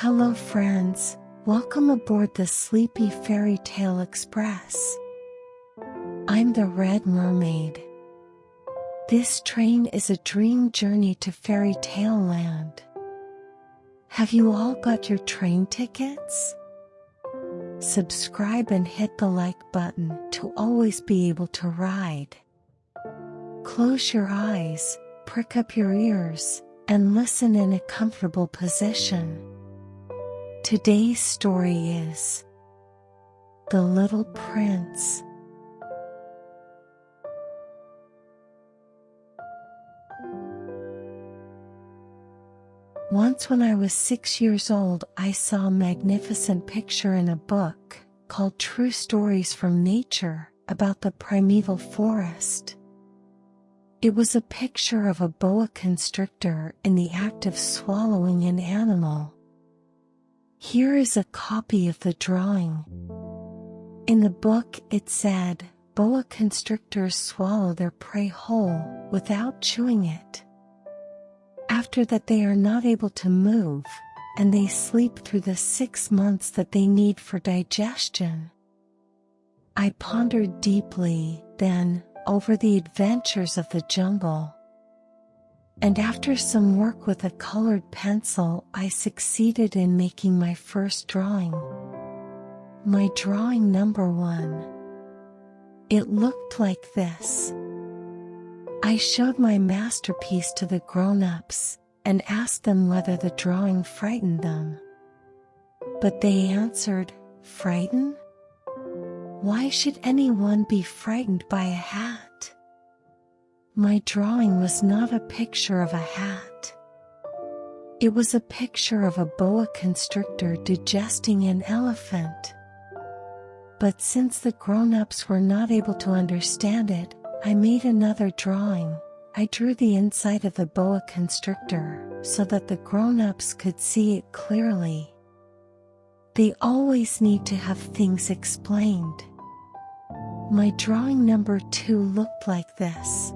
Hello friends, welcome aboard the Sleepy Fairy Tale Express. I'm the Red Mermaid. This train is a dream journey to fairy tale land. Have you all got your train tickets? Subscribe and hit the like button to always be able to ride. Close your eyes, prick up your ears, and listen in a comfortable position. Today's story is The Little Prince. Once when I was 6 years old, I saw a magnificent picture in a book called True Stories from Nature about the primeval forest. It was a picture of a boa constrictor in the act of swallowing an animal. Here is a copy of the drawing. In the book it said, boa constrictors swallow their prey whole without chewing it. After that they are not able to move, and they sleep through the 6 months that they need for digestion. I pondered deeply, then, over the adventures of the jungle. And after some work with a colored pencil, I succeeded in making my first drawing. My drawing number 1. It looked like this. I showed my masterpiece to the grown-ups and asked them whether the drawing frightened them. But they answered, "Frighten? Why should anyone be frightened by a hat?" My drawing was not a picture of a hat. It was a picture of a boa constrictor digesting an elephant. But since the grown-ups were not able to understand it, I made another drawing. I drew the inside of the boa constrictor so that the grown-ups could see it clearly. They always need to have things explained. My drawing number 2 looked like this.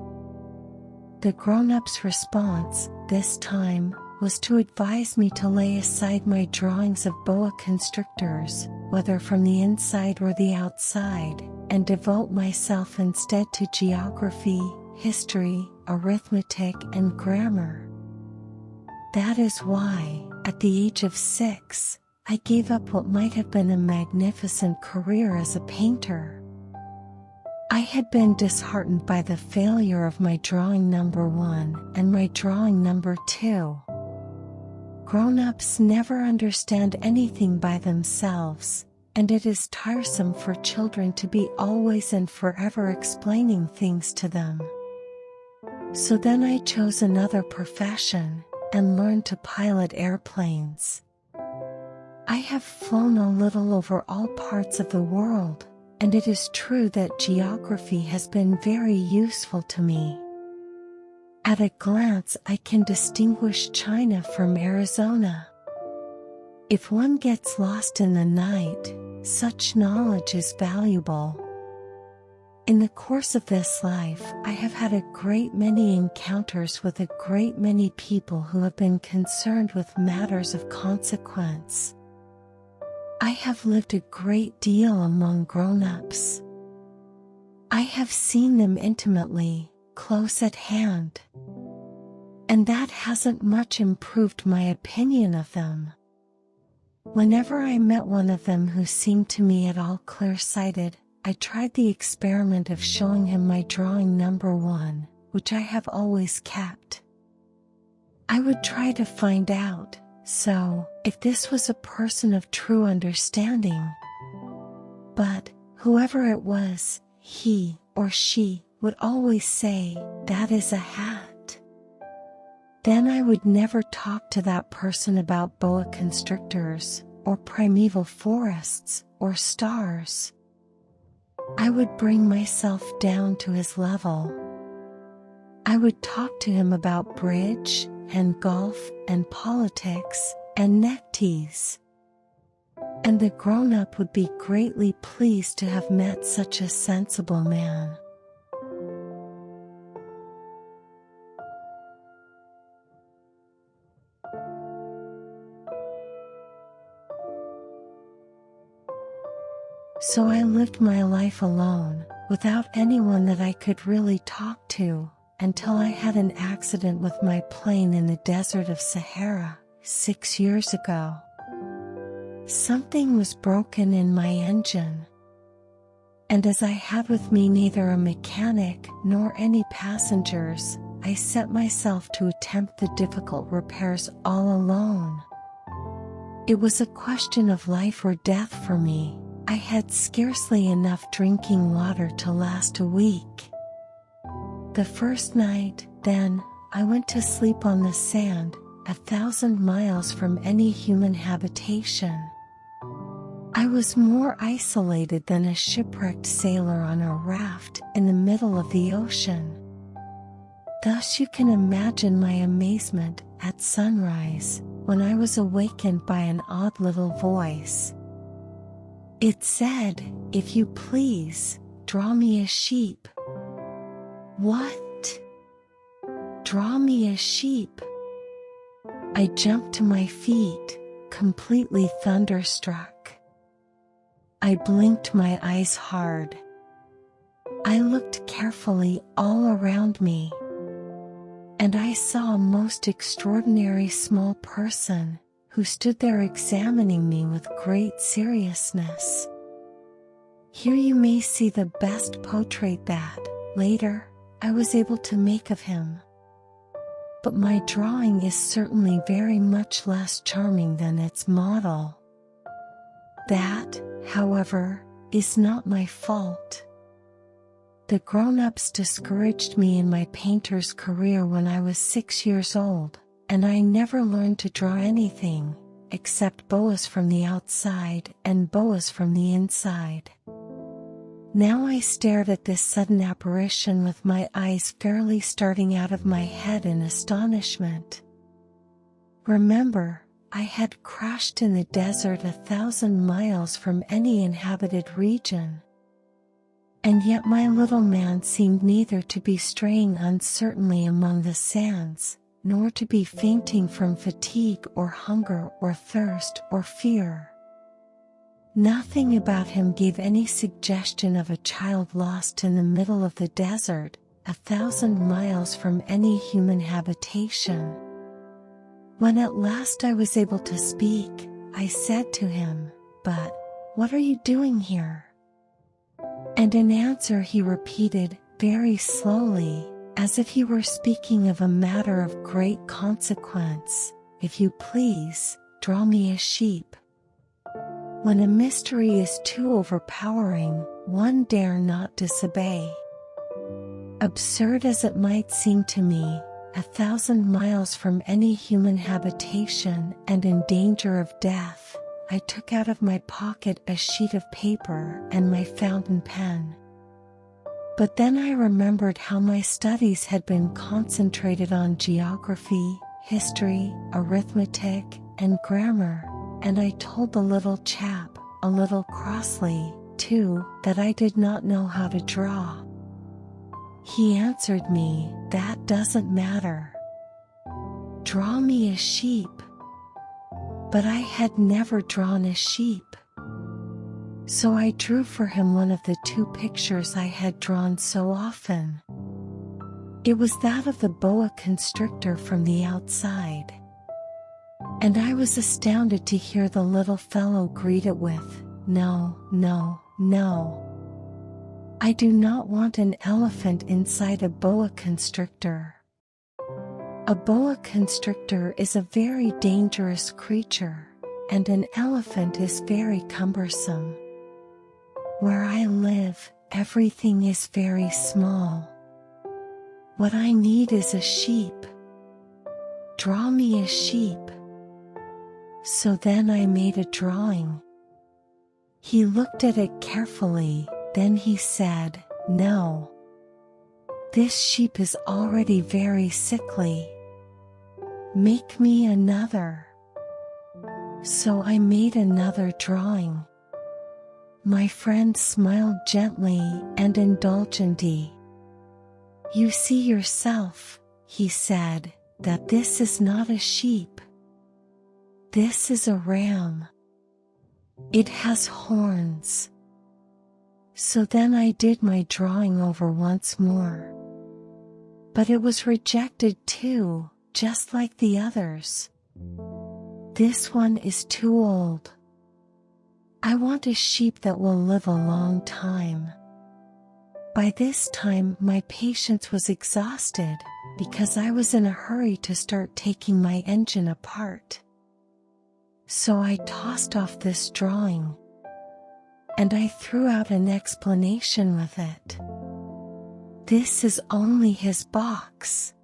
The grown-ups' response, this time, was to advise me to lay aside my drawings of boa constrictors, whether from the inside or the outside, and devote myself instead to geography, history, arithmetic, and grammar. That is why, at the age of 6, I gave up what might have been a magnificent career as a painter. I had been disheartened by the failure of my drawing number 1 and my drawing number 2. Grown-ups never understand anything by themselves, and it is tiresome for children to be always and forever explaining things to them. So then I chose another profession and learned to pilot airplanes. I have flown a little over all parts of the world, and it is true that geography has been very useful to me. At a glance I can distinguish China from Arizona. If one gets lost in the night, such knowledge is valuable. In the course of this life, I have had a great many encounters with a great many people who have been concerned with matters of consequence. I have lived a great deal among grown-ups. I have seen them intimately, close at hand. And that hasn't much improved my opinion of them. Whenever I met one of them who seemed to me at all clear-sighted, I tried the experiment of showing him my drawing number 1, which I have always kept. I would try to find out, so, if this was a person of true understanding. But, whoever it was, he or she would always say, "That is a hat." Then I would never talk to that person about boa constrictors, or primeval forests, or stars. I would bring myself down to his level. I would talk to him about bridge, and golf, and politics, and neckties. And the grown-up would be greatly pleased to have met such a sensible man. So I lived my life alone, without anyone that I could really talk to, until I had an accident with my plane in the desert of Sahara 6 years ago. Something was broken in my engine, and as I had with me neither a mechanic nor any passengers, I set myself to attempt the difficult repairs all alone. It was a question of life or death for me. I had scarcely enough drinking water to last a week. The first night, then, I went to sleep on the sand, 1,000 miles from any human habitation. I was more isolated than a shipwrecked sailor on a raft in the middle of the ocean. Thus you can imagine my amazement at sunrise, when I was awakened by an odd little voice. It said, "If you please, draw me a sheep." What? Draw me a sheep? I jumped to my feet, completely thunderstruck. I blinked my eyes hard. I looked carefully all around me, and I saw a most extraordinary small person, who stood there examining me with great seriousness. Here you may see the best portrait that, later, I was able to make of him. But my drawing is certainly very much less charming than its model. That, however, is not my fault. The grown-ups discouraged me in my painter's career when I was 6 years old, and I never learned to draw anything, except boas from the outside and boas from the inside. Now I stared at this sudden apparition with my eyes fairly starting out of my head in astonishment. Remember, I had crashed in the desert 1,000 miles from any inhabited region. And yet my little man seemed neither to be straying uncertainly among the sands, nor to be fainting from fatigue or hunger or thirst or fear. Nothing about him gave any suggestion of a child lost in the middle of the desert, 1,000 miles from any human habitation. When at last I was able to speak, I said to him, "But, what are you doing here?" And in answer he repeated, very slowly, as if he were speaking of a matter of great consequence, "If you please, draw me a sheep." When a mystery is too overpowering, one dare not disobey. Absurd as it might seem to me, 1,000 miles from any human habitation and in danger of death, I took out of my pocket a sheet of paper and my fountain pen. But then I remembered how my studies had been concentrated on geography, history, arithmetic, and grammar, and I told the little chap, a little crossly, too, that I did not know how to draw. He answered me, "That doesn't matter. Draw me a sheep." But I had never drawn a sheep. So I drew for him one of the 2 pictures I had drawn so often. It was that of the boa constrictor from the outside. And I was astounded to hear the little fellow greet it with, "No, no, no. I do not want an elephant inside a boa constrictor." A boa constrictor is a very dangerous creature, and an elephant is very cumbersome. Where I live, everything is very small. What I need is a sheep. Draw me a sheep. So then I made a drawing. He looked at it carefully, then he said, "No. This sheep is already very sickly. Make me another." So I made another drawing. My friend smiled gently and indulgently. "You see yourself," he said, "that this is not a sheep. This is a ram. It has horns. So then I did my drawing over once more. But it was rejected too, just like the others. This one is too old. I want a sheep that will live a long time. By this time, my patience was exhausted because I was in a hurry to start taking my engine apart. So I tossed off this drawing, and I threw out an explanation with it. This is only his box.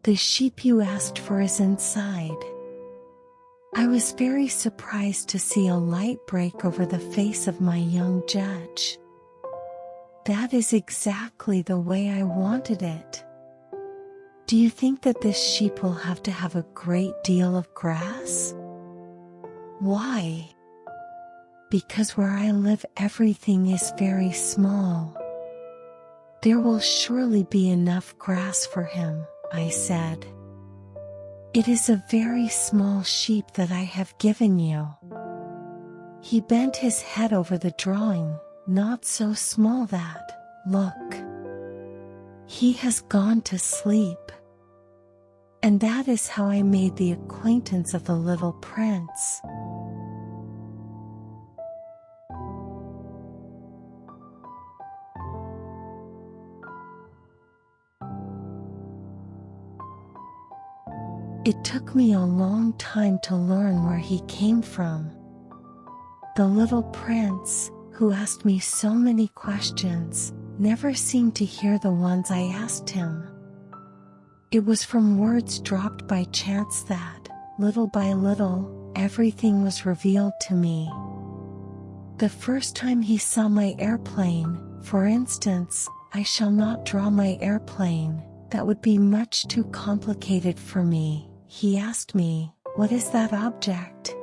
The sheep you asked for is inside. I was very surprised to see a light break over the face of my young judge. That is exactly the way I wanted it. Do you think that this sheep will have to have a great deal of grass? Why? Because where I live everything is very small. There will surely be enough grass for him, I said. It is a very small sheep that I have given you. He bent his head over the drawing, not so small that, look. He has gone to sleep. And that is how I made the acquaintance of the little prince. It took me a long time to learn where he came from. The little prince, who asked me so many questions, never seemed to hear the ones I asked him. It was from words dropped by chance that, little by little, everything was revealed to me. The first time he saw my airplane, for instance, I shall not draw my airplane, that would be much too complicated for me. He asked me, "What is that object?"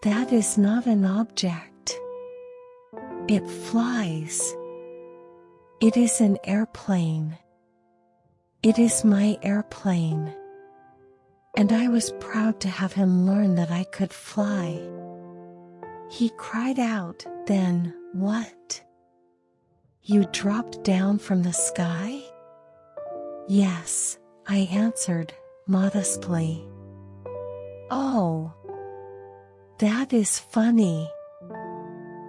That is not an object. It flies. It is an airplane. It is my airplane. And I was proud to have him learn that I could fly. He cried out, then, "What? You dropped down from the sky?" "Yes," I answered, modestly. "Oh, that is funny."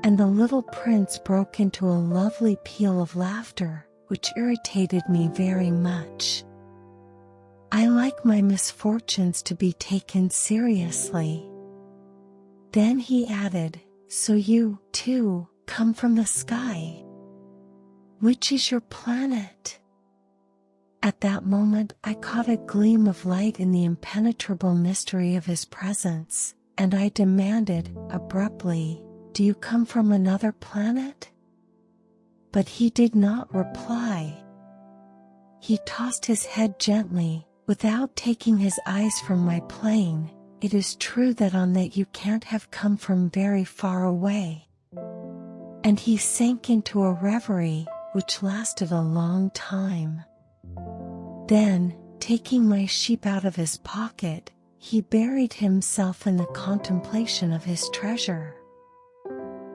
And the little prince broke into a lovely peal of laughter, which irritated me very much. I like my misfortunes to be taken seriously. Then he added, "So you, too, come from the sky? Which is your planet?" At that moment I caught a gleam of light in the impenetrable mystery of his presence, and I demanded, abruptly, "Do you come from another planet?" But he did not reply. He tossed his head gently, without taking his eyes from my plane. "It is true that on that you can't have come from very far away." And he sank into a reverie, which lasted a long time. Then, taking my sheep out of his pocket, he buried himself in the contemplation of his treasure.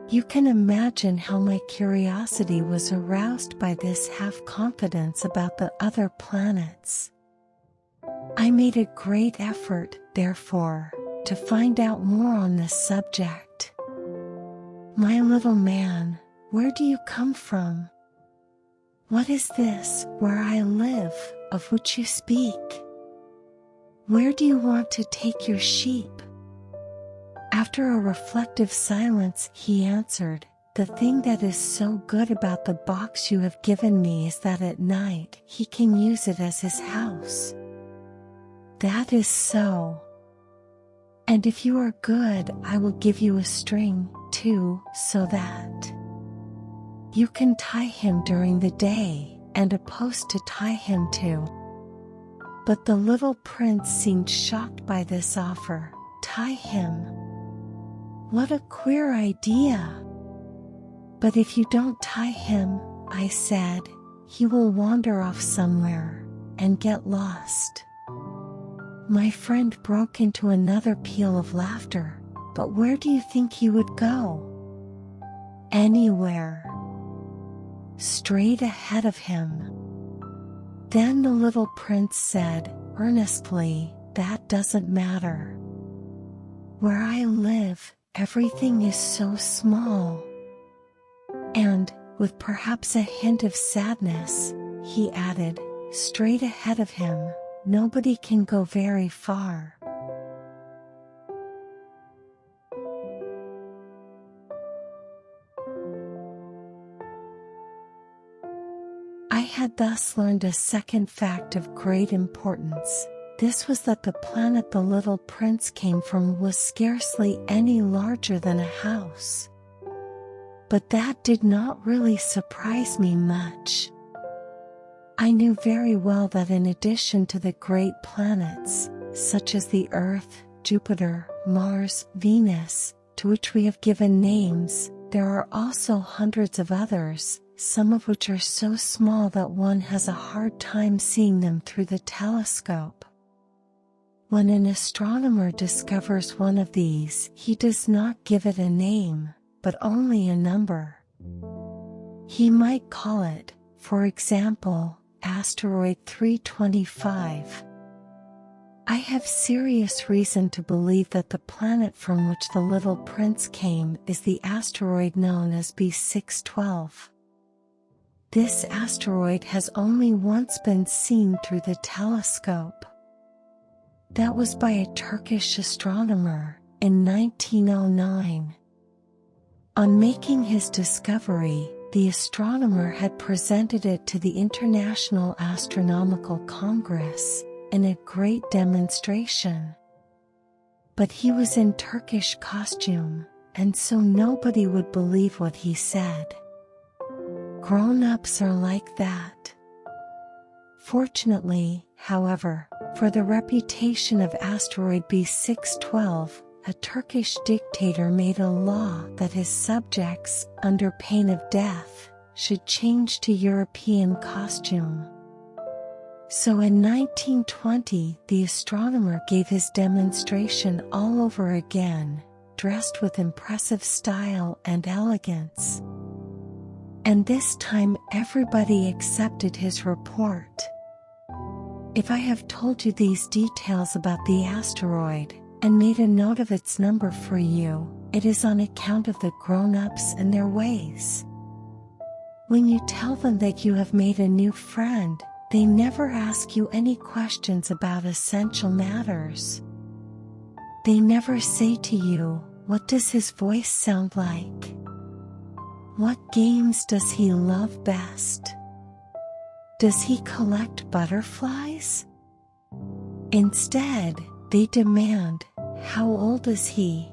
You can imagine how my curiosity was aroused by this half-confidence about the other planets. I made a great effort, therefore, to find out more on this subject. "My little man, where do you come from? What is this, where I live, of which you speak? Where do you want to take your sheep?" After a reflective silence, he answered, "The thing that is so good about the box you have given me is that at night he can use it as his house." "That is so. And if you are good, I will give you a string, too, so that you can tie him during the day, and a post to tie him to." But the little prince seemed shocked by this offer. "Tie him? What a queer idea!" "But if you don't tie him," I said, "he will wander off somewhere, and get lost." My friend broke into another peal of laughter. "But where do you think he would go?" anywhere, straight ahead of him. Then the little prince said, earnestly, "That doesn't matter. Where I live, everything is so small." And, with perhaps a hint of sadness, he added, "Straight ahead of him, nobody can go very far." I had thus learned a second fact of great importance. This was that the planet the little prince came from was scarcely any larger than a house. But that did not really surprise me much. I knew very well that in addition to the great planets, such as the Earth, Jupiter, Mars, Venus, to which we have given names, there are also hundreds of others, some of which are so small that one has a hard time seeing them through the telescope. When an astronomer discovers one of these, he does not give it a name, but only a number. He might call it, for example, asteroid 325. I have serious reason to believe that the planet from which the little prince came is the asteroid known as B612. This asteroid has only once been seen through the telescope. That was by a Turkish astronomer, in 1909. On making his discovery, the astronomer had presented it to the International Astronomical Congress, in a great demonstration. But he was in Turkish costume, and so nobody would believe what he said. Grown-ups are like that. Fortunately, however, for the reputation of asteroid B612, a Turkish dictator made a law that his subjects, under pain of death, should change to European costume. So in 1920, the astronomer gave his demonstration all over again, dressed with impressive style and elegance. And this time everybody accepted his report. If I have told you these details about the asteroid, and made a note of its number for you, it is on account of the grown-ups and their ways. When you tell them that you have made a new friend, they never ask you any questions about essential matters. They never say to you, "What does his voice sound like? What games does he love best? Does he collect butterflies?" Instead, they demand, "How old is he?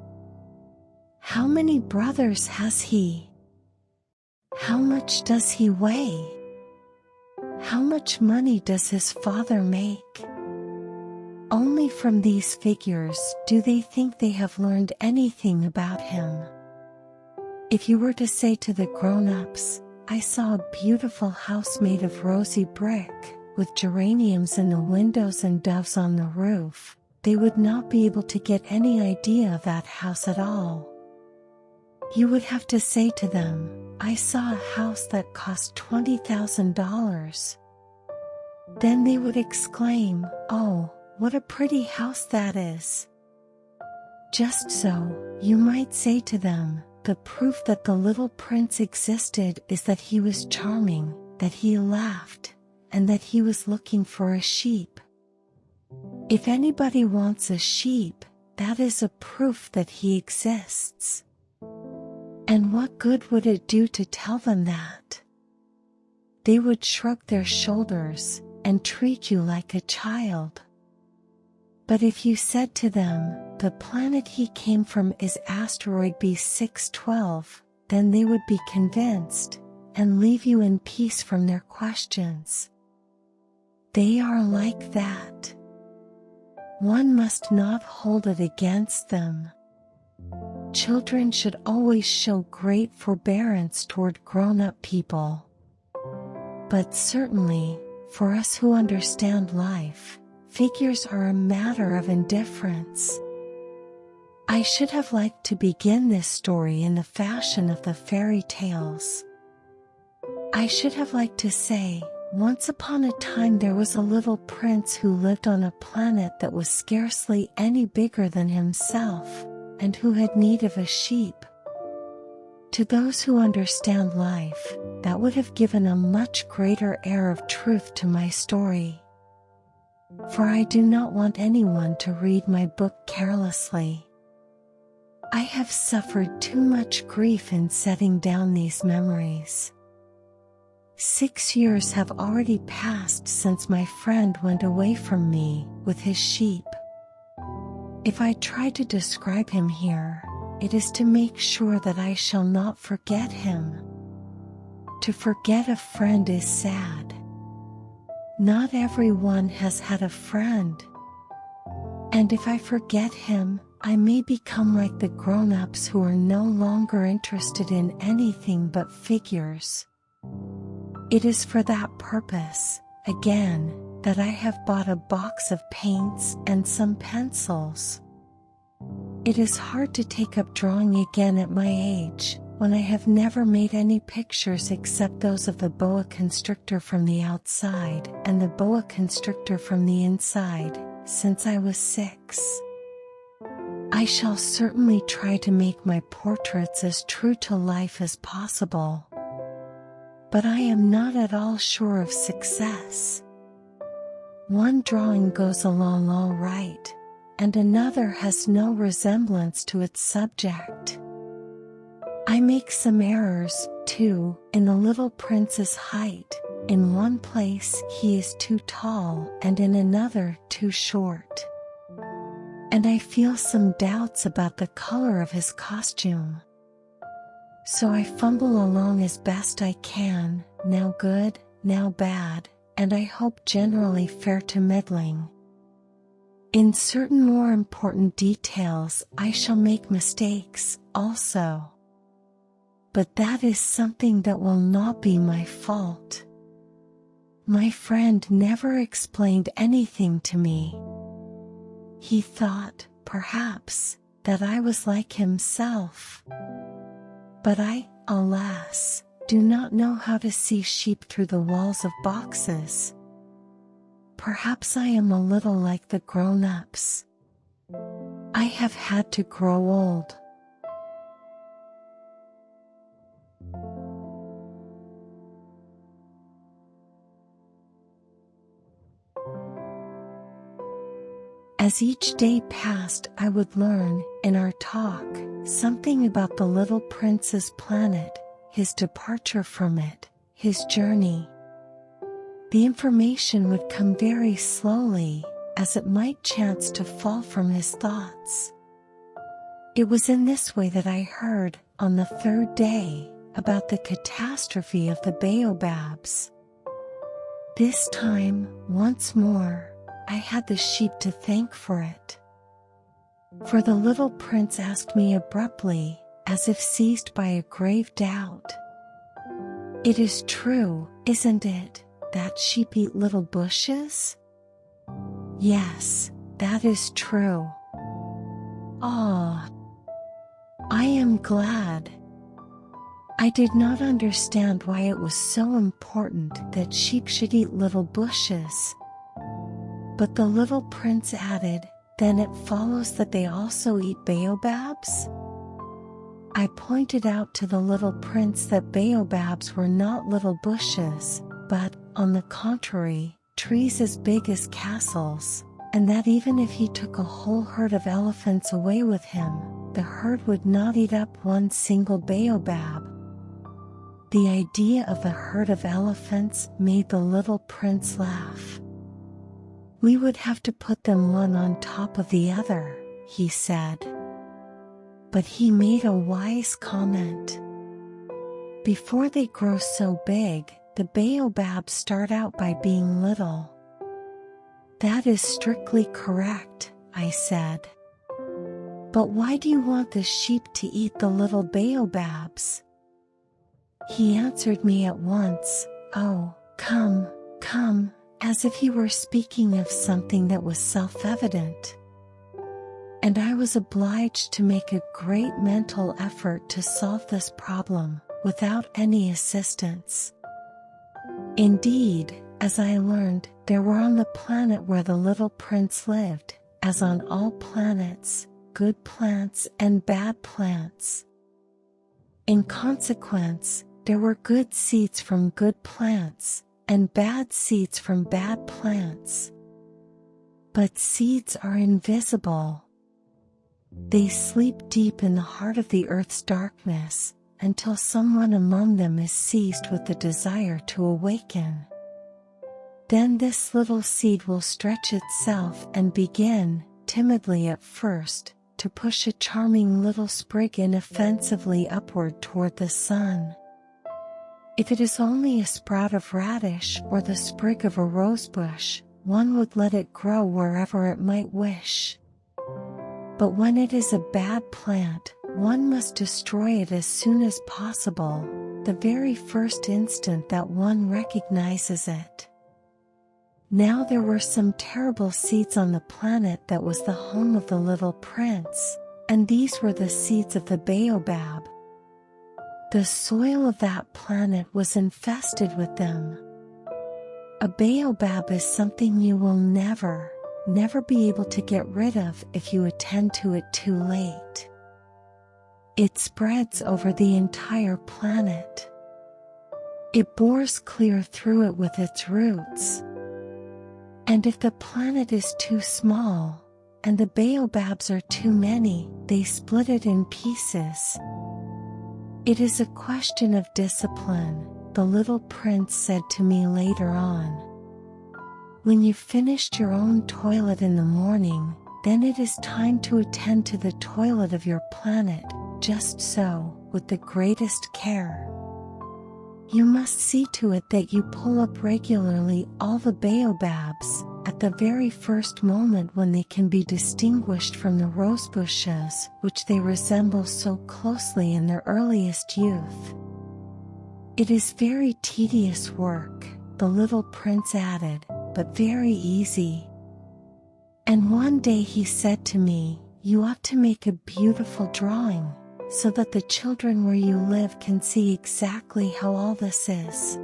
How many brothers has he? How much does he weigh? How much money does his father make?" Only from these figures do they think they have learned anything about him. If you were to say to the grown-ups, "I saw a beautiful house made of rosy brick, with geraniums in the windows and doves on the roof," they would not be able to get any idea of that house at all. You would have to say to them, "I saw a house that cost $20,000. Then they would exclaim, "Oh, what a pretty house that is." Just so, you might say to them, the proof that the little prince existed is that he was charming, that he laughed, and that he was looking for a sheep. If anybody wants a sheep, that is a proof that he exists. And what good would it do to tell them that? They would shrug their shoulders, and treat you like a child. But if you said to them, "The planet he came from is asteroid B612, then they would be convinced, and leave you in peace from their questions. They are like that. One must not hold it against them. Children should always show great forbearance toward grown-up people. But certainly, for us who understand life, figures are a matter of indifference. I should have liked to begin this story in the fashion of the fairy tales. I should have liked to say, once upon a time there was a little prince who lived on a planet that was scarcely any bigger than himself, and who had need of a sheep. To those who understand life, that would have given a much greater air of truth to my story. For I do not want anyone to read my book carelessly. I have suffered too much grief in setting down these memories. 6 years have already passed since my friend went away from me with his sheep. If I try to describe him here, it is to make sure that I shall not forget him. To forget a friend is sad. Not everyone has had a friend. And if I forget him, I may become like the grown-ups who are no longer interested in anything but figures. It is for that purpose, again, that I have bought a box of paints and some pencils. It is hard to take up drawing again at my age, when I have never made any pictures except those of the boa constrictor from the outside and the boa constrictor from the inside, since I was 6. I shall certainly try to make my portraits as true to life as possible. But I am not at all sure of success. One drawing goes along all right, and another has no resemblance to its subject. I make some errors, too, in the little prince's height. In one place he is too tall and in another too short. And I feel some doubts about the color of his costume. So I fumble along as best I can, now good, now bad, and I hope generally fair to middling. In certain more important details I shall make mistakes, also. But that is something that will not be my fault. My friend never explained anything to me. He thought, perhaps, that I was like himself. But I, alas, do not know how to see sheep through the walls of boxes. Perhaps I am a little like the grown-ups. I have had to grow old. As each day passed, I would learn, in our talk, something about the little prince's planet, his departure from it, his journey. The information would come very slowly, as it might chance to fall from his thoughts. It was in this way that I heard, on the 3rd day, about the catastrophe of the baobabs. This time, once more, I had the sheep to thank for it. For the little prince asked me abruptly, as if seized by a grave doubt. It is true, isn't it, that sheep eat little bushes? Yes, that is true. Ah, I am glad. I did not understand why it was so important that sheep should eat little bushes. But the little prince added, then it follows that they also eat baobabs? I pointed out to the little prince that baobabs were not little bushes, but, on the contrary, trees as big as castles, and that even if he took a whole herd of elephants away with him, the herd would not eat up one single baobab. The idea of a herd of elephants made the little prince laugh. We would have to put them one on top of the other, he said. But he made a wise comment. Before they grow so big, the baobabs start out by being little. That is strictly correct, I said. But why do you want the sheep to eat the little baobabs? He answered me at once, oh, come, as if he were speaking of something that was self-evident. and I was obliged to make a great mental effort to solve this problem without any assistance. Indeed, as I learned, there were on the planet where the little prince lived, as on all planets, good plants and bad plants. In consequence, there were good seeds from good plants, and bad seeds from bad plants. But seeds are invisible. They sleep deep in the heart of the earth's darkness, until someone among them is seized with the desire to awaken. Then this little seed will stretch itself and begin, timidly at first, to push a charming little sprig inoffensively upward toward the sun. If it is only a sprout of radish or the sprig of a rosebush, one would let it grow wherever it might wish. But when it is a bad plant, one must destroy it as soon as possible, the very first instant that one recognizes it. Now there were some terrible seeds on the planet that was the home of the little prince, and these were the seeds of the baobab. The soil of that planet was infested with them. A baobab is something you will never be able to get rid of if you attend to it too late. It spreads over the entire planet. It bores clear through it with its roots. And if the planet is too small, and the baobabs are too many, they split it in pieces. It is a question of discipline, the little prince said to me later on. When you've finished your own toilet in the morning, then it is time to attend to the toilet of your planet, just so, with the greatest care. You must see to it that you pull up regularly all the baobabs, at the very first moment when they can be distinguished from the rosebushes, which they resemble so closely in their earliest youth. It is very tedious work, the little prince added, but very easy. And one day he said to me, "You ought to make a beautiful drawing, so that the children where you live can see exactly how all this is.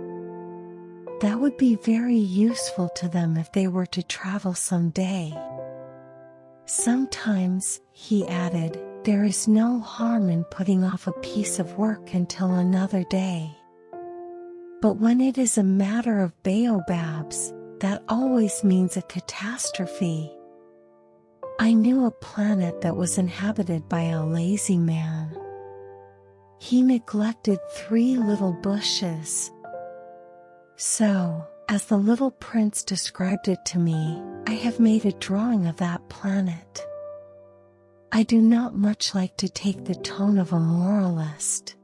That would be very useful to them if they were to travel someday." Sometimes, he added, there is no harm in putting off a piece of work until another day. But when it is a matter of baobabs, that always means a catastrophe. I knew a planet that was inhabited by a lazy man. He neglected 3 little bushes. So, as the little prince described it to me, I have made a drawing of that planet. I do not much like to take the tone of a moralist.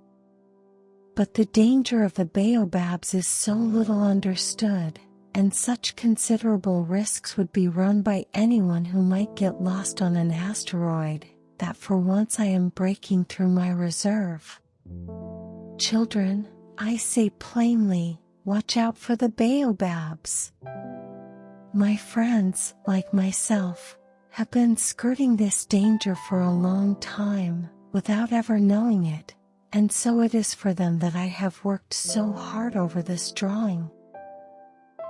But the danger of the baobabs is so little understood, and such considerable risks would be run by anyone who might get lost on an asteroid, that for once I am breaking through my reserve. Children, I say plainly, watch out for the baobabs. My friends, like myself, have been skirting this danger for a long time, without ever knowing it, and so it is for them that I have worked so hard over this drawing.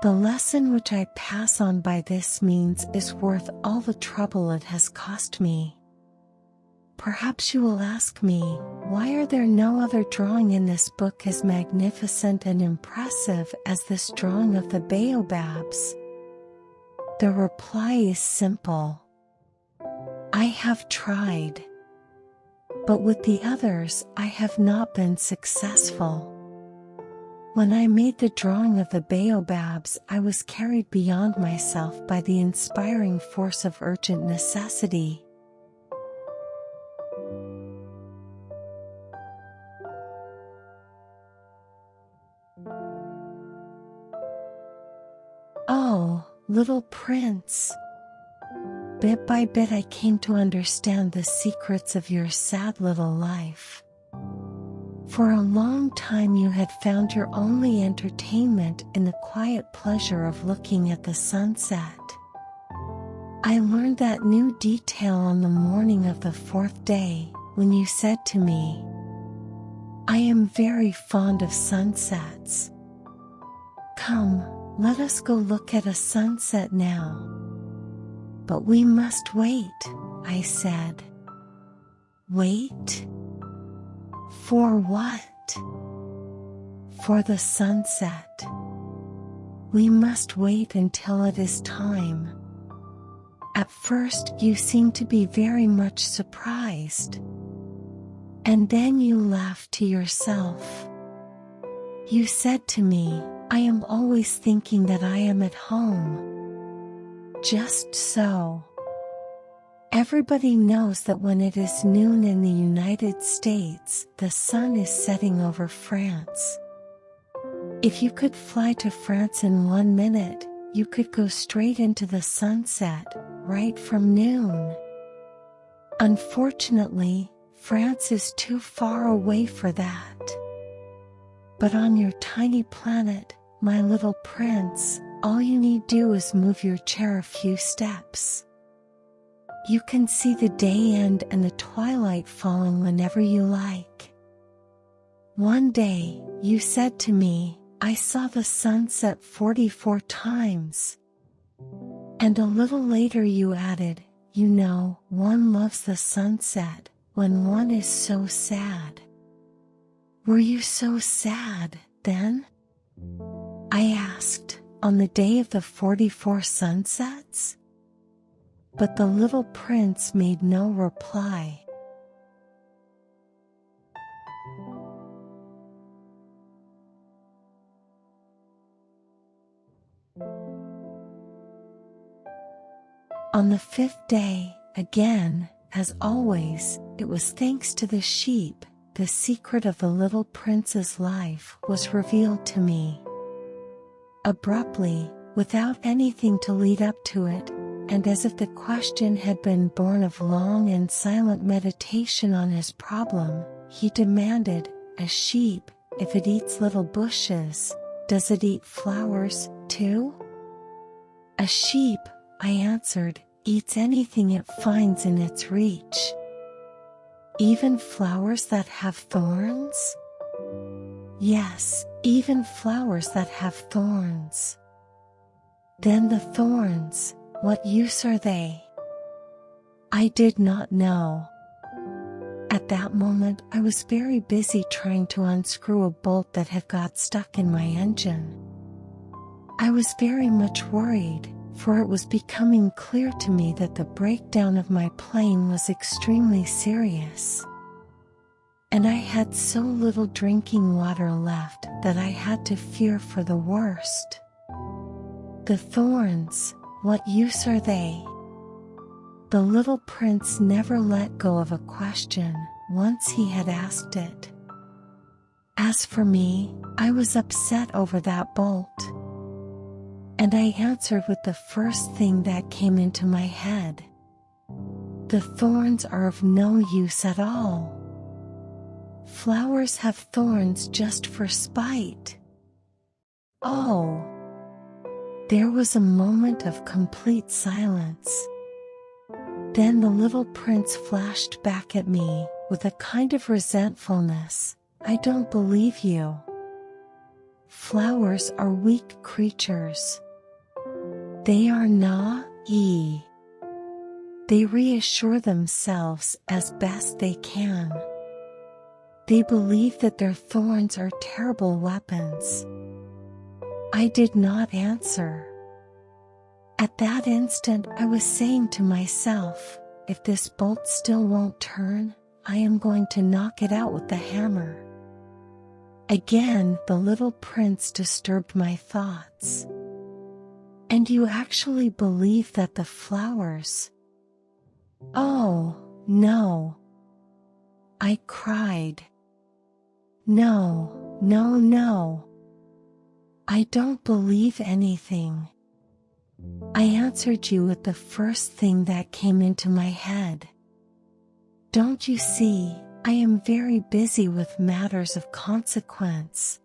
The lesson which I pass on by this means is worth all the trouble it has cost me. Perhaps you will ask me, why are there no other drawing in this book as magnificent and impressive as this drawing of the baobabs? The reply is simple. I have tried. But with the others, I have not been successful. When I made the drawing of the baobabs, I was carried beyond myself by the inspiring force of urgent necessity. Oh, little prince! Bit by bit I came to understand the secrets of your sad little life. For a long time you had found your only entertainment in the quiet pleasure of looking at the sunset. I learned that new detail on the morning of the fourth day, when you said to me, "I am very fond of sunsets. Come, let us go look at a sunset now." "But we must wait," I said. "Wait? For what?" "For the sunset. We must wait until it is time." At first you seemed to be very much surprised. And then you laughed to yourself. You said to me, "I am always thinking that I am at home." Just so. Everybody knows that when it is noon in the United States, the sun is setting over France. If you could fly to France in 1 minute, you could go straight into the sunset, right from noon. Unfortunately, France is too far away for that. But on your tiny planet, my little prince, all you need do is move your chair a few steps. You can see the day end and the twilight falling whenever you like. One day, you said to me, "I saw the sunset 44 times. And a little later you added, "You know, one loves the sunset when one is so sad." Were you so sad, then? I asked, on the day of the 44 sunsets? But the little prince made no reply. On the 5th day, again, as always, it was thanks to the sheep, the secret of the little prince's life was revealed to me. Abruptly, without anything to lead up to it, and as if the question had been born of long and silent meditation on his problem, he demanded, "A sheep, if it eats little bushes, does it eat flowers, too?" "A sheep," I answered, "eats anything it finds in its reach." "Even flowers that have thorns?" "Yes, even flowers that have thorns." "Then the thorns, what use are they?" I did not know. At that moment I was very busy trying to unscrew a bolt that had got stuck in my engine. I was very much worried, for it was becoming clear to me that the breakdown of my plane was extremely serious. And I had so little drinking water left that I had to fear for the worst. "The thorns, what use are they?" The little prince never let go of a question once he had asked it. As for me, I was upset over that bolt. And I answered with the first thing that came into my head. "The thorns are of no use at all. Flowers have thorns just for spite." Oh! There was a moment of complete silence. Then the little prince flashed back at me, with a kind of resentfulness, "I don't believe you. Flowers are weak creatures. They are naive. They reassure themselves as best they can. They believe that their thorns are terrible weapons." I did not answer. At that instant I was saying to myself, if this bolt still won't turn, I am going to knock it out with the hammer. Again the little prince disturbed my thoughts. "And you actually believe that the flowers—" "Oh, no!" I cried. "No, no, no. I don't believe anything. I answered you with the first thing that came into my head. Don't you see, I am very busy with matters of consequence."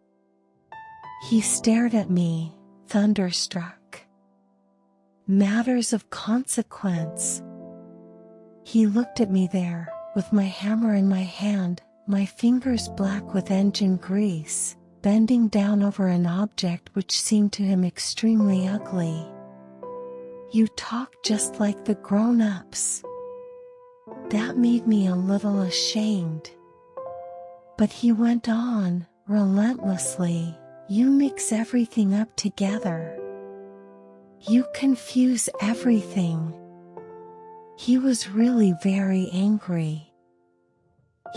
He stared at me, thunderstruck. Matters of consequence. He looked at me there, with my hammer in my hand, my fingers black with engine grease, bending down over an object which seemed to him extremely ugly. You talk just like the grown-ups. That made me a little ashamed. But he went on, relentlessly, you mix everything up together. You confuse everything. He was really very angry.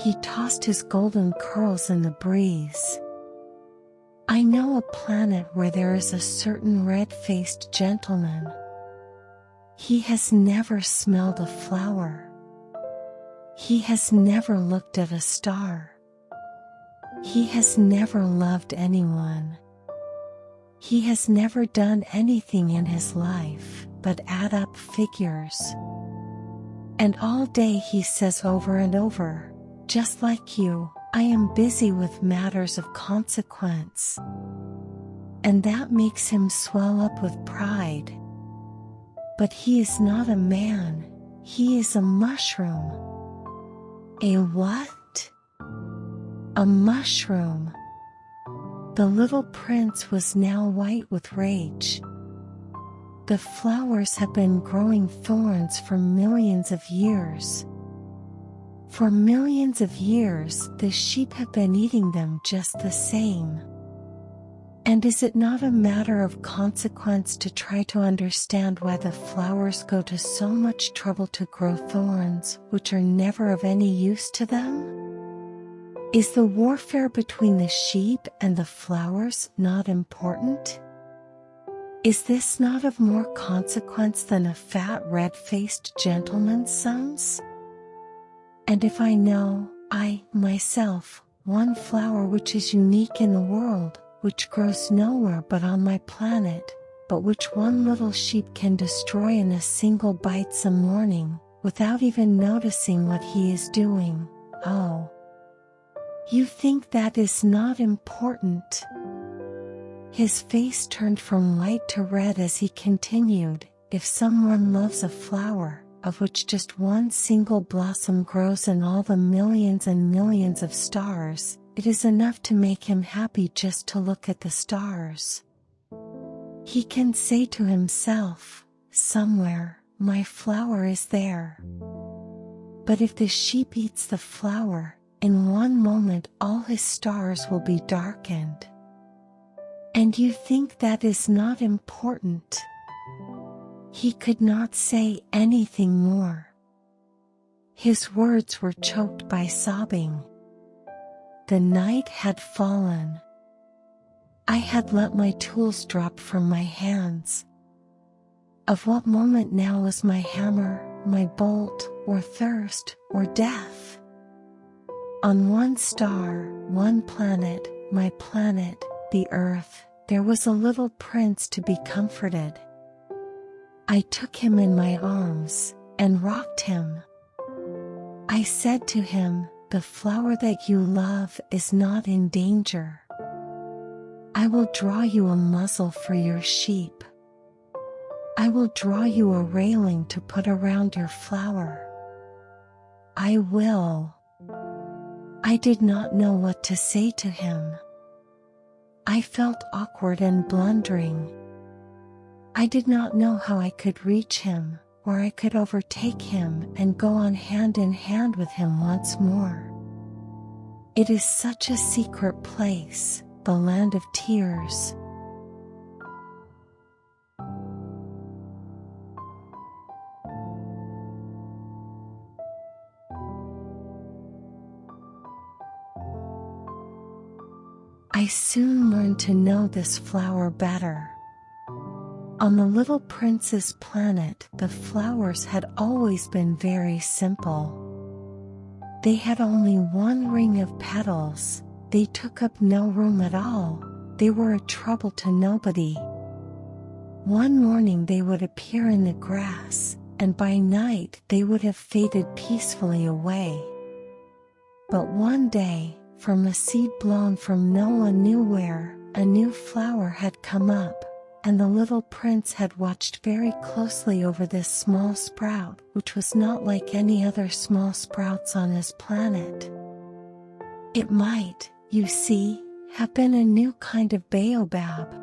He tossed his golden curls in the breeze. I know a planet where there is a certain red-faced gentleman. He has never smelled a flower. He has never looked at a star. He has never loved anyone. He has never done anything in his life but add up figures. And all day he says over and over, just like you, I am busy with matters of consequence. And that makes him swell up with pride. But he is not a man, he is a mushroom. A what? A mushroom. The little prince was now white with rage. The flowers have been growing thorns for millions of years. For millions of years the sheep have been eating them just the same. And is it not a matter of consequence to try to understand why the flowers go to so much trouble to grow thorns which are never of any use to them? Is the warfare between the sheep and the flowers not important? Is this not of more consequence than a fat red-faced gentleman's sons? And if I know, I, myself, one flower which is unique in the world, which grows nowhere but on my planet, but which one little sheep can destroy in a single bite some morning, without even noticing what he is doing, oh. You think that is not important? His face turned from white to red as he continued, if someone loves a flower, of which just one single blossom grows in all the millions and millions of stars, it is enough to make him happy just to look at the stars. He can say to himself, somewhere, my flower is there. But if the sheep eats the flower, in one moment all his stars will be darkened. And you think that is not important? He could not say anything more. His words were choked by sobbing. The night had fallen. I had let my tools drop from my hands. Of what moment now was my hammer, my bolt, or thirst, or death? On one star, one planet, my planet, the earth, there was a little prince to be comforted. I took him in my arms, and rocked him. I said to him, the flower that you love is not in danger. I will draw you a muzzle for your sheep. I will draw you a railing to put around your flower. I will. I did not know what to say to him. I felt awkward and blundering. I did not know how I could reach him, or I could overtake him and go on hand in hand with him once more. It is such a secret place, the land of tears. I soon learned to know this flower better. On the little prince's planet, the flowers had always been very simple. They had only one ring of petals, they took up no room at all, they were a trouble to nobody. One morning they would appear in the grass, and by night they would have faded peacefully away. But one day, from a seed blown from no one knew where, a new flower had come up, and the little prince had watched very closely over this small sprout, which was not like any other small sprouts on his planet. It might, you see, have been a new kind of baobab.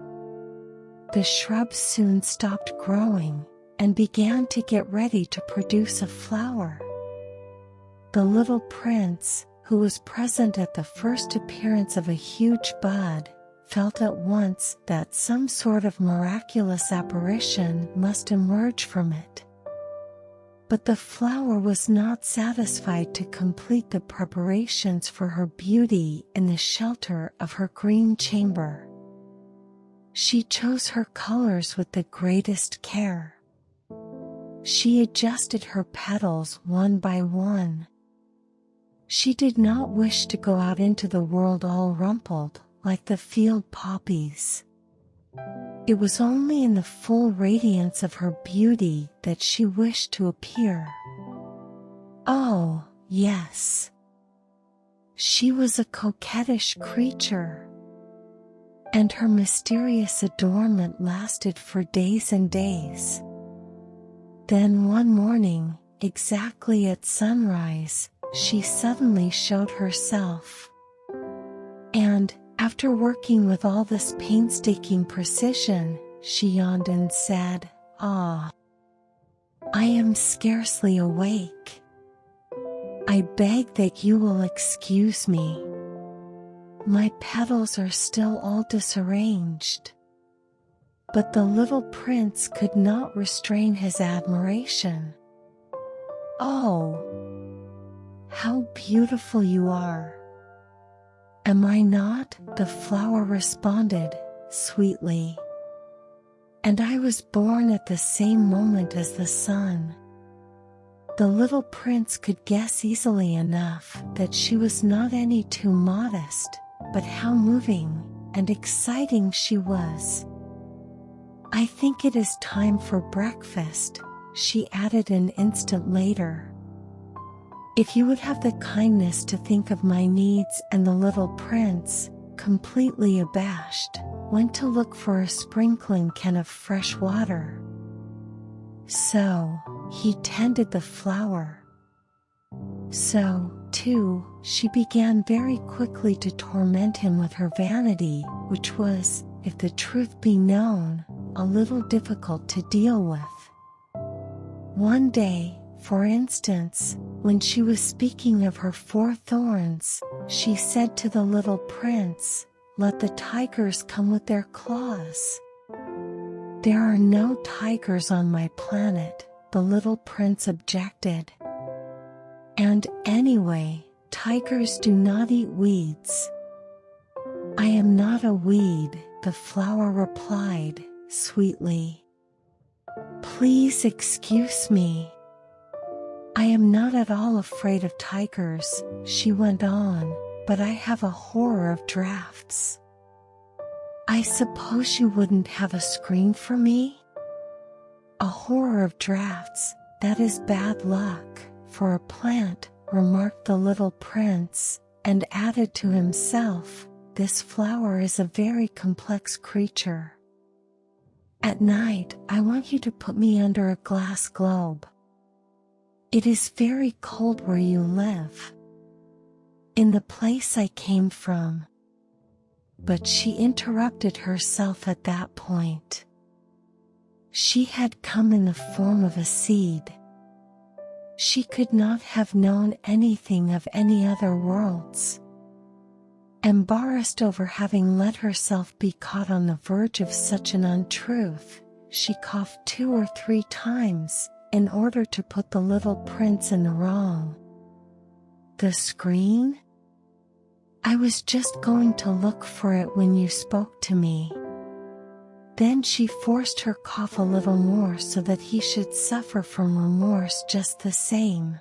The shrub soon stopped growing and began to get ready to produce a flower. The little prince, who was present at the first appearance of a huge bud, felt at once that some sort of miraculous apparition must emerge from it. But the flower was not satisfied to complete the preparations for her beauty in the shelter of her green chamber. She chose her colors with the greatest care. She adjusted her petals one by one. She did not wish to go out into the world all rumpled, like the field poppies. It was only in the full radiance of her beauty that she wished to appear. Oh, yes. She was a coquettish creature, and her mysterious adornment lasted for days and days. Then one morning, exactly at sunrise, she suddenly showed herself. And, after working with all this painstaking precision, she yawned and said, "Ah, I am scarcely awake. I beg that you will excuse me. My petals are still all disarranged." But the little prince could not restrain his admiration. "Oh, how beautiful you are!" "Am I not?" the flower responded, sweetly. "And I was born at the same moment as the sun." The little prince could guess easily enough that she was not any too modest, but how moving and exciting she was. "I think it is time for breakfast," she added an instant later. "If you would have the kindness to think of my needs." And the little prince, completely abashed, went to look for a sprinkling can of fresh water. So, he tended the flower. So, too, she began very quickly to torment him with her vanity, which was, if the truth be known, a little difficult to deal with. One day, for instance, when she was speaking of her 4 thorns, she said to the little prince, "Let the tigers come with their claws." "There are no tigers on my planet," the little prince objected. "And anyway, tigers do not eat weeds." "I am not a weed," the flower replied, sweetly. "Please excuse me. I am not at all afraid of tigers," she went on, "but I have a horror of drafts." "I suppose you wouldn't have a screen for me?" "A horror of drafts, that is bad luck for a plant," remarked the little prince, and added to himself, "This flower is a very complex creature. At night, I want you to put me under a glass globe. It is very cold where you live. In the place I came from." But she interrupted herself at that point. She had come in the form of a seed. She could not have known anything of any other worlds. Embarrassed over having let herself be caught on the verge of such an untruth, she coughed 2 or 3 times, in order to put the little prince in the wrong. "The screen? I was just going to look for it when you spoke to me." Then she forced her cough a little more so that he should suffer from remorse just the same.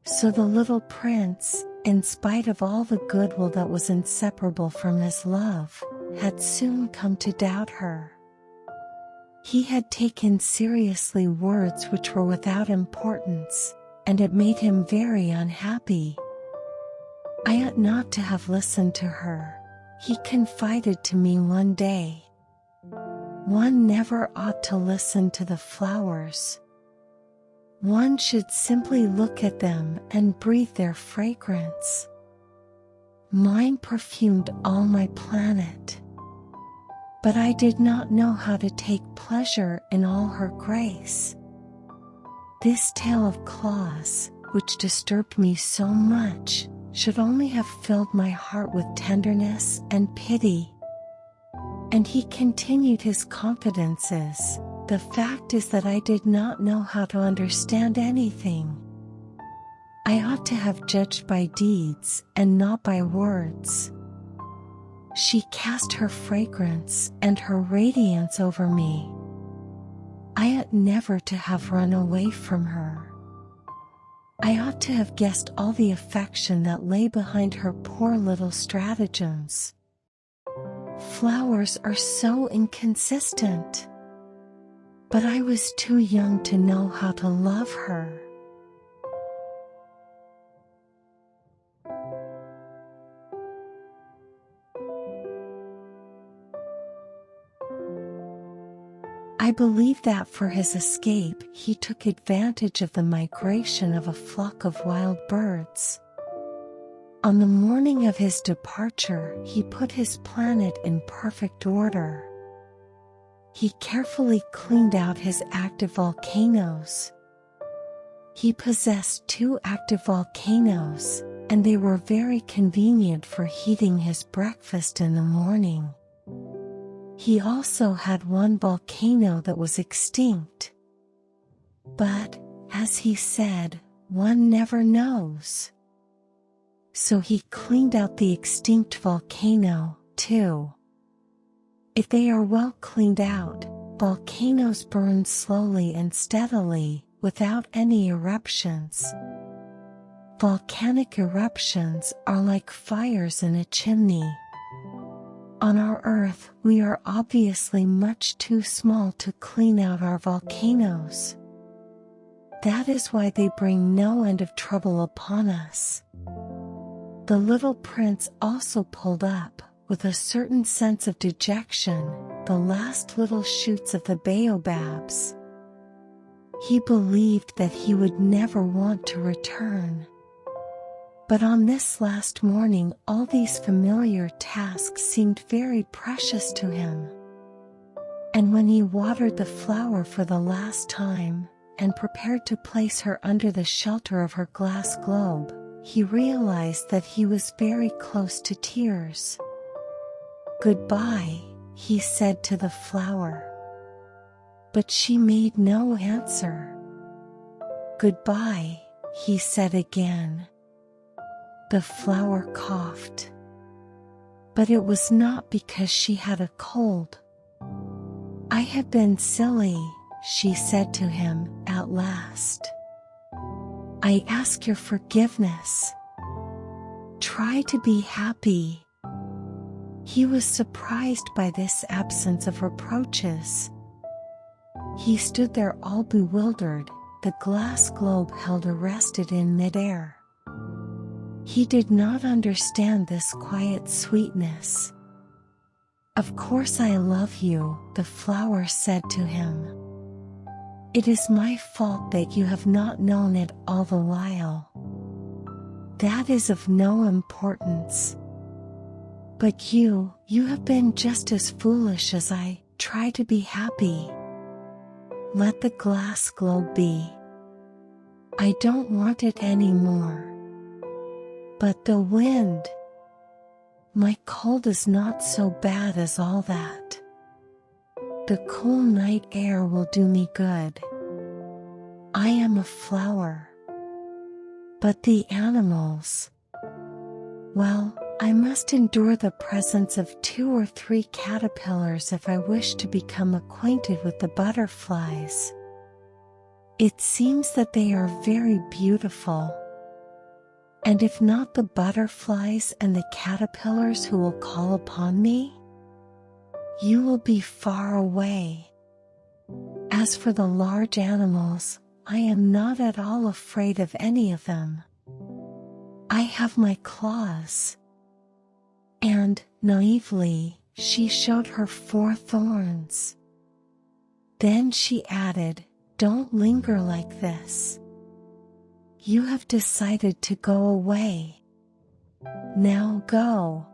So the little prince, in spite of all the goodwill that was inseparable from his love, had soon come to doubt her. He had taken seriously words which were without importance, and it made him very unhappy. "I ought not to have listened to her," he confided to me one day. one never ought to listen to the flowers. One should simply look at them and breathe their fragrance. Mine perfumed all my planet, but I did not know how to take pleasure in all her grace. This tale of Claus, which disturbed me so much, should only have filled my heart with tenderness and pity. And he continued his confidences. The fact is that I did not know how to understand anything. I ought to have judged by deeds and not by words. She cast her fragrance and her radiance over me. I ought never to have run away from her. I ought to have guessed all the affection that lay behind her poor little stratagems. Flowers are so inconsistent. But I was too young to know how to love her. I believe that for his escape he took advantage of the migration of a flock of wild birds. On the morning of his departure, he put his planet in perfect order. He carefully cleaned out his active volcanoes. He possessed 2 active volcanoes, and they were very convenient for heating his breakfast in the morning. He also had 1 volcano that was extinct. But, as he said, one never knows. So he cleaned out the extinct volcano, too. If they are well cleaned out, volcanoes burn slowly and steadily, without any eruptions. Volcanic eruptions are like fires in a chimney. On our Earth, we are obviously much too small to clean out our volcanoes. That is why they bring no end of trouble upon us. The little prince also pulled up, with a certain sense of dejection, the last little shoots of the baobabs. He believed that he would never want to return. But on this last morning all these familiar tasks seemed very precious to him. And when he watered the flower for the last time, and prepared to place her under the shelter of her glass globe, he realized that he was very close to tears. "Goodbye," he said to the flower. But she made no answer. "Goodbye," he said again. The flower coughed. But it was not because she had a cold. "I have been silly," she said to him at last. "I ask your forgiveness. Try to be happy." He was surprised by this absence of reproaches. He stood there all bewildered, the glass globe held arrested in midair. He did not understand this quiet sweetness. "Of course I love you," the flower said to him. "It is my fault that you have not known it all the while. That is of no importance. But you have been just as foolish as I. Try to be happy. Let the glass globe be. I don't want it anymore. But the wind, my cold is not so bad as all that. The cool night air will do me good. I am a flower. But the animals, well, I must endure the presence of 2 or 3 caterpillars if I wish to become acquainted with the butterflies. It seems that they are very beautiful. And if not the butterflies and the caterpillars who will call upon me, you will be far away. As for the large animals, I am not at all afraid of any of them. I have my claws." And, naively, she showed her 4 thorns. Then she added, "Don't linger like this. You have decided to go away. Now go."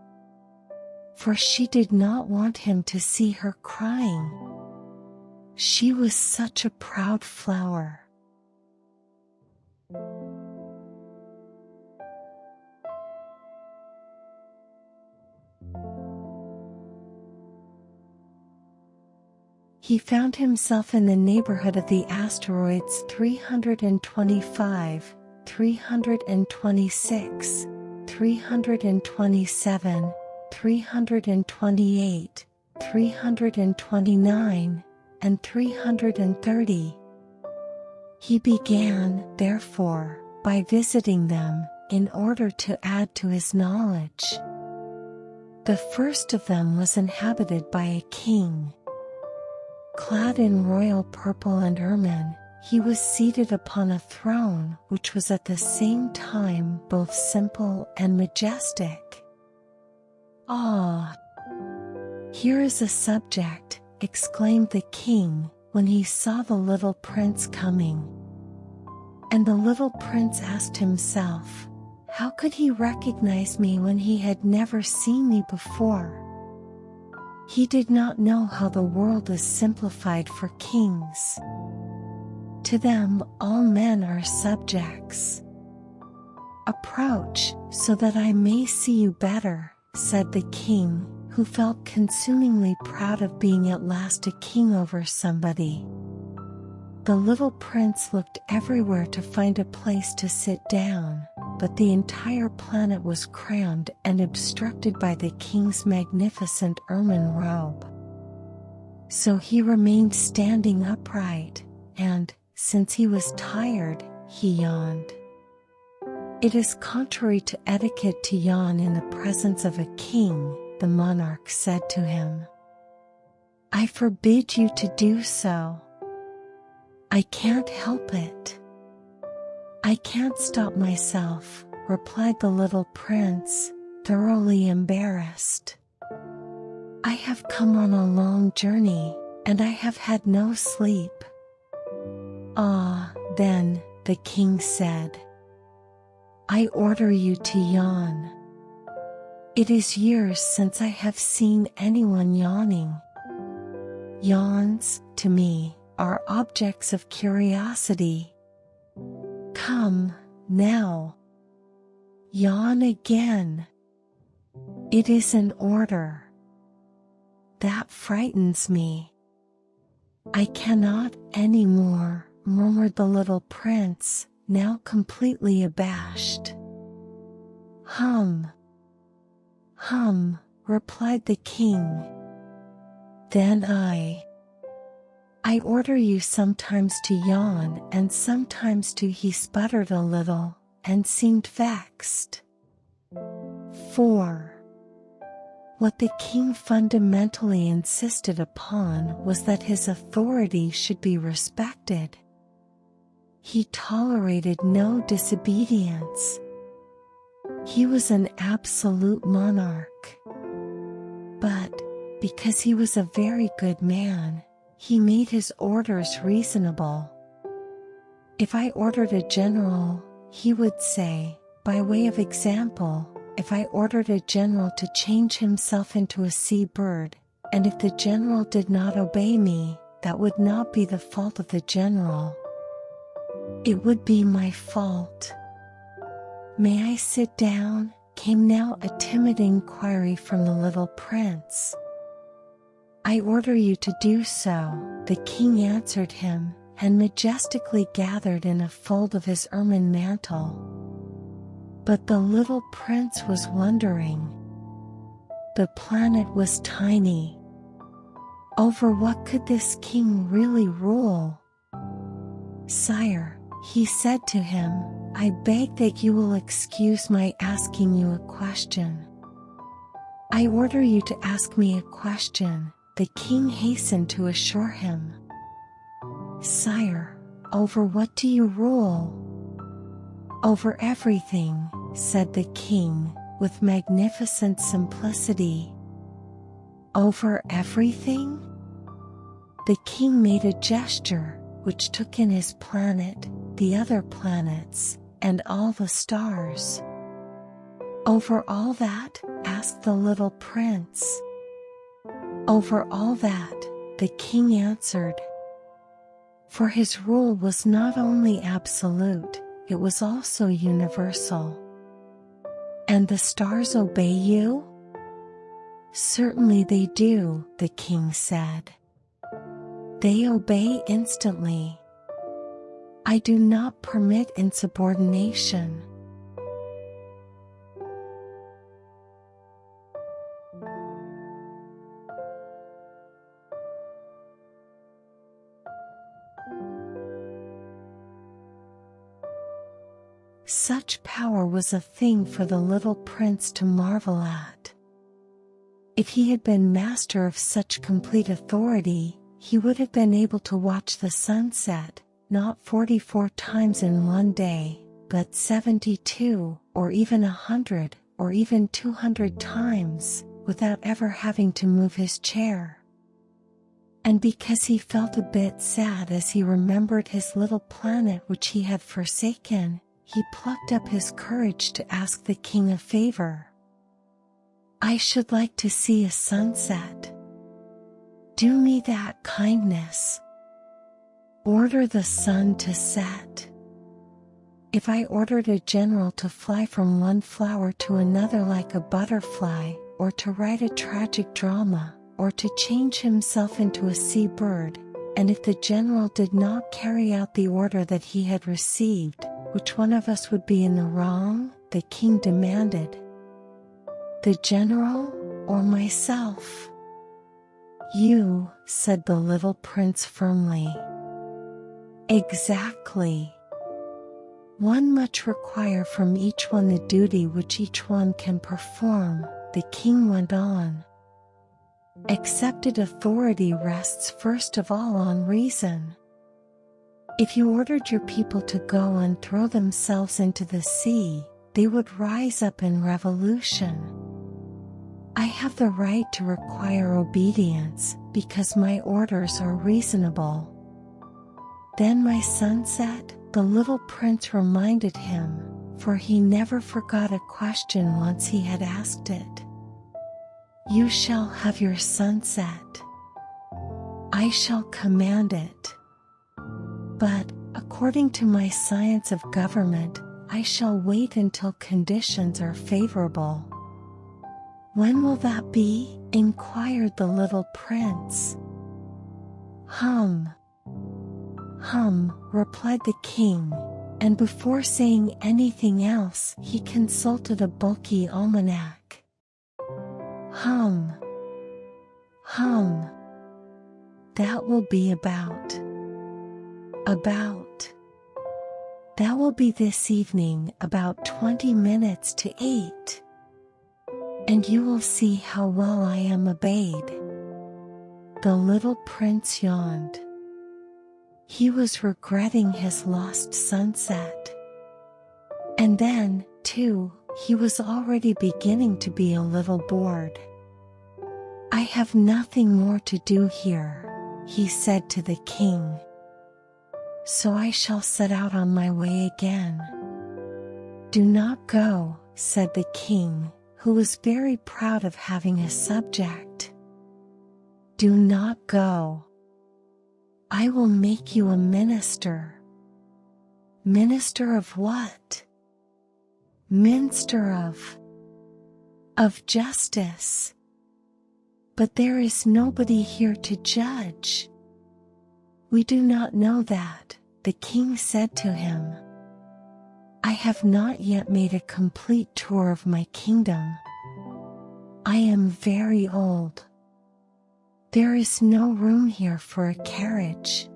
For she did not want him to see her crying. She was such a proud flower. He found himself in the neighborhood of the asteroids 325, 326, 327, 328, 329, and 330. He began, therefore, by visiting them, in order to add to his knowledge. The first of them was inhabited by a king. Clad in royal purple and ermine, he was seated upon a throne which was at the same time both simple and majestic. "Ah! Here is a subject," exclaimed the king, when he saw the little prince coming. And the little prince asked himself, how could he recognize me when he had never seen me before? He did not know how the world is simplified for kings. To them all men are subjects. "Approach, so that I may see you better," said the king, who felt consumingly proud of being at last a king over somebody. The little prince looked everywhere to find a place to sit down, but the entire planet was crammed and obstructed by the king's magnificent ermine robe. So he remained standing upright, and, since he was tired, he yawned. "It is contrary to etiquette to yawn in the presence of a king," the monarch said to him. "I forbid you to do so." "I can't help it. I can't stop myself," replied the little prince, thoroughly embarrassed. "I have come on a long journey, and I have had no sleep." "Ah, then," the king said, "I order you to yawn. It is years since I have seen anyone yawning. Yawns, to me, are objects of curiosity. Come, now. Yawn again. It is an order. That frightens me. I cannot any more," murmured the little prince, now completely abashed. "Hum. Hum," replied the king. "Then I order you sometimes to yawn and sometimes to—" He sputtered a little, and seemed vexed. 4. What the king fundamentally insisted upon was that his authority should be respected. He tolerated no disobedience. He was an absolute monarch. But, because he was a very good man, he made his orders reasonable. If I ordered a general, he would say, by way of example, if I ordered a general to change himself into a sea-bird, and if the general did not obey me, that would not be the fault of the general. It would be my fault. "May I sit down?" came now a timid inquiry from the little prince. "I order you to do so," the king answered him, and majestically gathered in a fold of his ermine mantle. But the little prince was wondering. The planet was tiny. Over what could this king really rule? "Sire," he said to him, "I beg that you will excuse my asking you a question." "I order you to ask me a question," the king hastened to assure him. "Sire, over what do you rule?" "Over everything," said the king, with magnificent simplicity. "Over everything? The king made a gesture, which took in his planet, the other planets, and all the stars. "Over all that?" asked the little prince. "Over all that," the king answered. For his rule was not only absolute, it was also universal. "And the stars obey you?" "Certainly they do," the king said. "They obey instantly. I do not permit insubordination." Such power was a thing for the little prince to marvel at. If he had been master of such complete authority, he would have been able to watch the sunset, not 44 times in one day, but 72, or even 100, or even 200 times, without ever having to move his chair. And because he felt a bit sad as he remembered his little planet which he had forsaken, he plucked up his courage to ask the king a favor. "I should like to see a sunset. Do me that kindness. Order the sun to set." If I ordered a general to fly from one flower to another like a butterfly, or to write a tragic drama, or to change himself into a seabird, and if the general did not carry out the order that he had received, which one of us would be in the wrong? The king demanded. "The general, or myself?" "You," said the little prince firmly. "Exactly. One must require from each one the duty which each one can perform," the king went on. "Accepted authority rests first of all on reason. If you ordered your people to go and throw themselves into the sea, they would rise up in revolution. I have the right to require obedience, because my orders are reasonable." "Then my sunset?" the little prince reminded him, for he never forgot a question once he had asked it. "You shall have your sunset. I shall command it. But, according to my science of government, I shall wait until conditions are favorable." "When will that be?" inquired the little prince. "Hum, replied the king, and before saying anything else, he consulted a bulky almanac. Hum, that will be about. That will be this evening about 20 minutes to 8. And you will see how well I am obeyed." The little prince yawned. He was regretting his lost sunset. And then, too, he was already beginning to be a little bored. "I have nothing more to do here," he said to the king. "So I shall set out on my way again." "Do not go," said the king, who was very proud of having a subject. "Do not go. I will make you a minister." "Minister of what?" "Minister of justice." "But there is nobody here to judge." "We do not know that," the king said to him. "I have not yet made a complete tour of my kingdom. I am very old. There is no room here for a carriage.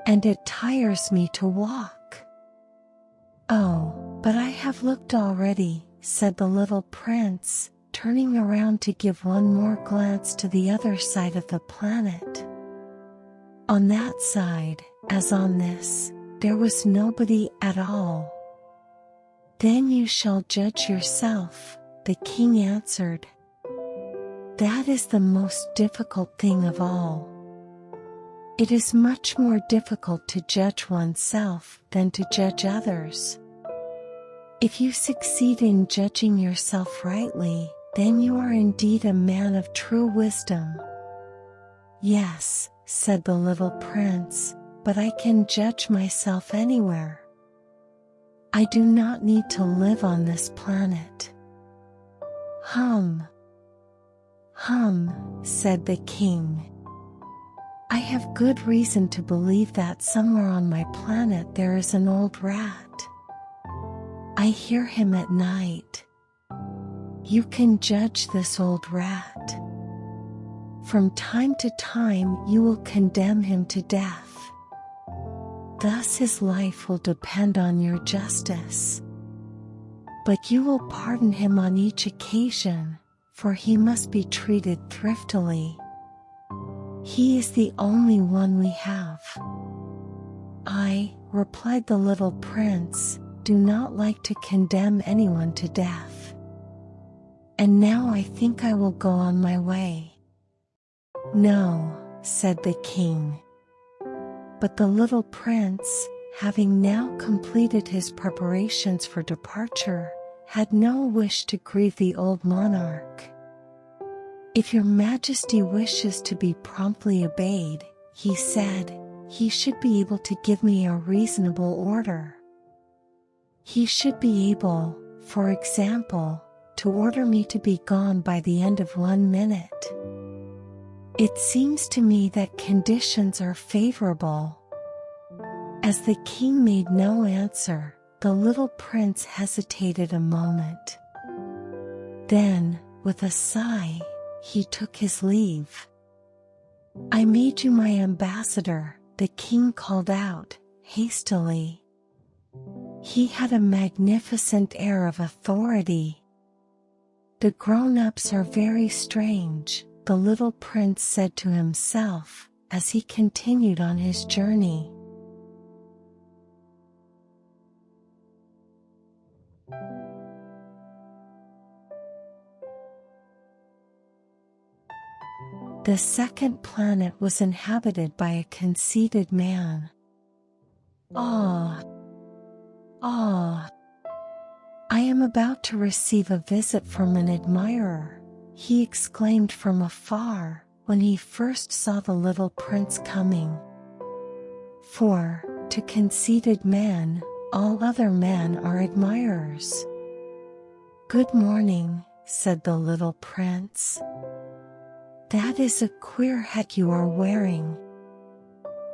And it tires me to walk." "Oh, but I have looked already," said the little prince, turning around to give one more glance to the other side of the planet. On that side, as on this, there was nobody at all. "Then you shall judge yourself," the king answered. "That is the most difficult thing of all. It is much more difficult to judge oneself than to judge others. If you succeed in judging yourself rightly, then you are indeed a man of true wisdom. Yes, said the little prince, but I can judge myself anywhere. I do not need to live on this planet. Hum, said the king. I have good reason to believe that somewhere on my planet there is an old rat. I hear him at night. You can judge this old rat. From time to time you will condemn him to death. Thus his life will depend on your justice. But you will pardon him on each occasion, for he must be treated thriftily. He is the only one we have. I, replied the little prince, do not like to condemn anyone to death. And now I think I will go on my way. No, said the king. But the little prince, having now completed his preparations for departure, had no wish to grieve the old monarch. If your majesty wishes to be promptly obeyed, he said, he should be able to give me a reasonable order. He should be able, for example, to order me to be gone by the end of 1 minute. It seems to me that conditions are favorable. As the king made no answer, the little prince hesitated a moment. Then, with a sigh, he took his leave. I made you my ambassador, the king called out, hastily. He had a magnificent air of authority. The grown-ups are very strange, the little prince said to himself, as he continued on his journey. The second planet was inhabited by a conceited man. Ah! I am about to receive a visit from an admirer, he exclaimed from afar, when he first saw the little prince coming. For, to conceited men, all other men are admirers. Good morning, said the little prince. That is a queer hat you are wearing.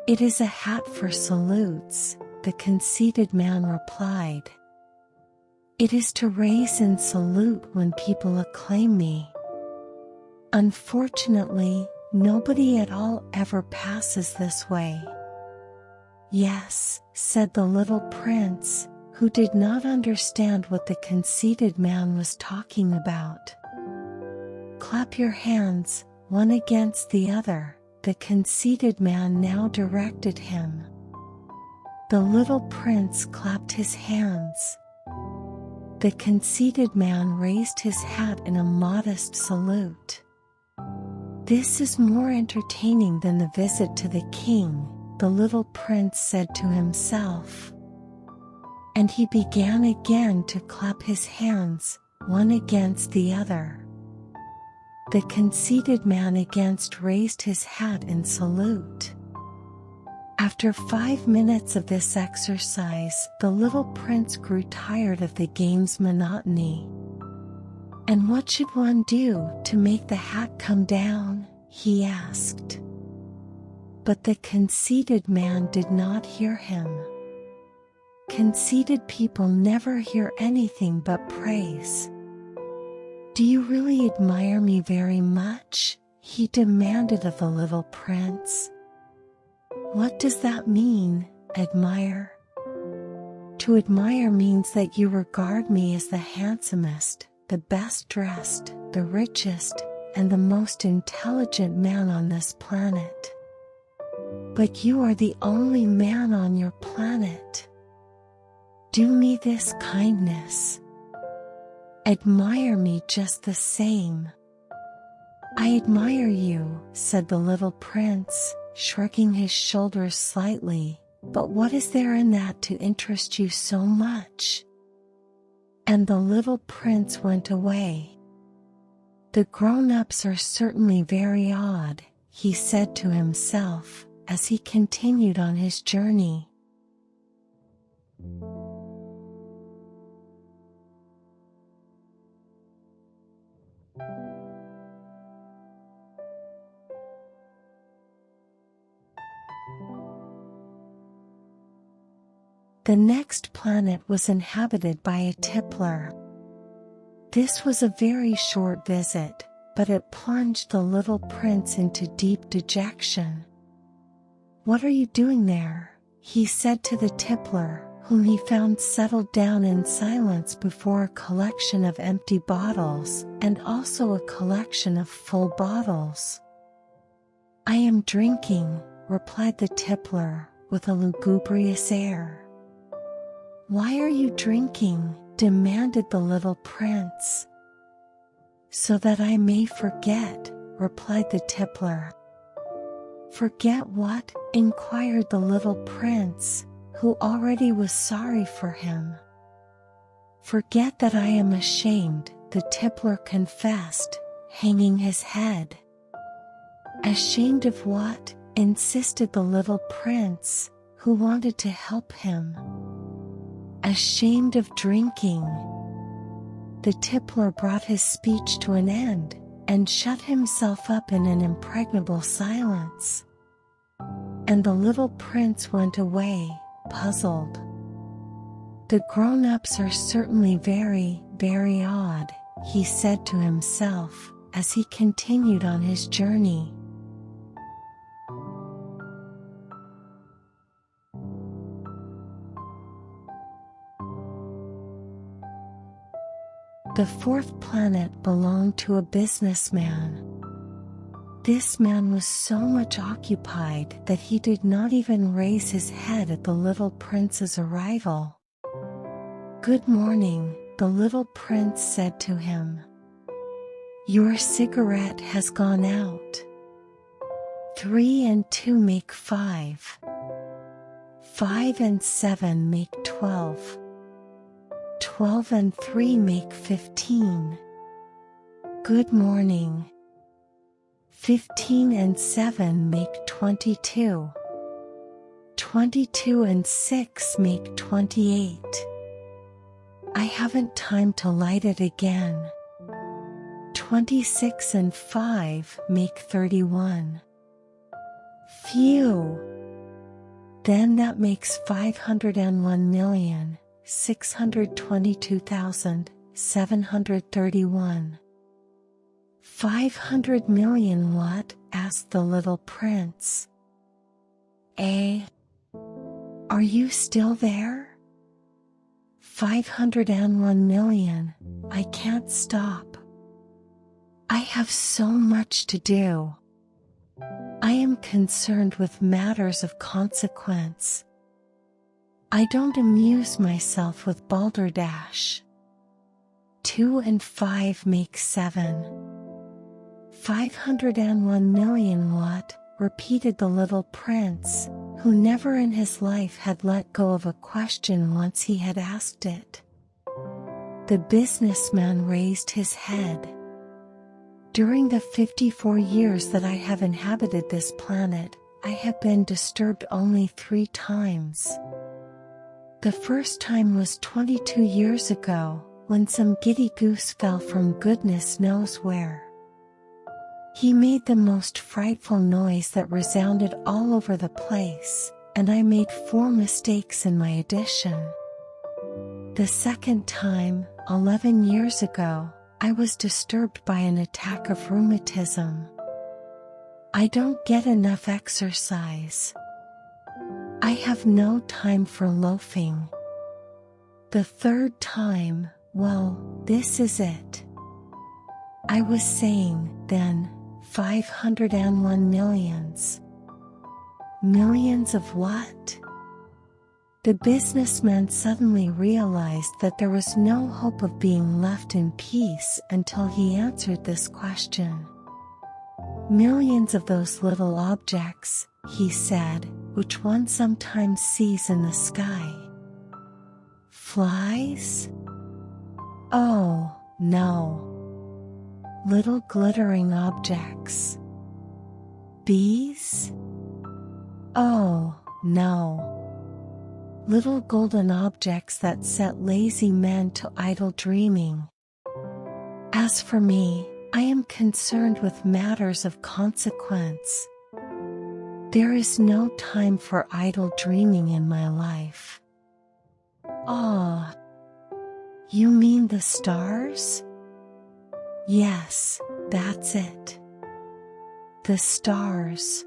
It is a hat for salutes, the conceited man replied. It is to raise in salute when people acclaim me. Unfortunately, nobody at all ever passes this way. Yes, said the little prince, who did not understand what the conceited man was talking about. Clap your hands, one against the other, the conceited man now directed him. The little prince clapped his hands. The conceited man raised his hat in a modest salute. This is more entertaining than the visit to the king, the little prince said to himself. And he began again to clap his hands, one against the other. The conceited man again raised his hat in salute. After 5 minutes of this exercise, the little prince grew tired of the game's monotony. And what should one do to make the hat come down? He asked. But the conceited man did not hear him. Conceited people never hear anything but praise. Do you really admire me very much? He demanded of the little prince. What does that mean, admire? To admire means that you regard me as the handsomest, the best dressed, the richest, and the most intelligent man on this planet. But you are the only man on your planet. Do me this kindness. Admire me just the same. I admire you, said the little prince, shrugging his shoulders slightly. "But what is there in that to interest you so much?" And the little prince went away. "The grown-ups are certainly very odd," he said to himself, as he continued on his journey. The next planet was inhabited by a tippler. This was a very short visit, but it plunged the little prince into deep dejection. "What are you doing there?" he said to the tippler, whom he found settled down in silence before a collection of empty bottles, and also a collection of full bottles. "I am drinking," replied the tippler, with a lugubrious air. "Why are you drinking?" demanded the little prince. "So that I may forget," replied the tippler. "Forget what?" inquired the little prince, who already was sorry for him. "Forget that I am ashamed," the tippler confessed, hanging his head. "Ashamed of what?" insisted the little prince, who wanted to help him. "Ashamed of drinking." The tippler brought his speech to an end, and shut himself up in an impregnable silence. And the little prince went away, puzzled. "The grown-ups are certainly very, very odd," he said to himself, as he continued on his journey. The fourth planet belonged to a businessman. This man was so much occupied that he did not even raise his head at the little prince's arrival. "Good morning," the little prince said to him. "Your cigarette has gone out. 3 and 2 make 5. 5 and 7 make 12. 12 and 3 make 15. Good morning. 15 and 7 make 22. 22 and 6 make 28. I haven't time to light it again. 26 and 5 make 31. Phew! Then that makes 501,622,731. 500 million what? Asked the little prince. Are you still there? 501 million, I can't stop. I have so much to do. I am concerned with matters of consequence. I don't amuse myself with balderdash. 2 and 5 make 7. 501 million what? Repeated the little prince, who never in his life had let go of a question once he had asked it. The businessman raised his head. During the 54 years that I have inhabited this planet, I have been disturbed only 3 times. The first time was 22 years ago, when some giddy goose fell from goodness knows where. He made the most frightful noise that resounded all over the place, and I made 4 mistakes in my addition. The second time, 11 years ago, I was disturbed by an attack of rheumatism. I don't get enough exercise. I have no time for loafing. The third time, well, this is it. I was saying, then, 501 millions. Millions of what? The businessman suddenly realized that there was no hope of being left in peace until he answered this question. Millions of those little objects, he said, which one sometimes sees in the sky. Flies? Oh, no. Little glittering objects. Bees? Oh, no. Little golden objects that set lazy men to idle dreaming. As for me, I am concerned with matters of consequence. There is no time for idle dreaming in my life. Ah, you mean the stars? Yes, that's it. The stars.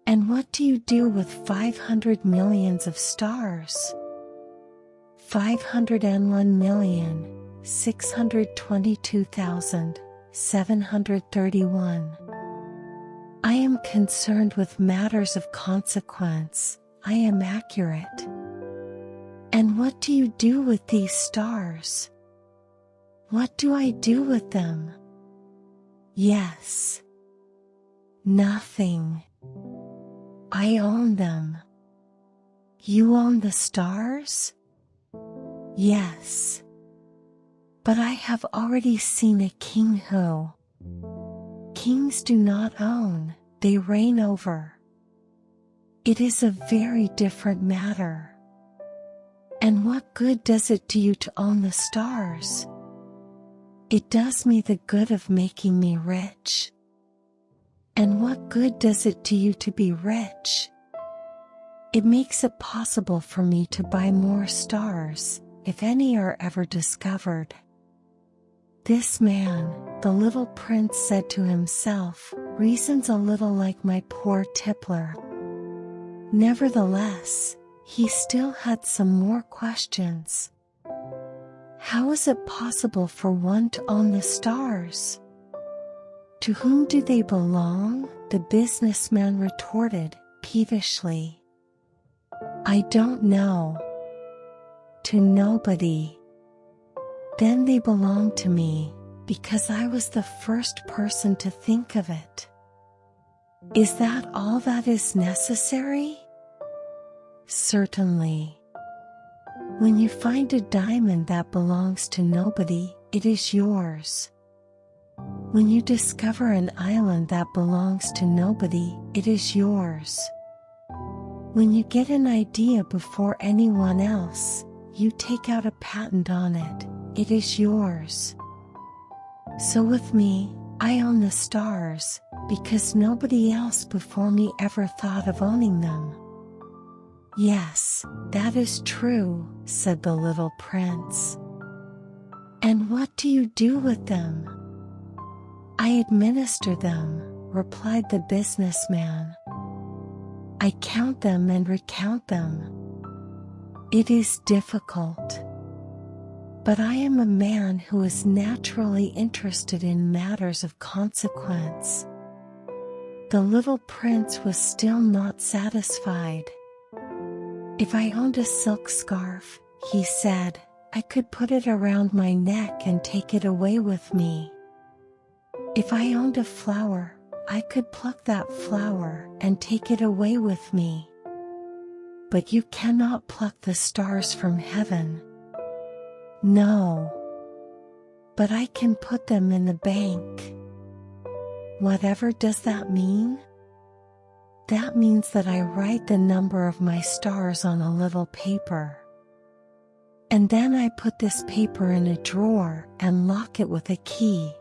And what do you do with 500 millions of stars? 501,622,731. I am concerned with matters of consequence. I am accurate. And what do you do with these stars? What do I do with them? Yes. Nothing. I own them. You own the stars? Yes. But I have already seen a king who. Kings do not own, they reign over. It is a very different matter. And what good does it do you to own the stars? It does me the good of making me rich. And what good does it do you to be rich? It makes it possible for me to buy more stars, if any are ever discovered. This man, the little prince said to himself, reasons a little like my poor tippler. Nevertheless, he still had some more questions. How is it possible for one to own the stars? To whom do they belong? The businessman retorted, peevishly. I don't know. To nobody. Then they belong to me, because I was the first person to think of it. Is that all that is necessary? Certainly. When you find a diamond that belongs to nobody, it is yours. When you discover an island that belongs to nobody, it is yours. When you get an idea before anyone else, you take out a patent on it, it is yours. So with me, I own the stars, because nobody else before me ever thought of owning them. Yes, that is true, said the little prince. And what do you do with them? I administer them, replied the businessman. I count them and recount them. It is difficult. But I am a man who is naturally interested in matters of consequence. The little prince was still not satisfied. If I owned a silk scarf, he said, I could put it around my neck and take it away with me. If I owned a flower, I could pluck that flower and take it away with me. But you cannot pluck the stars from heaven. No. But I can put them in the bank. Whatever does that mean? That means that I write the number of my stars on a little paper. And then I put this paper in a drawer and lock it with a key.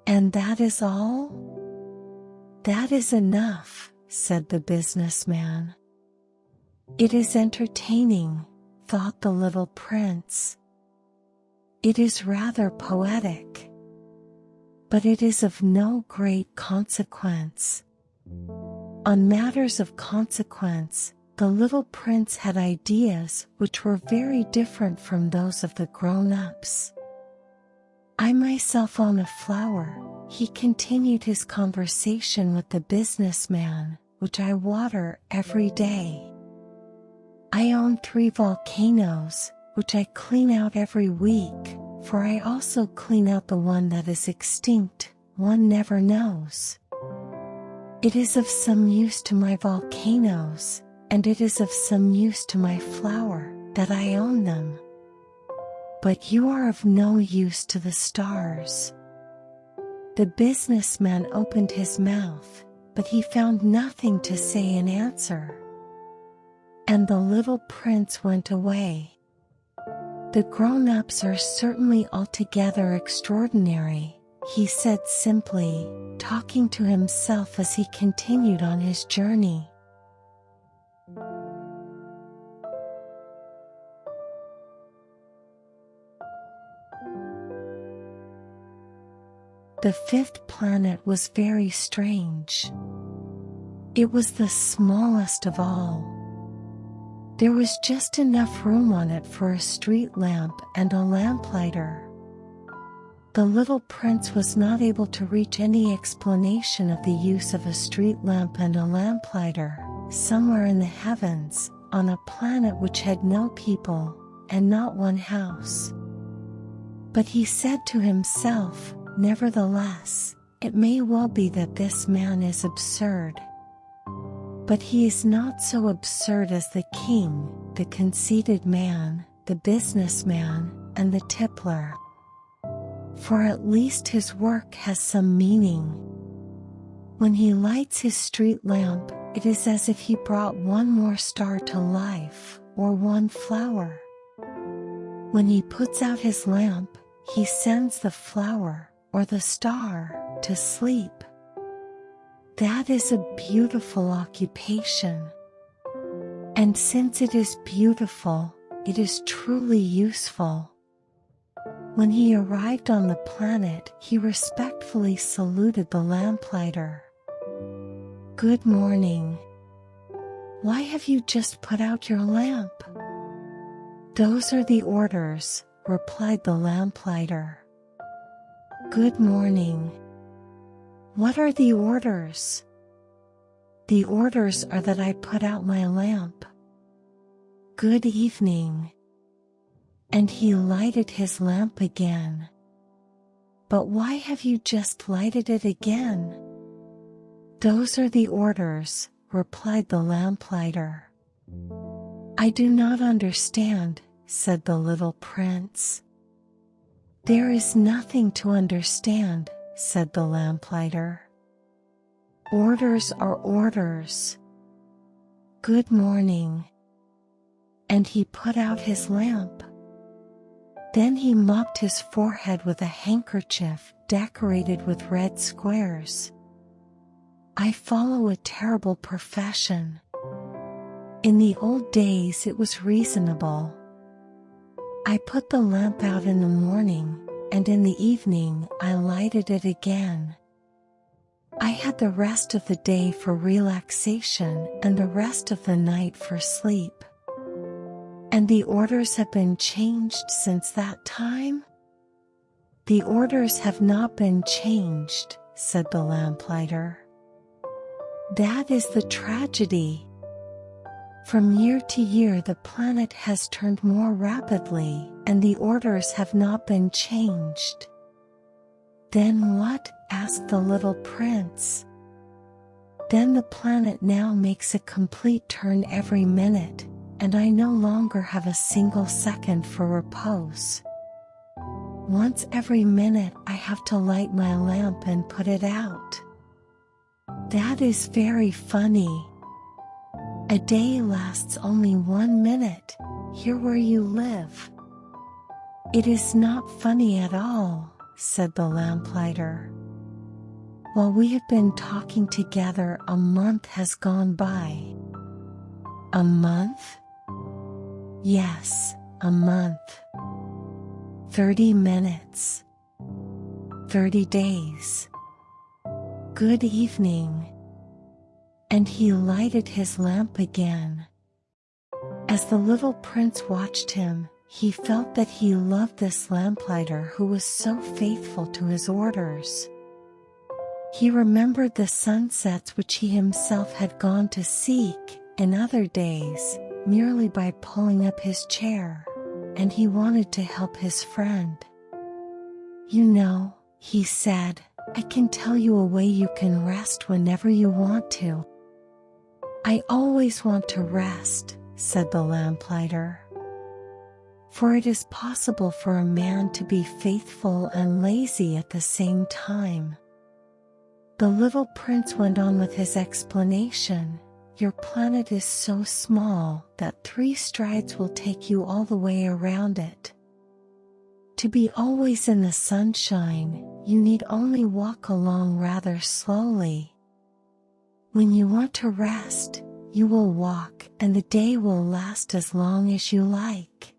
And that is all? That is enough, said the businessman. It is entertaining, thought the little prince. It is rather poetic. But it is of no great consequence. On matters of consequence, the little prince had ideas which were very different from those of the grown-ups. I myself own a flower, he continued his conversation with the businessman, which I water every day. I own 3 volcanoes, which I clean out every week, for I also clean out the one that is extinct, one never knows. It is of some use to my volcanoes, and it is of some use to my flower, that I own them. But you are of no use to the stars." The businessman opened his mouth, but he found nothing to say in answer. And the little prince went away. "The grown-ups are certainly altogether extraordinary," he said simply, talking to himself as he continued on his journey. The fifth planet was very strange. It was the smallest of all. There was just enough room on it for a street lamp and a lamplighter. The little prince was not able to reach any explanation of the use of a street lamp and a lamplighter, somewhere in the heavens, on a planet which had no people, and not one house. But he said to himself, "Nevertheless, it may well be that this man is absurd. But he is not so absurd as the king, the conceited man, the businessman, and the tippler. For at least his work has some meaning. When he lights his street lamp, it is as if he brought one more star to life, or one flower. When he puts out his lamp, he sends the flower, or the star, to sleep. That is a beautiful occupation. And since it is beautiful, it is truly useful." When he arrived on the planet, he respectfully saluted the lamplighter. "Good morning. Why have you just put out your lamp?" "Those are the orders," replied the lamplighter. "Good morning. What are the orders?" "The orders are that I put out my lamp." "Good evening." And he lighted his lamp again. "But why have you just lighted it again?" "Those are the orders," replied the lamplighter. "I do not understand," said the little prince. "There is nothing to understand," said the lamplighter. "Orders are orders. Good morning." And he put out his lamp. Then he mopped his forehead with a handkerchief decorated with red squares. "I follow a terrible profession. In the old days it was reasonable. I put the lamp out in the morning, and in the evening I lighted it again. I had the rest of the day for relaxation and the rest of the night for sleep. And the orders have been changed since that time?" "The orders have not been changed," said the lamplighter. "That is the tragedy. From year to year the planet has turned more rapidly, and the orders have not been changed." "Then what?" asked the little prince. "Then the planet now makes a complete turn every minute, and I no longer have a single second for repose. Once every minute I have to light my lamp and put it out." "That is very funny. A day lasts only 1 minute, here where you live." "It is not funny at all," said the lamplighter. "While we have been talking together, a month has gone by." "A month?" "Yes, a month. 30 minutes. 30 days. Good evening." And he lighted his lamp again. As the little prince watched him, he felt that he loved this lamplighter who was so faithful to his orders. He remembered the sunsets which he himself had gone to seek in other days, merely by pulling up his chair, and he wanted to help his friend. "You know," he said, I can tell you a way you can rest whenever you want to." "I always want to rest," said the lamplighter. "For it is possible for a man to be faithful and lazy at the same time." The little prince went on with his explanation. "Your planet is so small that 3 strides will take you all the way around it. To be always in the sunshine, you need only walk along rather slowly. When you want to rest, you will walk and the day will last as long as you like."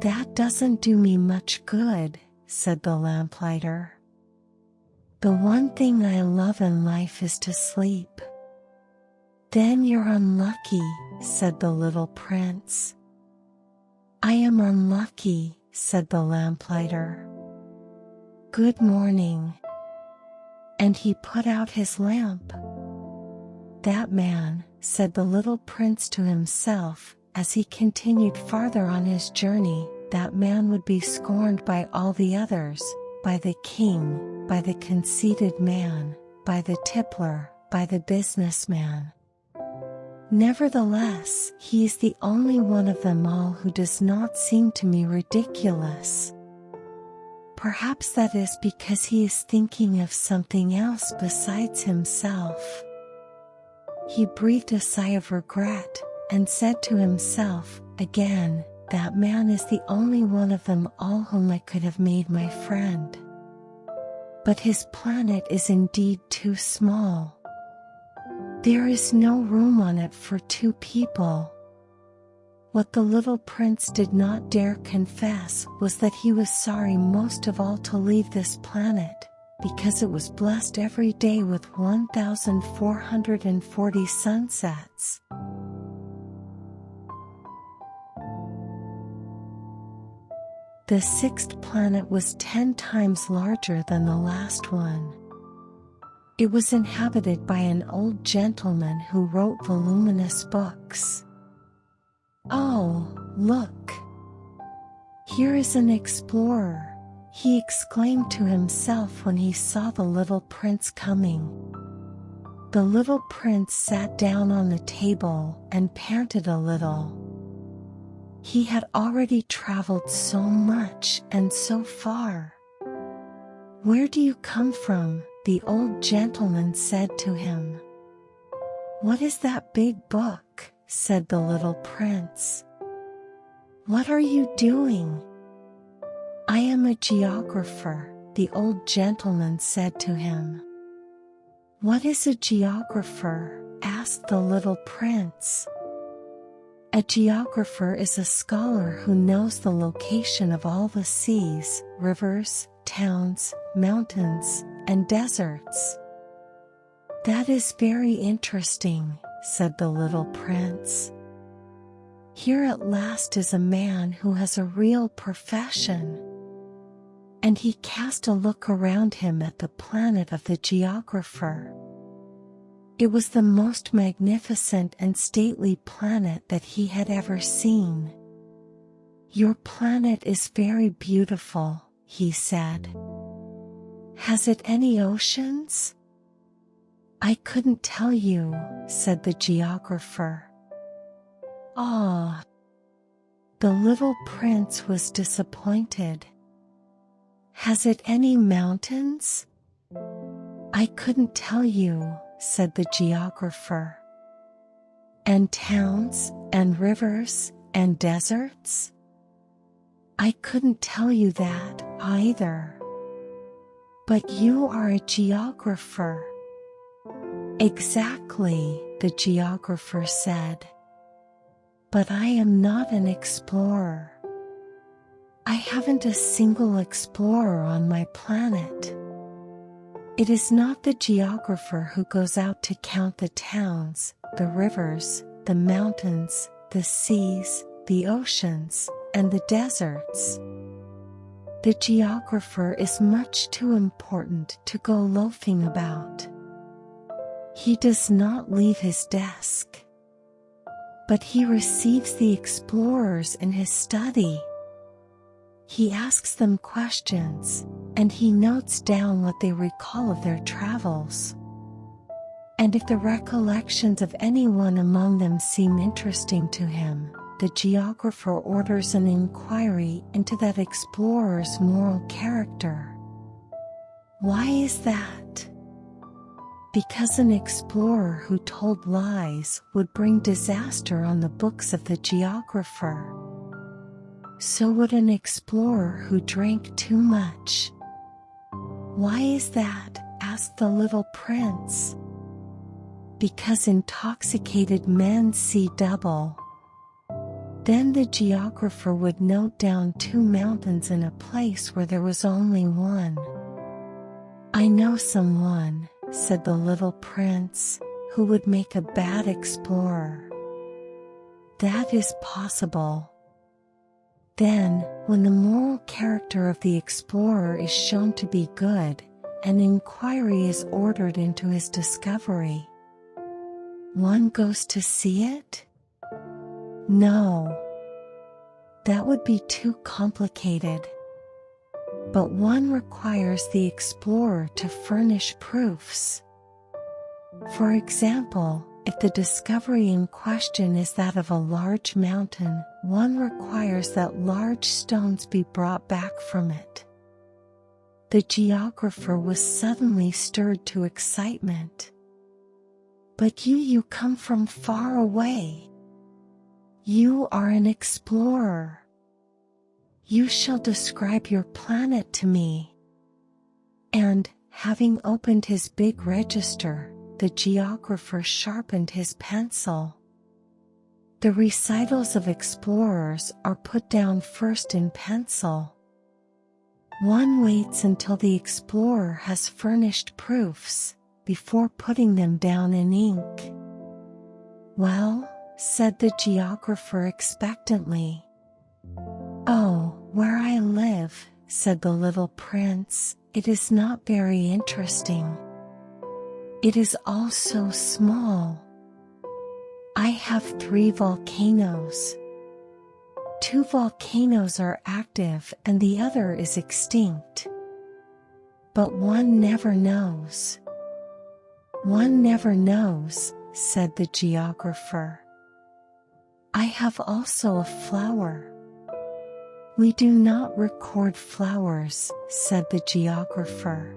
"That doesn't do me much good," said the lamplighter. "The one thing I love in life is to sleep." "Then you're unlucky," said the little prince. "I am unlucky," said the lamplighter. "Good morning." And he put out his lamp. "That man," said the little prince to himself, as he continued farther on his journey, "that man would be scorned by all the others, by the king, by the conceited man, by the tippler, by the businessman. Nevertheless, he is the only one of them all who does not seem to me ridiculous. Perhaps that is because he is thinking of something else besides himself." He breathed a sigh of regret, and said to himself, "Again, that man is the only one of them all whom I could have made my friend. But his planet is indeed too small. There is no room on it for 2 people." What the little prince did not dare confess was that he was sorry most of all to leave this planet, because it was blessed every day with 1,440 sunsets. The 6th planet was 10 times larger than the last one. It was inhabited by an old gentleman who wrote voluminous books. "Oh, look! Here is an explorer," he exclaimed to himself when he saw the little prince coming. The little prince sat down on the table and panted a little. He had already traveled so much and so far. "Where do you come from?" the old gentleman said to him. "What is that big book?" said the little prince. "What are you doing?" "I am a geographer," the old gentleman said to him. "What is a geographer?" asked the little prince. "A geographer is a scholar who knows the location of all the seas, rivers, towns, mountains, and deserts." "That is very interesting," said the little prince. "Here at last is a man who has a real profession." And he cast a look around him at the planet of the geographer. It was the most magnificent and stately planet that he had ever seen. "Your planet is very beautiful," he said. "Has it any oceans?" "I couldn't tell you," said the geographer. "Ah!" The little prince was disappointed. "Has it any mountains?" "I couldn't tell you," said the geographer. "And towns, and rivers, and deserts?" "I couldn't tell you that either." "But you are a geographer." "Exactly," the geographer said. "But I am not an explorer. I haven't a single explorer on my planet. It is not the geographer who goes out to count the towns, the rivers, the mountains, the seas, the oceans, and the deserts. The geographer is much too important to go loafing about. He does not leave his desk, but he receives the explorers in his study. He asks them questions, and he notes down what they recall of their travels. And if the recollections of anyone among them seem interesting to him, the geographer orders an inquiry into that explorer's moral character. Why is that? Because an explorer who told lies would bring disaster on the books of the geographer. So would an explorer who drank too much. Why is that? Asked the little prince. Because intoxicated men see double. Then the geographer would note down 2 mountains in a place where there was only one. I know someone, said the little prince, who would make a bad explorer. That is possible. Then, when the moral character of the explorer is shown to be good, an inquiry is ordered into his discovery. One goes to see it? No. That would be too complicated. But one requires the explorer to furnish proofs. For example, if the discovery in question is that of a large mountain, one requires that large stones be brought back from it. The geographer was suddenly stirred to excitement. But you come from far away. You are an explorer. You shall describe your planet to me. And, having opened his big register, the geographer sharpened his pencil. The recitals of explorers are put down first in pencil. One waits until the explorer has furnished proofs, before putting them down in ink. Well, said the geographer expectantly. Oh, where I live, said the little prince, it is not very interesting. It is all so small. I have 3 volcanoes. 2 volcanoes are active and the other is extinct. But one never knows. One never knows, said the geographer. I have also a flower. We do not record flowers, said the geographer.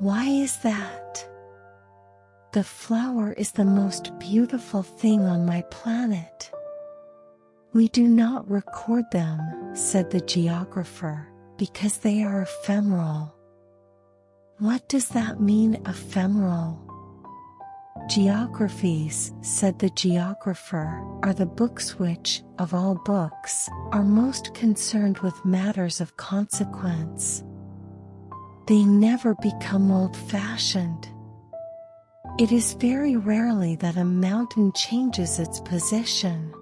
Why is that? The flower is the most beautiful thing on my planet. We do not record them, said the geographer, because they are ephemeral. What does that mean, ephemeral? Geographies, said the geographer, are the books which, of all books, are most concerned with matters of consequence. They never become old-fashioned. It is very rarely that a mountain changes its position.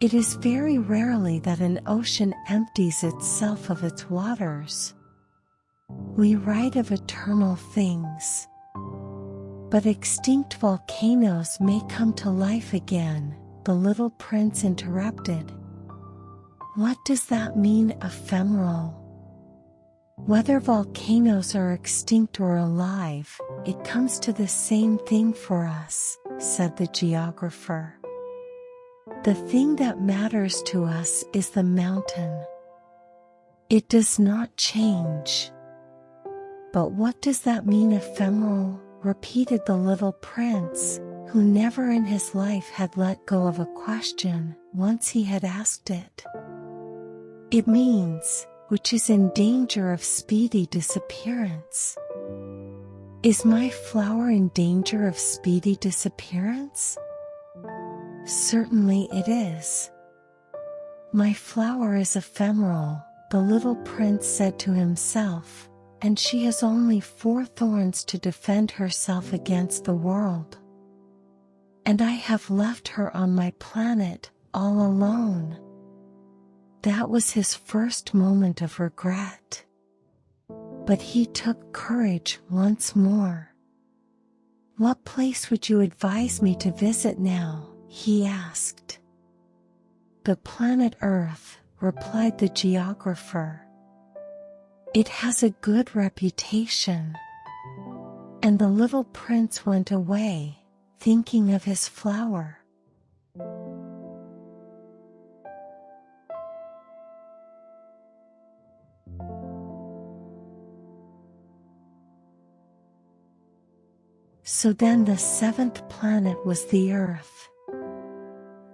It is very rarely that an ocean empties itself of its waters. We write of eternal things. But extinct volcanoes may come to life again, the little prince interrupted. What does that mean, ephemeral? Whether volcanoes are extinct or alive, it comes to the same thing for us, said the geographer. The thing that matters to us is the mountain. It does not change. But what does that mean, ephemeral? Repeated the little prince, who never in his life had let go of a question once he had asked it. It means, which is in danger of speedy disappearance. Is my flower in danger of speedy disappearance? Certainly it is. My flower is ephemeral, the little prince said to himself, and she has only 4 thorns to defend herself against the world. And I have left her on my planet, all alone. That was his first moment of regret. But he took courage once more. What place would you advise me to visit now? He asked. The planet Earth, replied the geographer. It has a good reputation." And the little prince went away, thinking of his flower. So then the seventh planet was the Earth.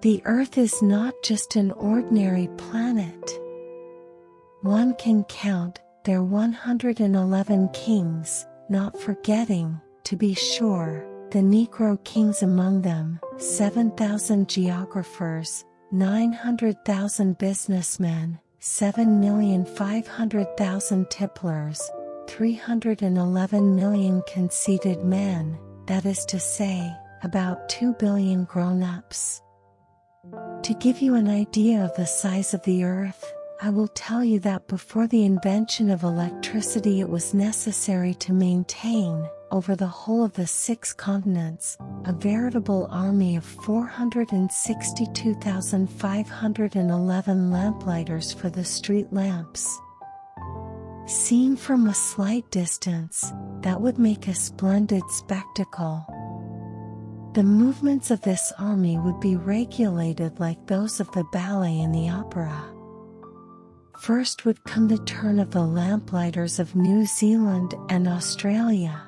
The Earth is not just an ordinary planet. One can count their 111 kings, not forgetting, to be sure, the Negro kings among them, 7,000 geographers, 900,000 businessmen, 7,500,000 tipplers, 311 million conceited men, that is to say, about 2 billion grown-ups. To give you an idea of the size of the Earth, I will tell you that before the invention of electricity it was necessary to maintain, over the whole of the 6 continents, a veritable army of 462,511 lamplighters for the street lamps. Seen from a slight distance, that would make a splendid spectacle. The movements of this army would be regulated like those of the ballet and the opera. First would come the turn of the lamplighters of New Zealand and Australia.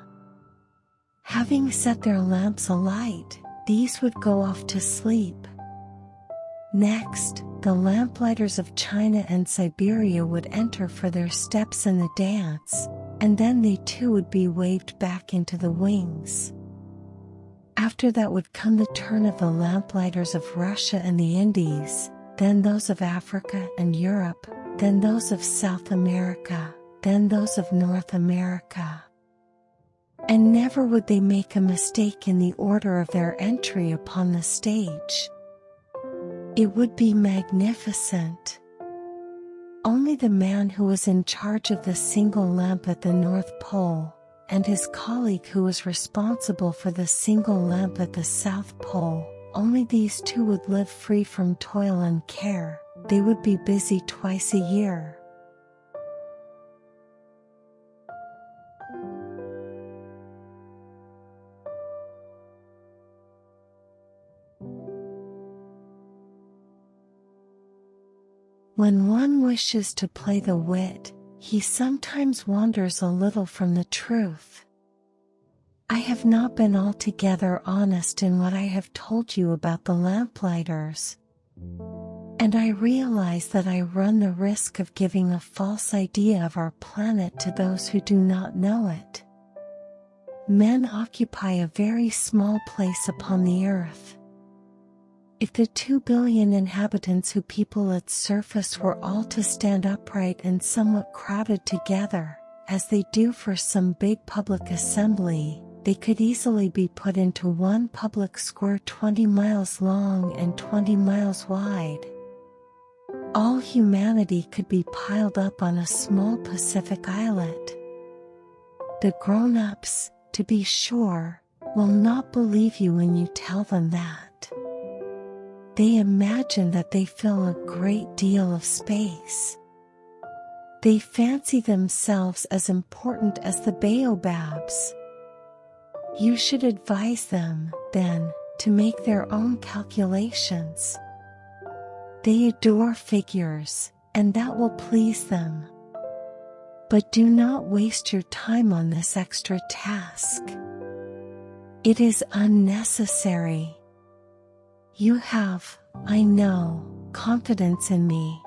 Having set their lamps alight, these would go off to sleep. Next, the lamplighters of China and Siberia would enter for their steps in the dance, and then they too would be waved back into the wings. After that would come the turn of the lamplighters of Russia and the Indies, then those of Africa and Europe, then those of South America, then those of North America. And never would they make a mistake in the order of their entry upon the stage. It would be magnificent. Only the man who was in charge of the single lamp at the North Pole, and his colleague who was responsible for the single lamp at the South Pole, only these two would live free from toil and care. They would be busy twice a year. When one wishes to play the wit, he sometimes wanders a little from the truth. I have not been altogether honest in what I have told you about the lamplighters, and I realize that I run the risk of giving a false idea of our planet to those who do not know it. Men occupy a very small place upon the Earth. If the 2 billion inhabitants who people its surface were all to stand upright and somewhat crowded together, as they do for some big public assembly, they could easily be put into one public square 20 miles long and 20 miles wide. All humanity could be piled up on a small Pacific islet. The grown-ups, to be sure, will not believe you when you tell them that. They imagine that they fill a great deal of space. They fancy themselves as important as the baobabs. You should advise them, then, to make their own calculations. They adore figures, and that will please them. But do not waste your time on this extra task. It is unnecessary. You have, I know, confidence in me.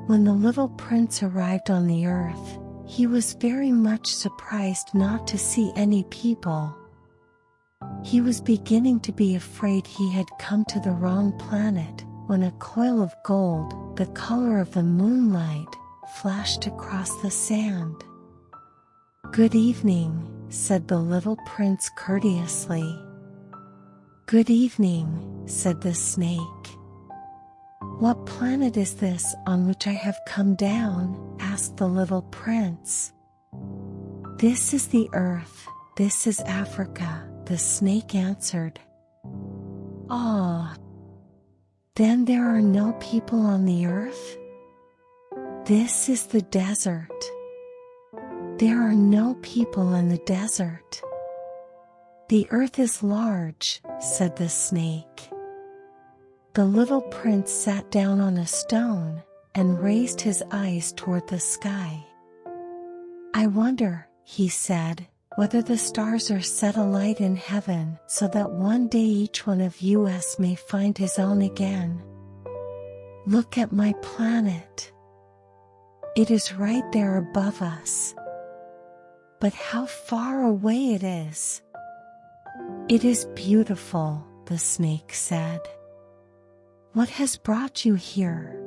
When the little prince arrived on the Earth, he was very much surprised not to see any people. He was beginning to be afraid he had come to the wrong planet, when a coil of gold, the color of the moonlight, flashed across the sand. "Good evening," said the little prince courteously. "Good evening," said the snake. "What planet is this on which I have come down?" asked the little prince. "This is the Earth, this is Africa," the snake answered. "Ah, then there are no people on the Earth? This is the desert." There are no people in the desert. The earth is large, said the snake. The little prince sat down on a stone and raised his eyes toward the sky. I wonder, he said, whether the stars are set alight in heaven so that one day each one of us may find his own again. Look at my planet. It is right there above us. But how far away it is! It is beautiful, the snake said. What has brought you here?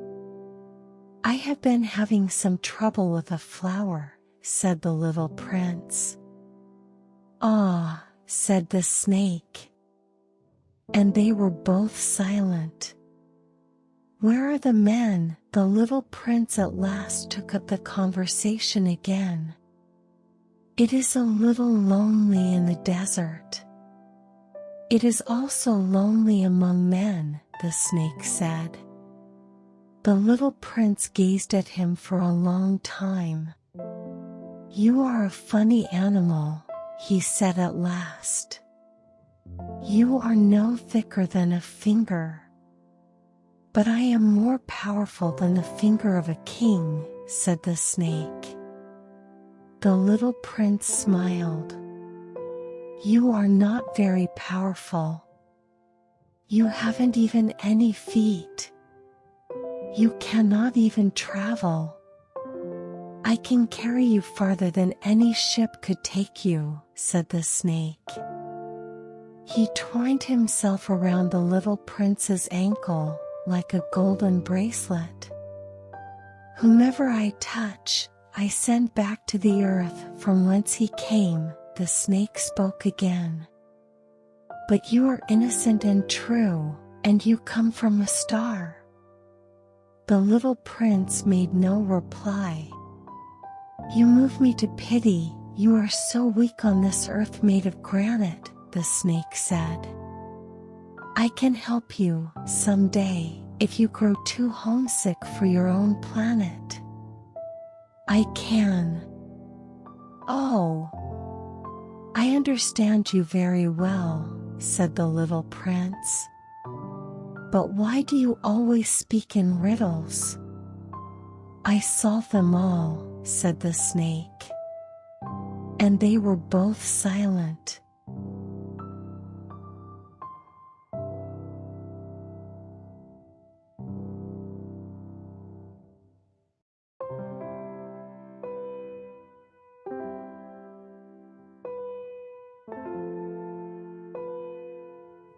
I have been having some trouble with a flower, said the little prince. Ah, said the snake. And they were both silent. Where are the men? The little prince at last took up the conversation again. It is a little lonely in the desert. It is also lonely among men, the snake said. The little prince gazed at him for a long time. You are a funny animal, he said at last. You are no thicker than a finger. But I am more powerful than the finger of a king, said the snake. The little prince smiled. You are not very powerful. You haven't even any feet. You cannot even travel. I can carry you farther than any ship could take you, said the snake. He twined himself around the little prince's ankle like a golden bracelet. Whomever I touch, I send back to the earth from whence he came, the snake spoke again. But you are innocent and true, and you come from a star. The little prince made no reply. You move me to pity, you are so weak on this earth made of granite, the snake said. I can help you, someday, if you grow too homesick for your own planet. I can. Oh, I understand you very well, said the little prince. But why do you always speak in riddles? I solve them all, said the snake. And they were both silent.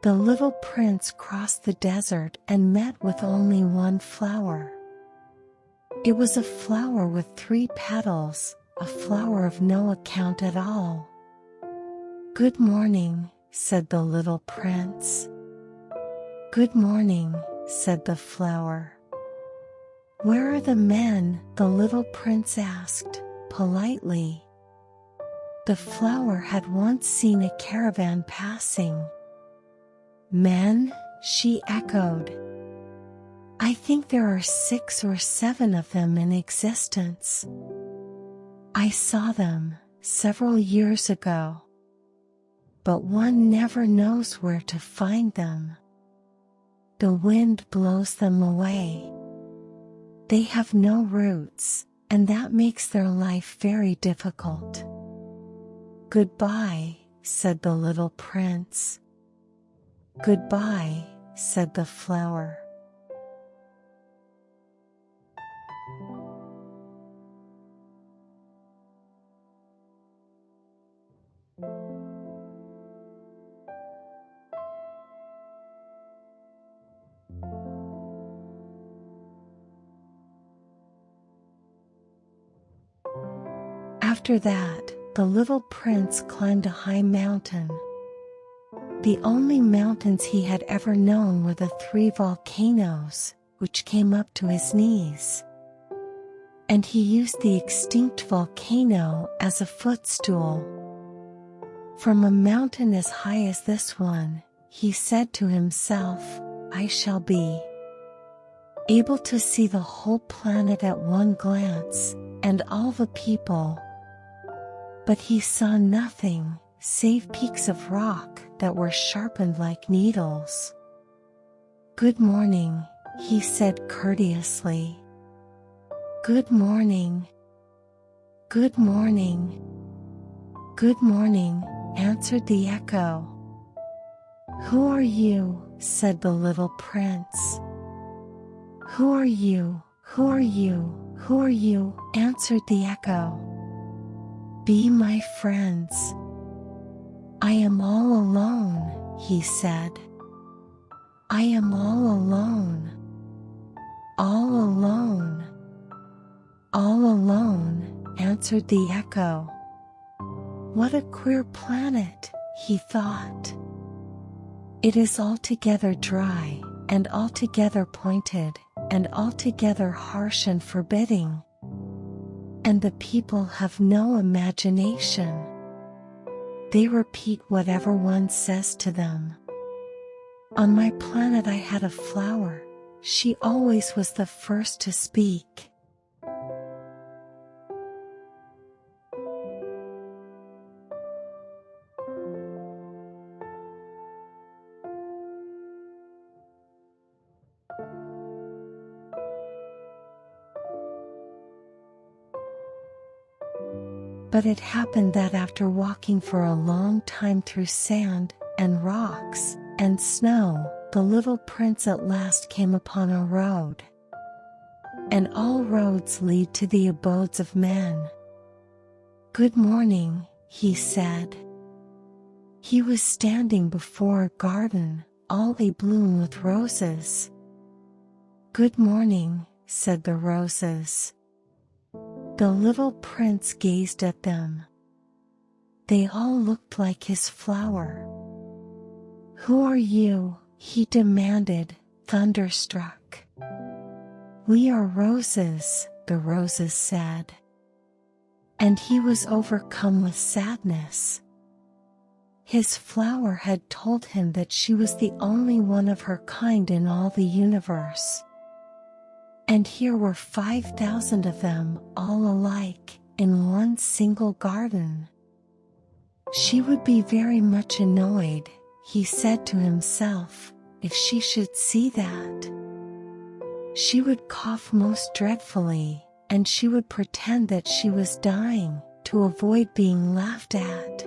The little prince crossed the desert and met with only one flower. It was a flower with 3 petals, a flower of no account at all. Good morning, said the little prince. Good morning, said the flower. Where are the men? The little prince asked, politely. The flower had once seen a caravan passing. Men? She echoed. I think there are 6 or 7 of them in existence. I saw them several years ago. But one never knows where to find them. The wind blows them away. They have no roots, and that makes their life very difficult. Goodbye, said the little prince. Goodbye, said the flower. After that, the little prince climbed a high mountain. The only mountains he had ever known were the 3 volcanoes, which came up to his knees. And he used the extinct volcano as a footstool. From a mountain as high as this one, he said to himself, I shall be able to see the whole planet at one glance, and all the people. But he saw nothing save peaks of rock that were sharpened like needles. "Good morning," he said courteously. "Good morning. Good morning. Good morning," answered the echo. "Who are you?" said the little prince. "Who are you? Who are you? Who are you?" answered the echo. "Be my friends." "I am all alone," he said. "I am all alone. All alone. All alone," answered the echo. "What a queer planet," he thought. "It is altogether dry, and altogether pointed, and altogether harsh and forbidding. And the people have no imagination. They repeat whatever one says to them. On my planet I had a flower. She always was the first to speak. But it happened that after walking for a long time through sand, and rocks, and snow, the little prince at last came upon a road. And all roads lead to the abodes of men. "Good morning," he said. He was standing before a garden, all abloom with roses. "Good morning," said the roses. The little prince gazed at them. They all looked like his flower. "Who are you?" he demanded, thunderstruck. "We are roses," the roses said. And he was overcome with sadness. His flower had told him that she was the only one of her kind in all the universe. And here were 5,000 of them, all alike, in one single garden. She would be very much annoyed, he said to himself, if she should see that. She would cough most dreadfully, and she would pretend that she was dying, to avoid being laughed at.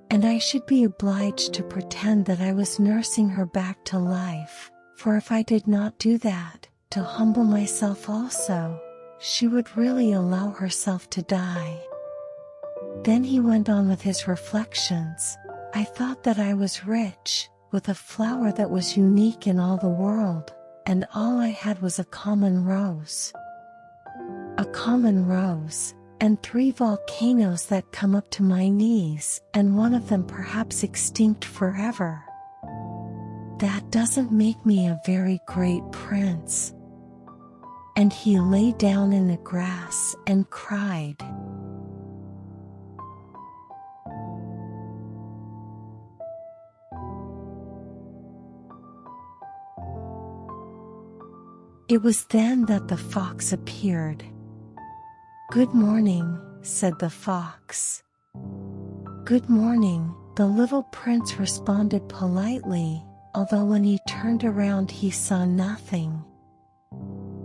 And I should be obliged to pretend that I was nursing her back to life, for if I did not do that, to humble myself also, she would really allow herself to die. Then he went on with his reflections. I thought that I was rich, with a flower that was unique in all the world, and all I had was a common rose. A common rose, and 3 volcanoes that come up to my knees, and one of them perhaps extinct forever. That doesn't make me a very great prince. And he lay down in the grass and cried. It was then that the fox appeared. "Good morning," said the fox. "Good morning," the little prince responded politely, although when he turned around he saw nothing.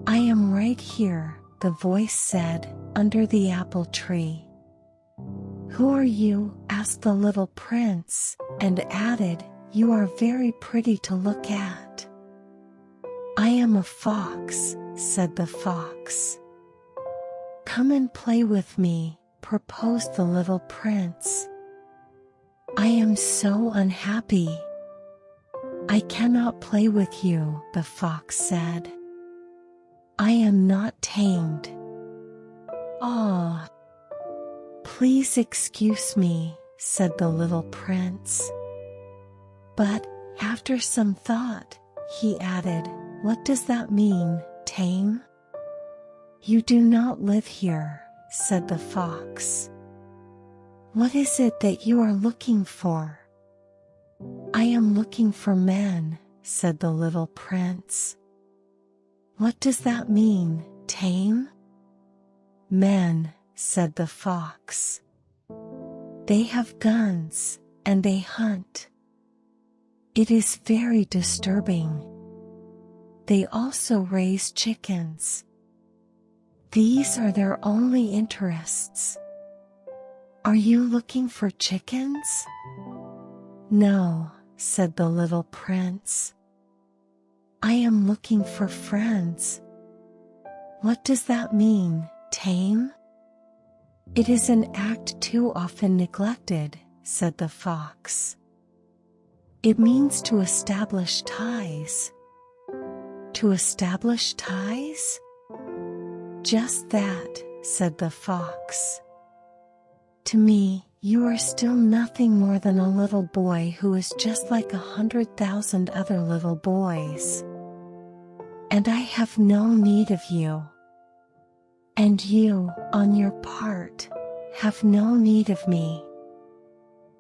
"I am right here," the voice said, "under the apple tree." "Who are you?" asked the little prince, and added, "You are very pretty to look at." "I am a fox," said the fox. "Come and play with me," proposed the little prince. "I am so unhappy." "I cannot play with you," the fox said. "I am not tamed." "Ah, please excuse me," said the little prince. But, after some thought, he added, "What does that mean, tame?" "You do not live here," said the fox. "What is it that you are looking for?" "I am looking for men," said the little prince. "What does that mean, tame?" "Men," said the fox. They have guns, and they hunt. It is very disturbing. They also raise chickens. These are their only interests. Are you looking for chickens? No, said the little prince. I am looking for friends. What does that mean, tame? It is an act too often neglected, said the fox. It means to establish ties. To establish ties? Just that, said the fox. To me, you are still nothing more than a little boy who is just like 100,000 other little boys. And I have no need of you. And you, on your part, have no need of me.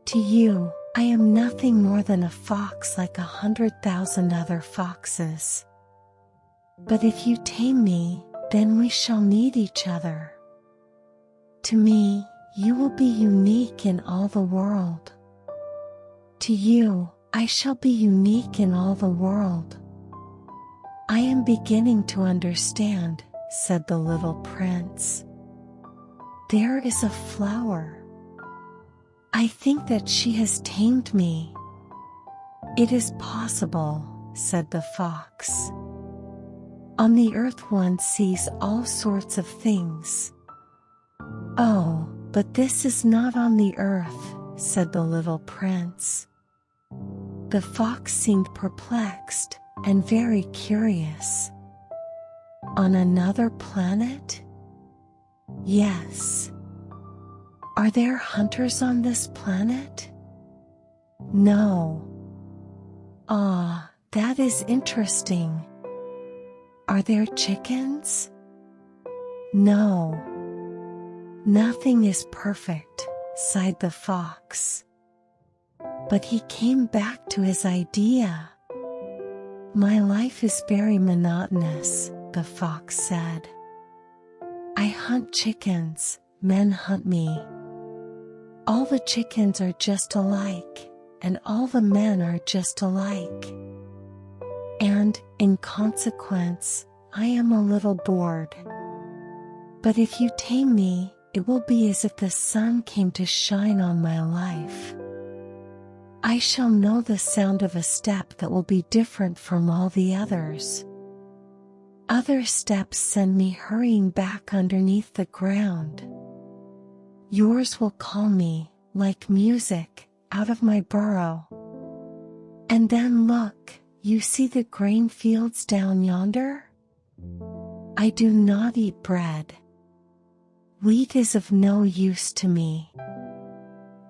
To you, I am nothing more than a fox like 100,000 other foxes. But if you tame me, then we shall need each other. To me, you will be unique in all the world. To you, I shall be unique in all the world. I am beginning to understand, said the little prince. There is a flower. I think that she has tamed me. It is possible, said the fox. On the earth one sees all sorts of things. Oh, but this is not on the earth, said the little prince. The fox seemed perplexed and very curious. On another planet? Yes. Are there hunters on this planet? No. Ah, that is interesting. Are there chickens? No. Nothing is perfect, sighed the fox. But he came back to his idea. My life is very monotonous, the fox said. I hunt chickens, men hunt me. All the chickens are just alike, and all the men are just alike. And, in consequence, I am a little bored. But if you tame me, it will be as if the sun came to shine on my life. I shall know the sound of a step that will be different from all the others. Other steps send me hurrying back underneath the ground. Yours will call me, like music, out of my burrow. And then look, you see the grain fields down yonder? I do not eat bread. Wheat is of no use to me.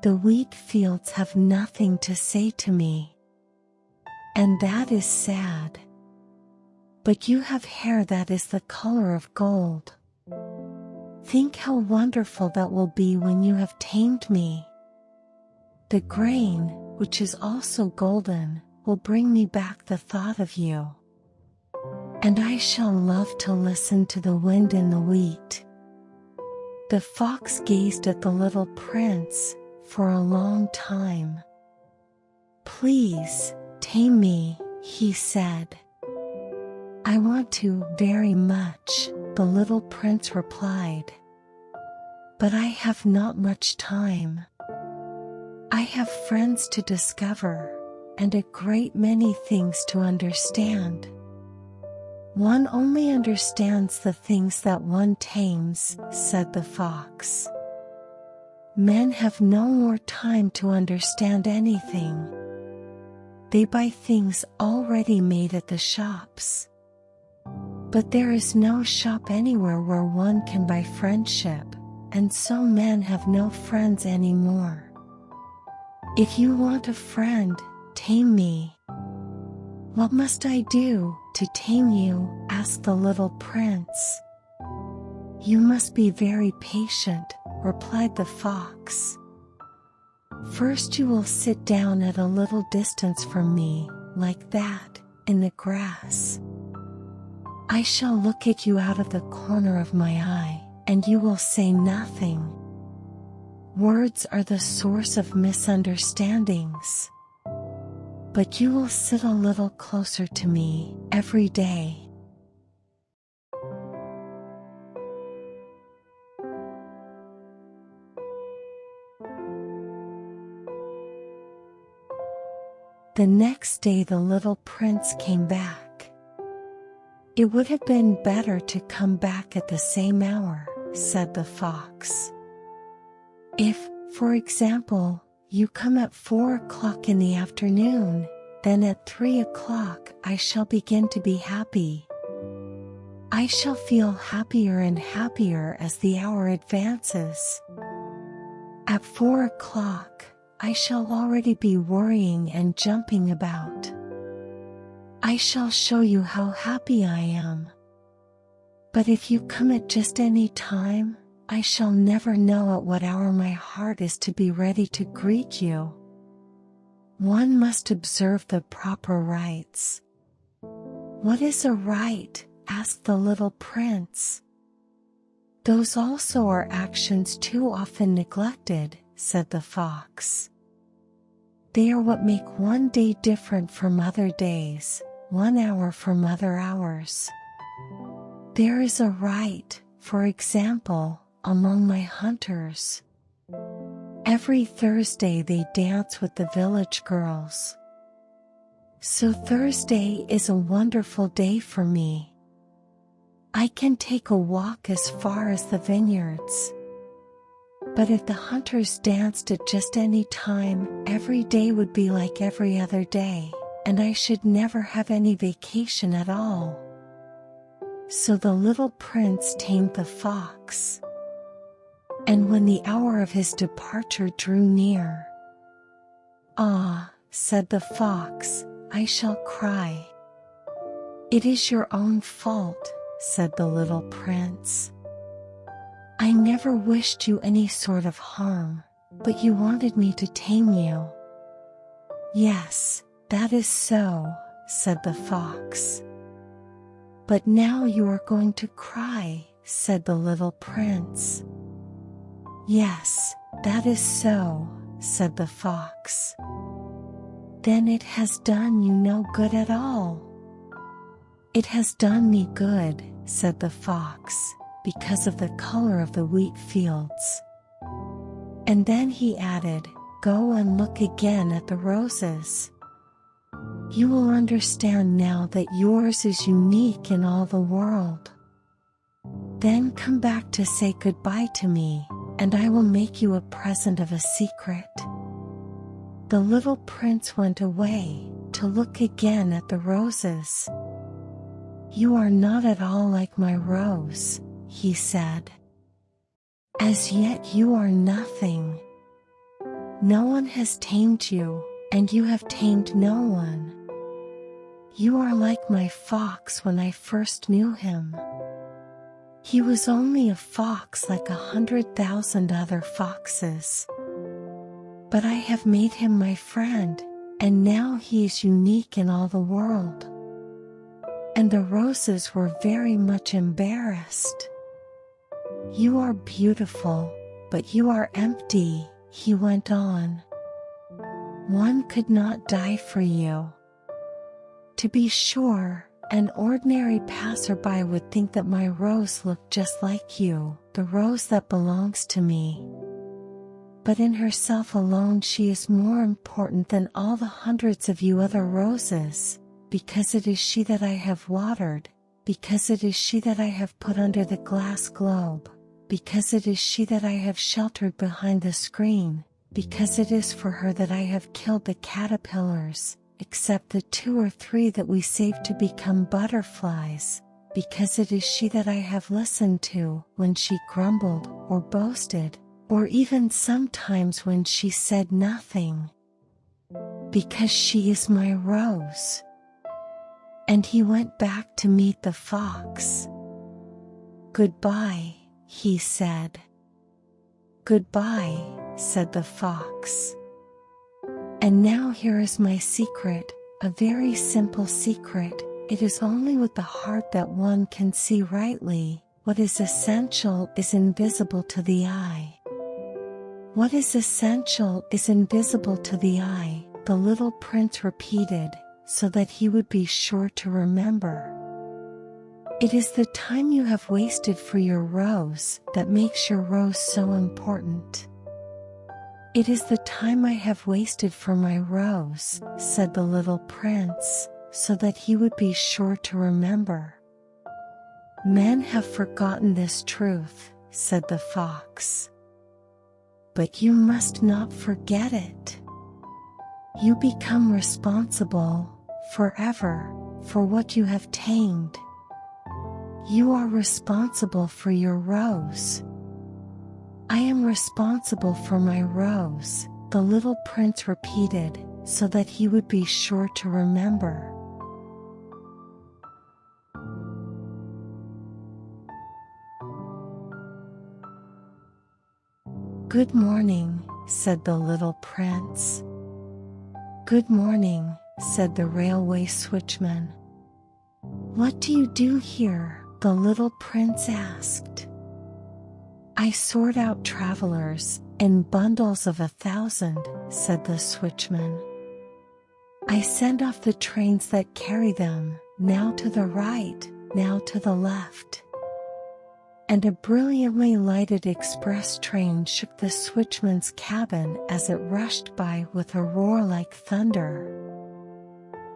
The wheat fields have nothing to say to me. And that is sad. But you have hair that is the color of gold. Think how wonderful that will be when you have tamed me. The grain, which is also golden, will bring me back the thought of you. And I shall love to listen to the wind in the wheat. The fox gazed at the little prince for a long time. Please, tame me, he said. I want to very much, the little prince replied. But I have not much time. I have friends to discover, and a great many things to understand. One only understands the things that one tames, said the fox. Men have no more time to understand anything. They buy things already made at the shops. But there is no shop anywhere where one can buy friendship, and so men have no friends anymore. If you want a friend, tame me. What must I do to tame you? Asked the little prince. You must be very patient, replied the fox. First you will sit down at a little distance from me, like that, in the grass. I shall look at you out of the corner of my eye, and you will say nothing. Words are the source of misunderstandings. But you will sit a little closer to me every day. The next day the little prince came back. "It would have been better to come back at the same hour," said the fox. "If, for example, you come at 4 o'clock in the afternoon, then at 3 o'clock I shall begin to be happy. I shall feel happier and happier as the hour advances. At 4 o'clock, I shall already be worrying and jumping about. I shall show you how happy I am. But if you come at just any time, I shall never know at what hour my heart is to be ready to greet you. One must observe the proper rites." "What is a rite?" asked the little prince. "Those also are actions too often neglected," said the fox. "They are what make one day different from other days, one hour from other hours. There is a rite, for example, among my hunters. Every Thursday they dance with the village girls. So Thursday is a wonderful day for me. I can take a walk as far as the vineyards. But if the hunters danced at just any time, every day would be like every other day, and I should never have any vacation at all." So the little prince tamed the fox. And when the hour of his departure drew near, "Ah," said the fox, "I shall cry." "It is your own fault," said the little prince. "I never wished you any sort of harm, but you wanted me to tame you." "Yes, that is so," said the fox. "But now you are going to cry," said the little prince. "Yes, that is so," said the fox. "Then it has done you no good at all." "It has done me good," said the fox, "because of the color of the wheat fields." And then he added, "Go and look again at the roses. You will understand now that yours is unique in all the world. Then come back to say goodbye to me, and I will make you a present of a secret." The little prince went away to look again at the roses. "You are not at all like my rose," he said. "As yet you are nothing. No one has tamed you, and you have tamed no one. You are like my fox when I first knew him. He was only a fox like 100,000 other foxes. But I have made him my friend, and now he is unique in all the world." And the roses were very much embarrassed. "You are beautiful, but you are empty," he went on. "One could not die for you. To be sure, an ordinary passerby would think that my rose looked just like you, the rose that belongs to me. But in herself alone she is more important than all the hundreds of you other roses, because it is she that I have watered, because it is she that I have put under the glass globe, because it is she that I have sheltered behind the screen, because it is for her that I have killed the caterpillars, except the 2 or 3 that we saved to become butterflies, because it is she that I have listened to when she grumbled or boasted, or even sometimes when she said nothing. Because she is my rose." And he went back to meet the fox. "Goodbye," he said. "Goodbye," said the fox. "And now here is my secret, a very simple secret. It is only with the heart that one can see rightly. What is essential is invisible to the eye. What is essential is invisible to the eye, the little prince repeated, so that he would be sure to remember. It is the time you have wasted for your rose that makes your rose so important. It is the time I have wasted for my rose, said the little prince, so that he would be sure to remember. Men have forgotten this truth, said the fox. But you must not forget it. You become responsible, forever, for what you have tamed. You are responsible for your rose. I am responsible for my rose, the little prince repeated, so that he would be sure to remember. Good morning, said the little prince. Good morning, said the railway switchman. What do you do here? The little prince asked. I sort out travelers in bundles of 1,000, said the switchman. I send off the trains that carry them, now to the right, now to the left. And a brilliantly lighted express train shook the switchman's cabin as it rushed by with a roar like thunder.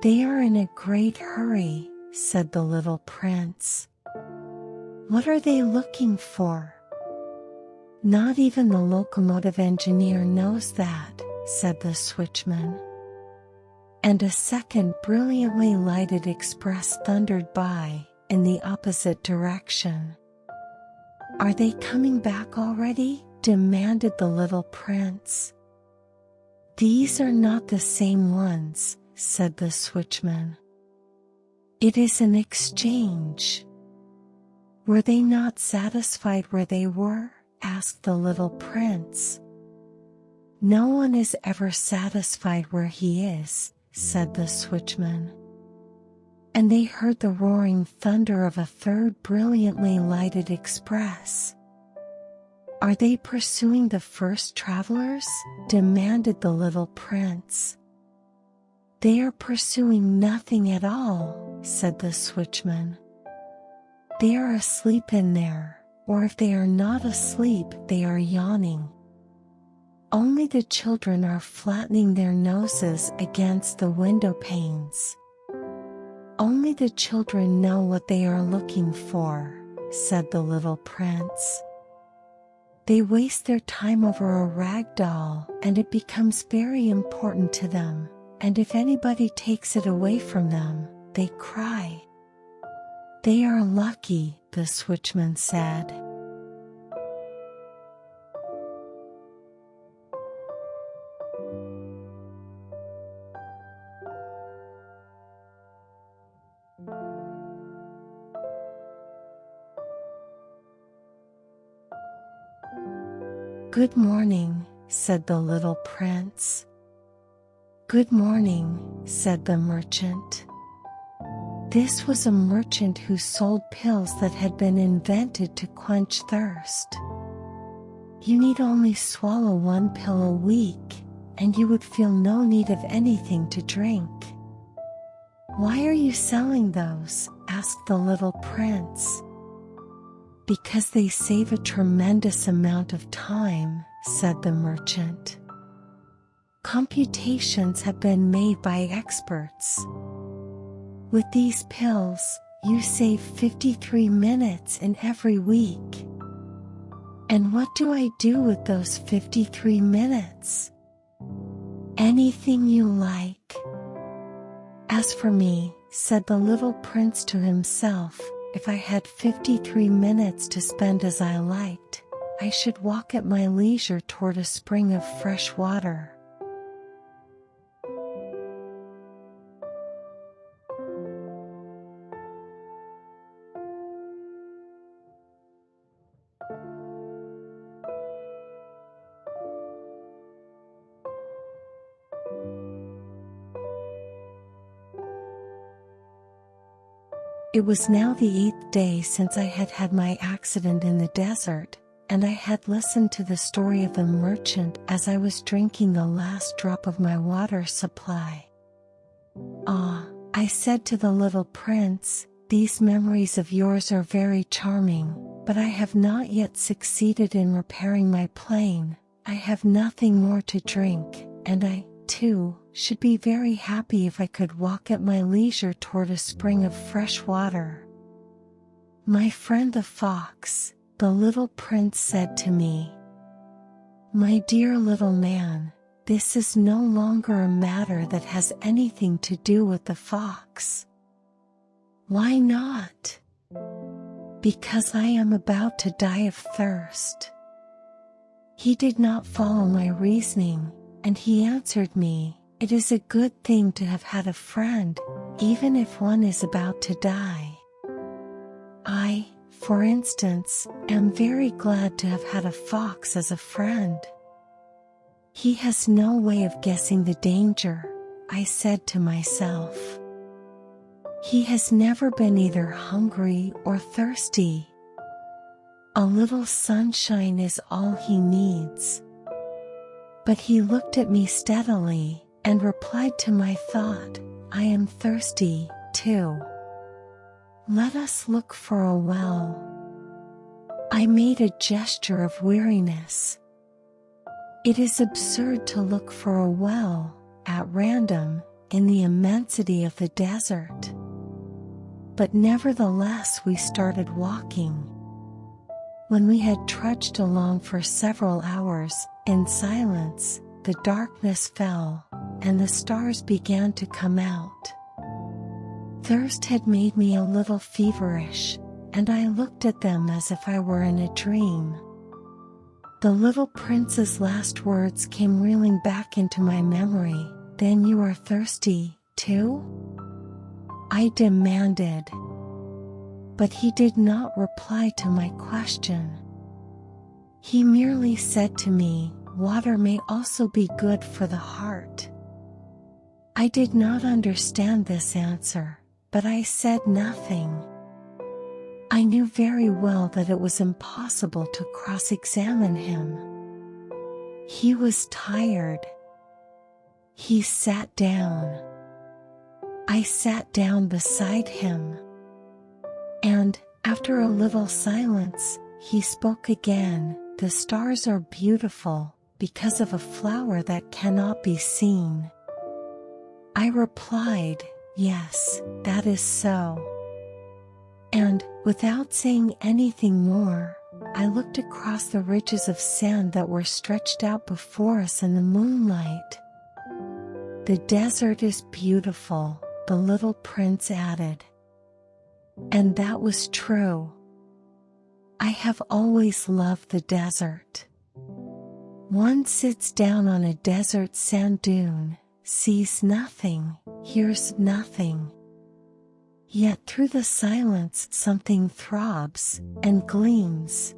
They are in a great hurry, said the little prince. What are they looking for? Not even the locomotive engineer knows that, said the switchman. And a second brilliantly lighted express thundered by, in the opposite direction. Are they coming back already? Demanded the little prince. These are not the same ones, said the switchman. It is an exchange. Were they not satisfied where they were? Asked the little prince. No one is ever satisfied where he is, said the switchman. And they heard the roaring thunder of a third brilliantly lighted express. Are they pursuing the first travelers? Demanded the little prince. They are pursuing nothing at all, said the switchman. They are asleep in there, or if they are not asleep, they are yawning. Only the children are flattening their noses against the window panes. Only the children know what they are looking for, said the little prince. They waste their time over a rag doll, and it becomes very important to them, and if anybody takes it away from them, they cry. They are lucky, the switchman said. Good morning, said the little prince. Good morning, said the merchant. This was a merchant who sold pills that had been invented to quench thirst. You need only swallow one pill a week, and you would feel no need of anything to drink. Why are you selling those? Asked the little prince. Because they save a tremendous amount of time, said the merchant. Computations have been made by experts. With these pills, you save 53 minutes in every week. And what do I do with those 53 minutes? Anything you like. As for me, said the little prince to himself, if I had 53 minutes to spend as I liked, I should walk at my leisure toward a spring of fresh water. It was now the 8th day since I had had my accident in the desert, and I had listened to the story of the merchant as I was drinking the last drop of my water supply. "Ah," I said to the little prince, "these memories of yours are very charming, but I have not yet succeeded in repairing my plane. I have nothing more to drink, and I, too, should be very happy if I could walk at my leisure toward a spring of fresh water." "My friend the fox," the little prince said to me, "my dear little man, this is no longer a matter that has anything to do with the fox." "Why not?" "Because I am about to die of thirst." He did not follow my reasoning, and he answered me, "It is a good thing to have had a friend, even if one is about to die. I, for instance, am very glad to have had a fox as a friend." "He has no way of guessing the danger," I said to myself. "He has never been either hungry or thirsty. A little sunshine is all he needs." But he looked at me steadily, and replied to my thought, "I am thirsty, too. Let us look for a well." I made a gesture of weariness. It is absurd to look for a well, at random, in the immensity of the desert. But nevertheless we started walking. When we had trudged along for several hours, in silence, the darkness fell, and the stars began to come out. Thirst had made me a little feverish, and I looked at them as if I were in a dream. The little prince's last words came reeling back into my memory. "Then you are thirsty, too?" I demanded. But he did not reply to my question. He merely said to me, "Water may also be good for the heart." I did not understand this answer, but I said nothing. I knew very well that it was impossible to cross-examine him. He was tired. He sat down. I sat down beside him. And, after a little silence, he spoke again. "The stars are beautiful, because of a flower that cannot be seen." I replied, "Yes, that is so." And, without saying anything more, I looked across the ridges of sand that were stretched out before us in the moonlight. "The desert is beautiful," the little prince added. And that was true. I have always loved the desert. One sits down on a desert sand dune, sees nothing, hears nothing. Yet through the silence something throbs and gleams.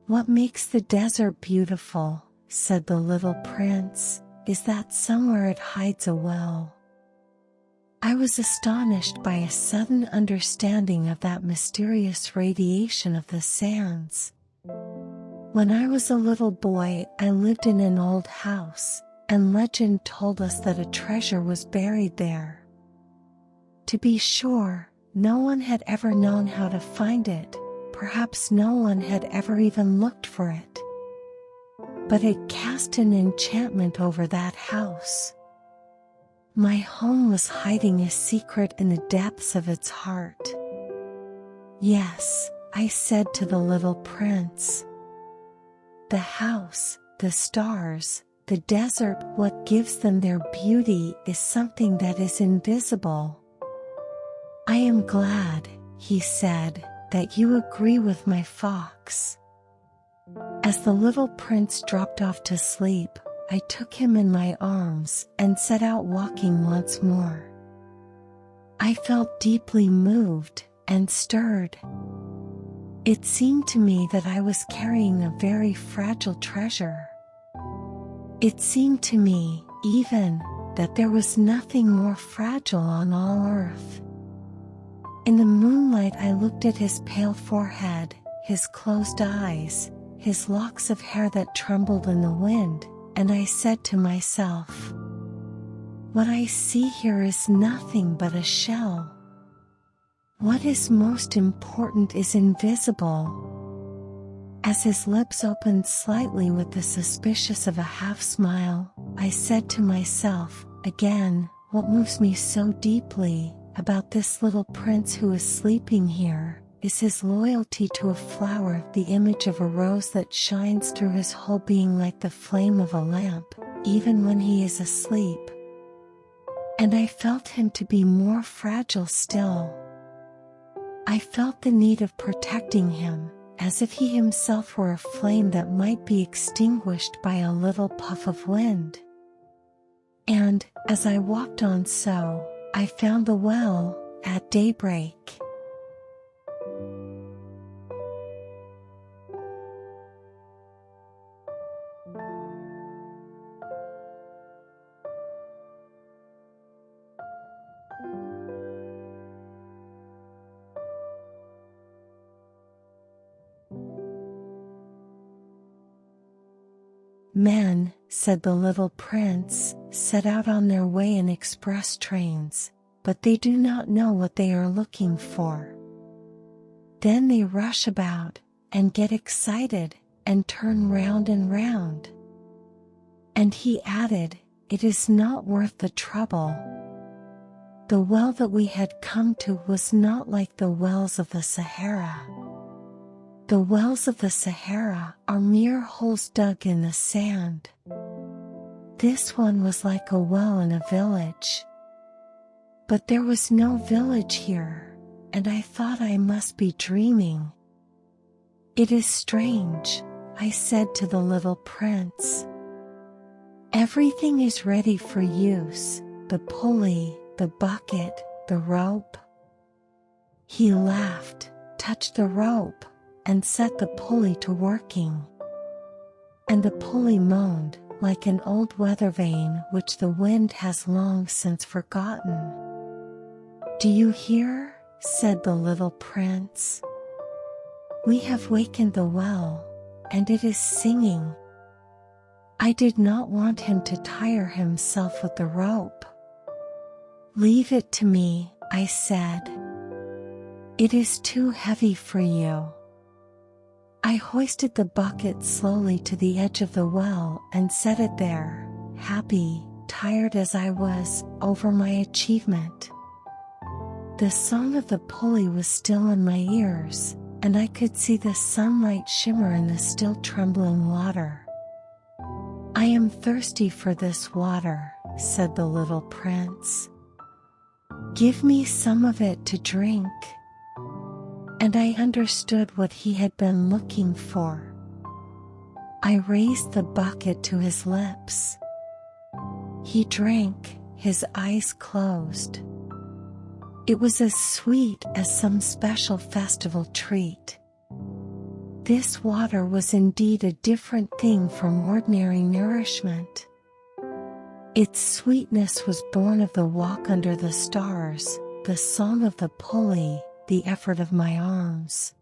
"What makes the desert beautiful," said the little prince, "is that somewhere it hides a well." I was astonished by a sudden understanding of that mysterious radiation of the sands. When I was a little boy, I lived in an old house, and legend told us that a treasure was buried there. To be sure, no one had ever known how to find it, perhaps no one had ever even looked for it. But it cast an enchantment over that house. My home was hiding a secret in the depths of its heart. "Yes," I said to the little prince. "The house, the stars, the desert, what gives them their beauty is something that is invisible." "I am glad," he said, "that you agree with my fox." As the little prince dropped off to sleep, I took him in my arms and set out walking once more. I felt deeply moved and stirred. It seemed to me that I was carrying a very fragile treasure. It seemed to me, even, that there was nothing more fragile on all earth. In the moonlight I looked at his pale forehead, his closed eyes, his locks of hair that trembled in the wind, and I said to myself, "What I see here is nothing but a shell. What is most important is invisible." As his lips opened slightly with the suspicious of a half-smile, I said to myself, again, what moves me so deeply about this little prince who is sleeping here is his loyalty to a flower, the image of a rose that shines through his whole being like the flame of a lamp, even when he is asleep. And I felt him to be more fragile still. I felt the need of protecting him, as if he himself were a flame that might be extinguished by a little puff of wind. And, as I walked on so, I found the well, at daybreak. Men, said the little prince, set out on their way in express trains, but they do not know what they are looking for. Then they rush about, and get excited, and turn round and round. And he added, "It is not worth the trouble." The well that we had come to was not like the wells of the Sahara. The wells of the Sahara are mere holes dug in the sand. This one was like a well in a village. But there was no village here, and I thought I must be dreaming. "It is strange," I said to the little prince. "Everything is ready for use, the pulley, the bucket, the rope." He laughed, touched the rope, and set the pulley to working. And the pulley moaned, like an old weather vane which the wind has long since forgotten. "Do you hear?" said the little prince. "We have wakened the well, and it is singing." I did not want him to tire himself with the rope. "Leave it to me," I said. "It is too heavy for you." I hoisted the bucket slowly to the edge of the well and set it there, happy, tired as I was, over my achievement. The song of the pulley was still in my ears, and I could see the sunlight shimmer in the still trembling water. "I am thirsty for this water," said the little prince. "Give me some of it to drink." And I understood what he had been looking for. I raised the bucket to his lips. He drank, his eyes closed. It was as sweet as some special festival treat. This water was indeed a different thing from ordinary nourishment. Its sweetness was born of the walk under the stars, the song of the pulley, the effort of my arms.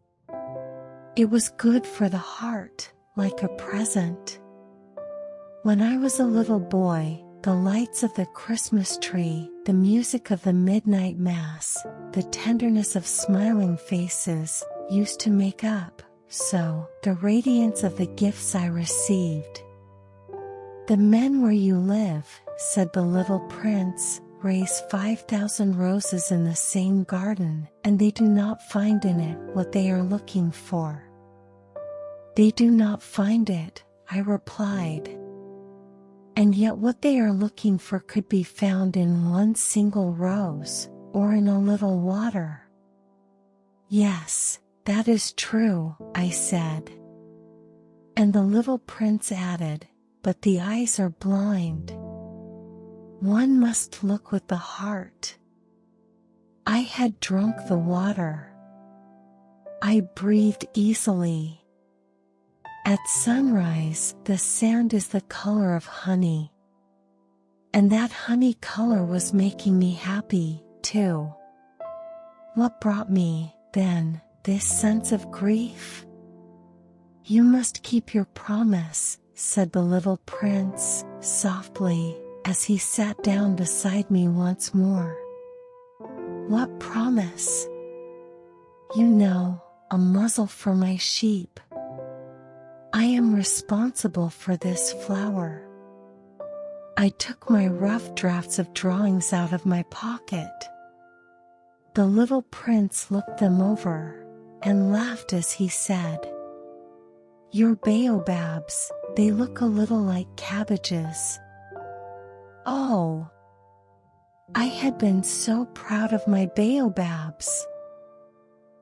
It was good for the heart, like a present. When I was a little boy, the lights of the Christmas tree, the music of the midnight mass, the tenderness of smiling faces, used to make up, so, the radiance of the gifts I received. "The men where you live," said the little prince, "raise 5,000 roses in the same garden, and they do not find in it what they are looking for." "They do not find it," I replied. "And yet what they are looking for could be found in one single rose, or in a little water." "Yes, that is true," I said. And the little prince added, "But the eyes are blind. One must look with the heart." I had drunk the water. I breathed easily. At sunrise, the sand is the color of honey. And that honey color was making me happy, too. What brought me, then, this sense of grief? "You must keep your promise," said the little prince, softly, as he sat down beside me once more. "What promise?" "You know, a muzzle for my sheep. I am responsible for this flower." I took my rough drafts of drawings out of my pocket. The little prince looked them over, and laughed as he said, "Your baobabs, they look a little like cabbages." Oh! I had been so proud of my baobabs.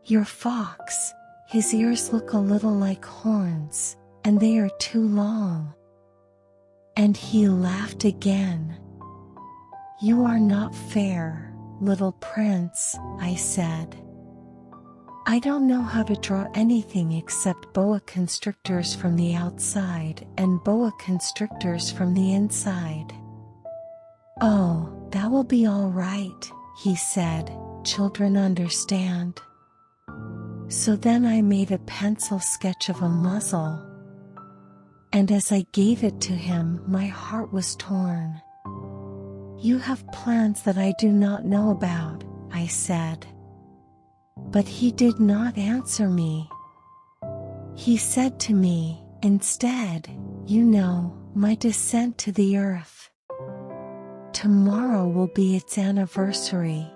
"Your fox, his ears look a little like horns, and they are too long." And he laughed again. "You are not fair, little prince," I said. "I don't know how to draw anything except boa constrictors from the outside and boa constrictors from the inside." "Oh, that will be all right," he said. "Children understand." So then I made a pencil sketch of a muzzle. And as I gave it to him, my heart was torn. "You have plans that I do not know about," I said. But he did not answer me. He said to me, instead, "You know, my descent to the earth. Tomorrow will be its anniversary."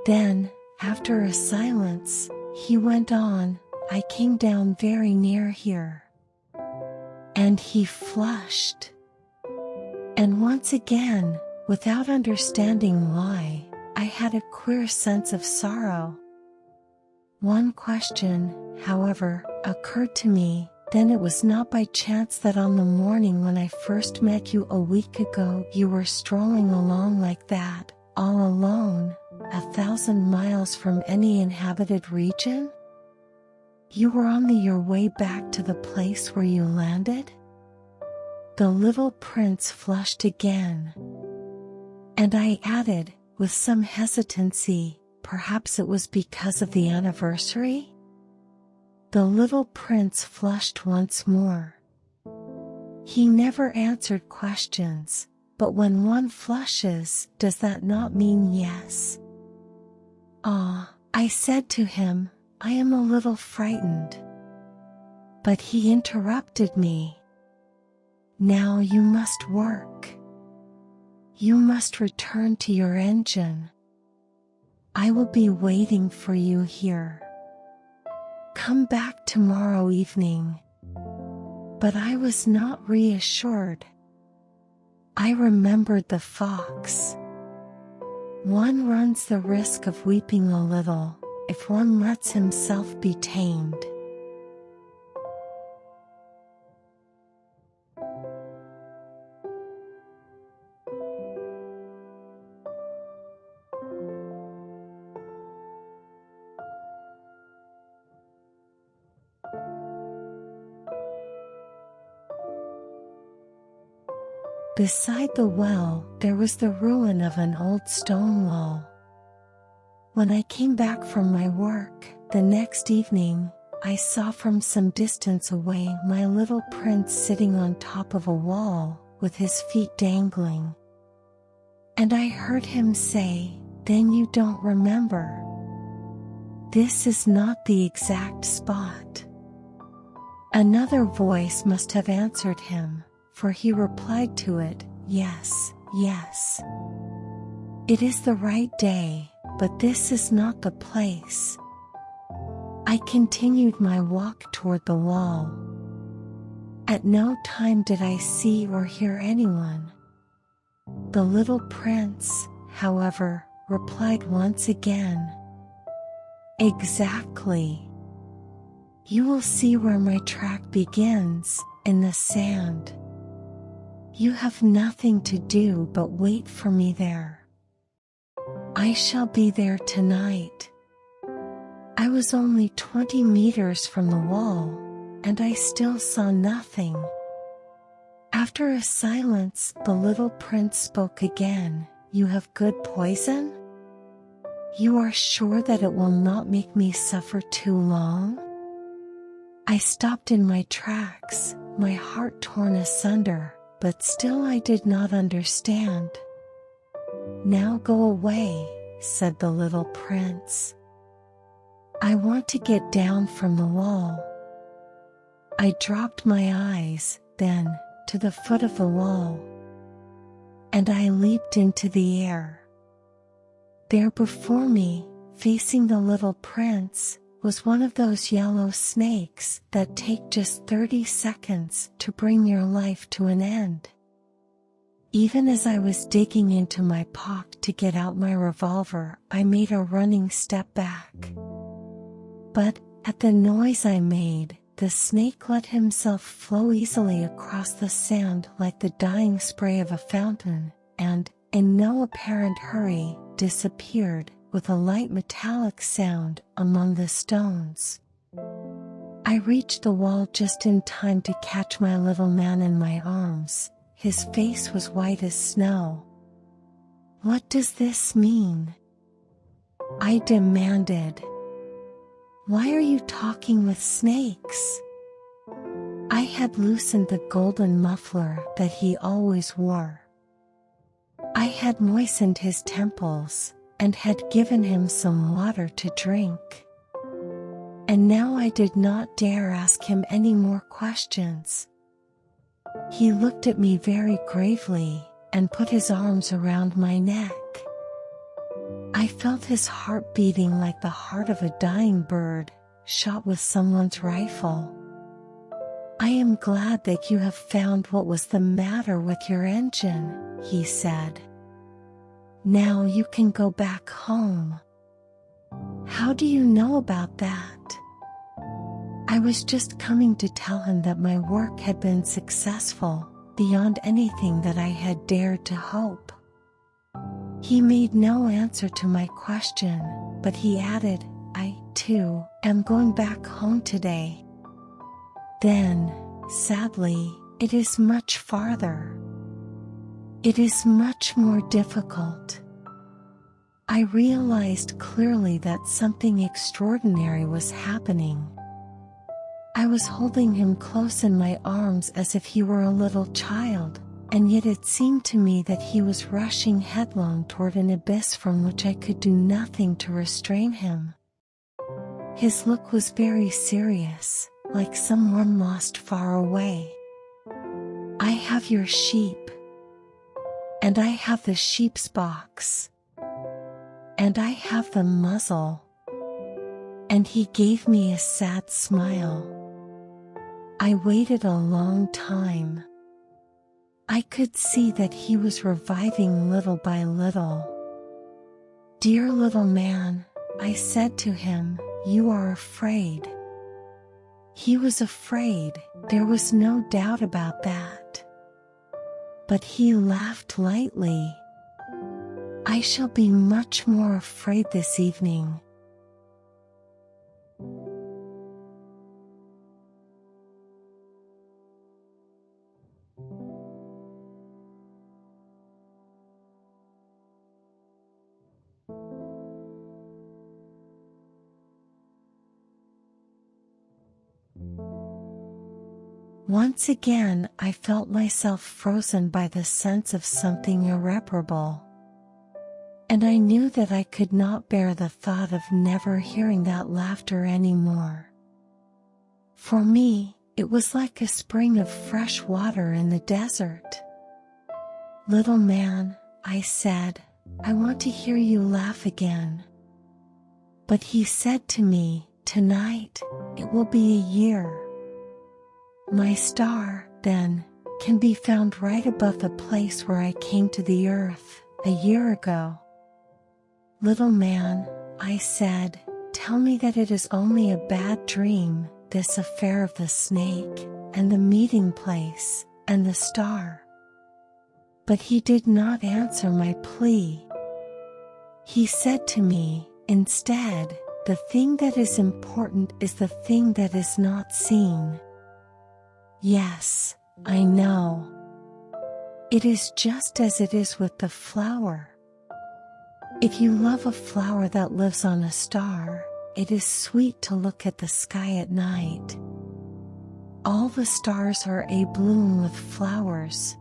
Then, after a silence, he went on, "I came down very near here." And he flushed. And once again, without understanding why, I had a queer sense of sorrow. One question, however, occurred to me. Then it was not by chance that on the morning when I first met you a week ago, you were strolling along like that, all alone, 1,000 miles from any inhabited region? You were on your way back to the place where you landed? The little prince flushed again. And I added, with some hesitancy, perhaps it was because of the anniversary? The little prince flushed once more. He never answered questions, but when one flushes, does that not mean yes? "Ah," I said to him, "I am a little frightened." But he interrupted me. "Now you must work. You must return to your engine. I will be waiting for you here. Come back tomorrow evening." But I was not reassured. I remembered the fox. One runs the risk of weeping a little, if one lets himself be tamed. Beside the well, there was the ruin of an old stone wall. When I came back from my work, the next evening, I saw from some distance away my little prince sitting on top of a wall, with his feet dangling. And I heard him say, "Then you don't remember. This is not the exact spot." Another voice must have answered him, for he replied to it, "Yes, yes. It is the right day, but this is not the place." I continued my walk toward the wall. At no time did I see or hear anyone. The little prince, however, replied once again, "Exactly. You will see where my track begins, in the sand. You have nothing to do but wait for me there. I shall be there tonight." I was only 20 meters from the wall, and I still saw nothing. After a silence, the little prince spoke again, "You have good poison? You are sure that it will not make me suffer too long?" I stopped in my tracks, my heart torn asunder, but still I did not understand. "Now go away," said the little prince. "I want to get down from the wall." I dropped my eyes, then, to the foot of the wall, and I leaped into the air. There before me, facing the little prince, was one of those yellow snakes that take just 30 seconds to bring your life to an end. Even as I was digging into my pocket to get out my revolver, I made a running step back. But, at the noise I made, the snake let himself flow easily across the sand like the dying spray of a fountain, and, in no apparent hurry, disappeared, with a light metallic sound, among the stones. I reached the wall just in time to catch my little man in my arms. His face was white as snow. "What does this mean?" I demanded. "Why are you talking with snakes?" I had loosened the golden muffler that he always wore. I had moistened his temples, and had given him some water to drink. And now I did not dare ask him any more questions. He looked at me very gravely, and put his arms around my neck. I felt his heart beating like the heart of a dying bird, shot with someone's rifle. "I am glad that you have found what was the matter with your engine," he said. "Now you can go back home." "How do you know about that?" I was just coming to tell him that my work had been successful, beyond anything that I had dared to hope. He made no answer to my question, but he added, "I, too, am going back home today." Then, sadly, "It is much farther. It is much more difficult." I realized clearly that something extraordinary was happening. I was holding him close in my arms as if he were a little child, and yet it seemed to me that he was rushing headlong toward an abyss from which I could do nothing to restrain him. His look was very serious, like someone lost far away. "I have your sheep. And I have the sheep's box. And I have the muzzle." And he gave me a sad smile. I waited a long time. I could see that he was reviving little by little. "Dear little man," I said to him, "you are afraid." He was afraid, there was no doubt about that. But he laughed lightly. "I shall be much more afraid this evening." Once again I felt myself frozen by the sense of something irreparable. And I knew that I could not bear the thought of never hearing that laughter anymore. For me, it was like a spring of fresh water in the desert. "Little man," I said, "I want to hear you laugh again." But he said to me, "Tonight, it will be a year." My star, then, can be found right above the place where I came to the earth, a year ago. "Little man," I said, "tell me that it is only a bad dream, this affair of the snake, and the meeting place, and the star." But he did not answer my plea. He said to me, instead, "The thing that is important is the thing that is not seen." Yes, I know. It is just as it is with the flower. If you love a flower that lives on a star, it is sweet to look at the sky at night. All the stars are abloom with flowers.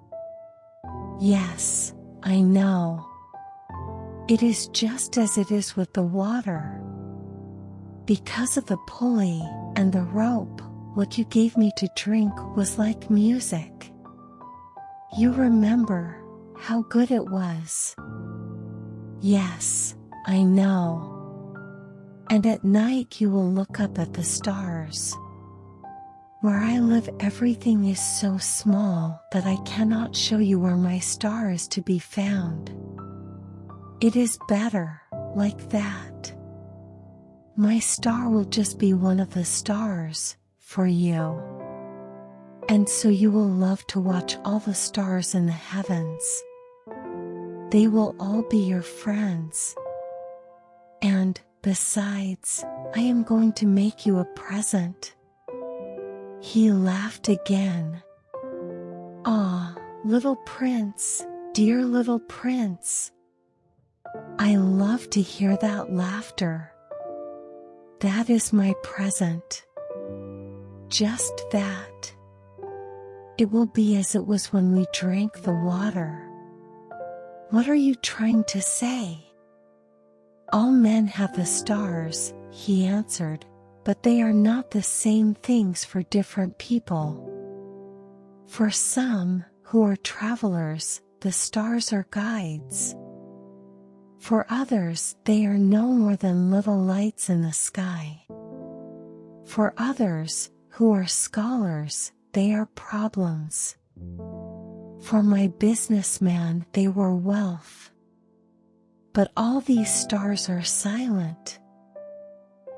Yes, I know. It is just as it is with the water. Because of the pulley and the rope, what you gave me to drink was like music. You remember how good it was. Yes, I know. And at night you will look up at the stars. Where I live, everything is so small that I cannot show you where my star is to be found. It is better like that. My star will just be one of the stars for you. And so you will love to watch all the stars in the heavens. They will all be your friends. And, besides, I am going to make you a present. He laughed again. Ah, little prince, dear little prince. I love to hear that laughter. That is my present. Just that. It will be as it was when we drank the water. What are you trying to say? All men have the stars, he answered, but they are not the same things for different people. For some, who are travelers, the stars are guides. For others, they are no more than little lights in the sky. For others, who are scholars, they are problems. For my businessman, they were wealth. But all these stars are silent.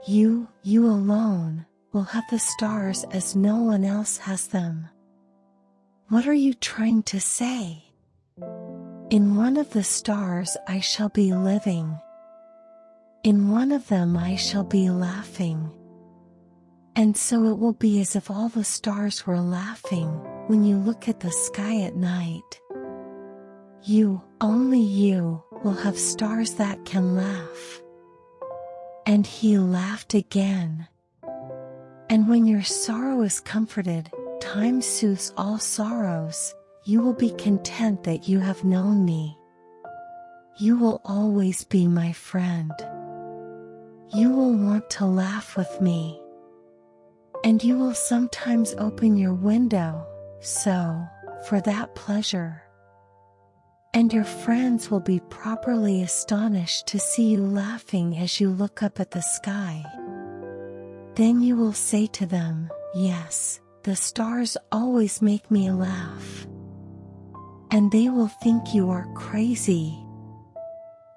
You alone, will have the stars as no one else has them. What are you trying to say? In one of the stars I shall be living. In one of them I shall be laughing. And so it will be as if all the stars were laughing when you look at the sky at night. You, only you, will have stars that can laugh. And he laughed again. And when your sorrow is comforted, time soothes all sorrows, you will be content that you have known me. You will always be my friend. You will want to laugh with me. And you will sometimes open your window, so, for that pleasure. And your friends will be properly astonished to see you laughing as you look up at the sky. Then you will say to them, yes, the stars always make me laugh. And they will think you are crazy.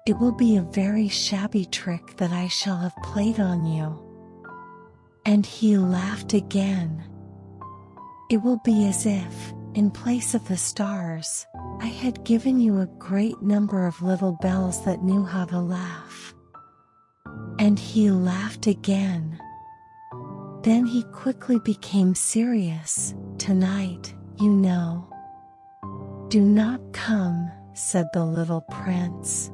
It will be a very shabby trick that I shall have played on you. And he laughed again. It will be as if, in place of the stars, I had given you a great number of little bells that knew how to laugh. And he laughed again. Then he quickly became serious. Tonight, you know. Do not come, said the little prince.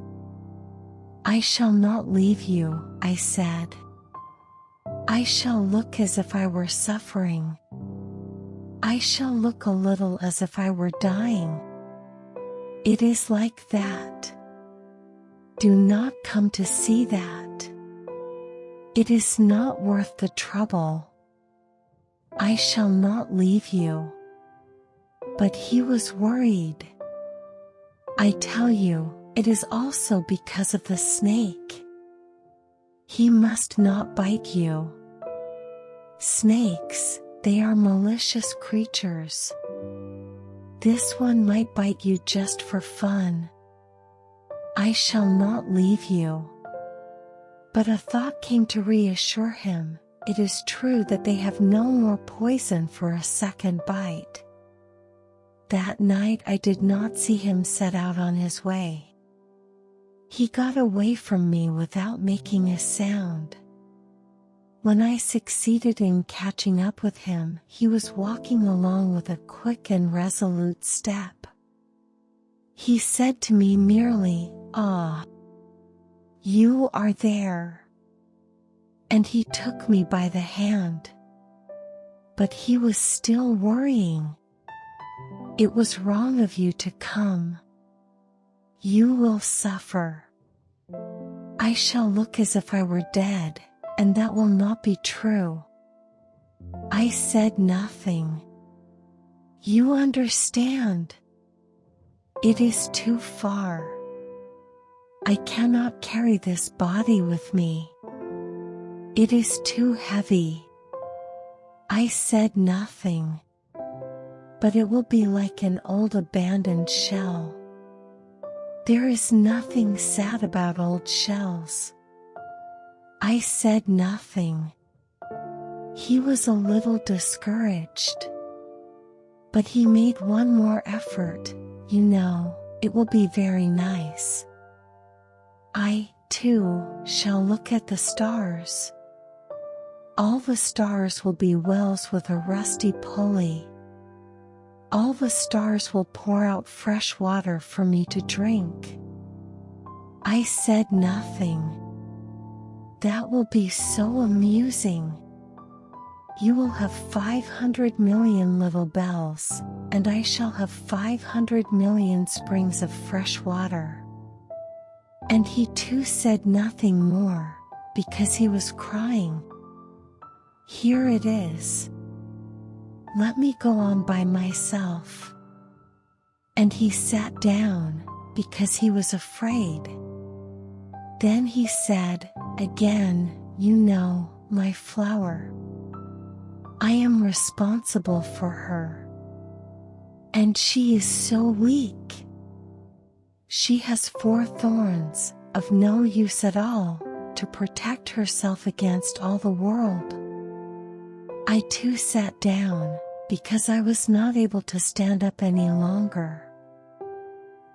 I shall not leave you, I said. I shall look as if I were suffering. I shall look a little as if I were dying. It is like that. Do not come to see that. It is not worth the trouble. I shall not leave you. But he was worried. I tell you, it is also because of the snake. He must not bite you. Snakes, they are malicious creatures. This one might bite you just for fun. I shall not leave you. But a thought came to reassure him. It is true that they have no more poison for a second bite. That night I did not see him set out on his way. He got away from me without making a sound. When I succeeded in catching up with him, he was walking along with a quick and resolute step. He said to me merely, "Ah, you are there." And he took me by the hand. but he was still worrying. "It was wrong of you to come. You will suffer. I shall look as if I were dead, and that will not be true." I said nothing. "You understand. It is too far. I cannot carry this body with me. It is too heavy." I said nothing. "But it will be like an old abandoned shell." "There is nothing sad about old shells." I said nothing. He was a little discouraged. But he made one more effort. "You know, it will be very nice. I, too, shall look at the stars. All the stars will be wells with a rusty pulley. All the stars will pour out fresh water for me to drink." I said nothing. "That will be so amusing. You will have 500 million little bells, and I shall have 500 million springs of fresh water." And he too said nothing more, because he was crying. "Here it is. Let me go on by myself." And he sat down, because he was afraid. Then he said, again, "You know, my flower. I am responsible for her. And she is so weak. She has 4 thorns, of no use at all, to protect herself against all the world." I too sat down, because I was not able to stand up any longer.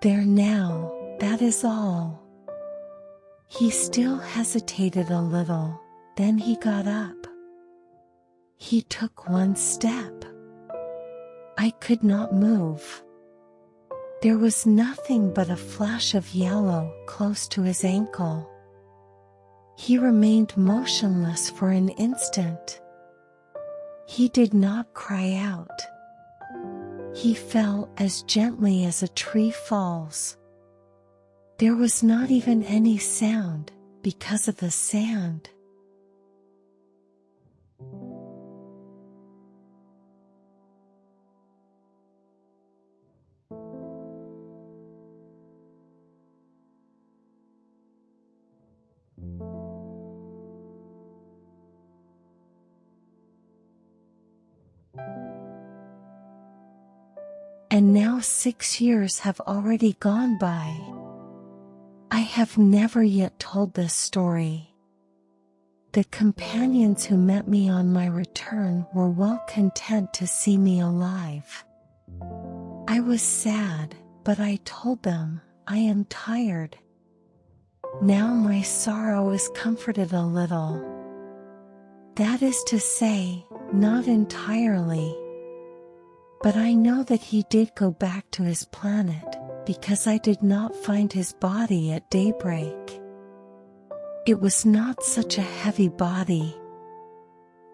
"There now, that is all." He still hesitated a little, then he got up. He took one step. I could not move. There was nothing but a flash of yellow close to his ankle. He remained motionless for an instant. He did not cry out. He fell as gently as a tree falls. There was not even any sound, because of the sand. And now 6 years have already gone by. I have never yet told this story. The companions who met me on my return were well content to see me alive. I was sad, but I told them, "I am tired." Now my sorrow is comforted a little. That is to say, not entirely. But I know that he did go back to his planet, because I did not find his body at daybreak. It was not such a heavy body.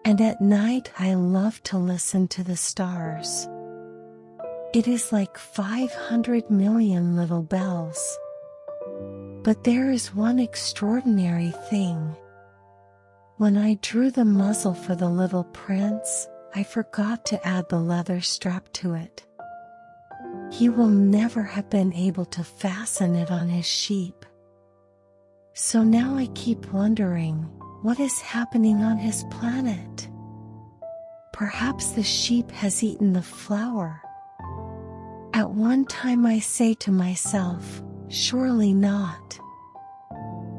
And at night I love to listen to the stars. It is like 500 million little bells. But there is one extraordinary thing. When I drew the muzzle for the little prince, I forgot to add the leather strap to it. He will never have been able to fasten it on his sheep. So now I keep wondering, what is happening on his planet? Perhaps the sheep has eaten the flour. At one time I say to myself, surely not.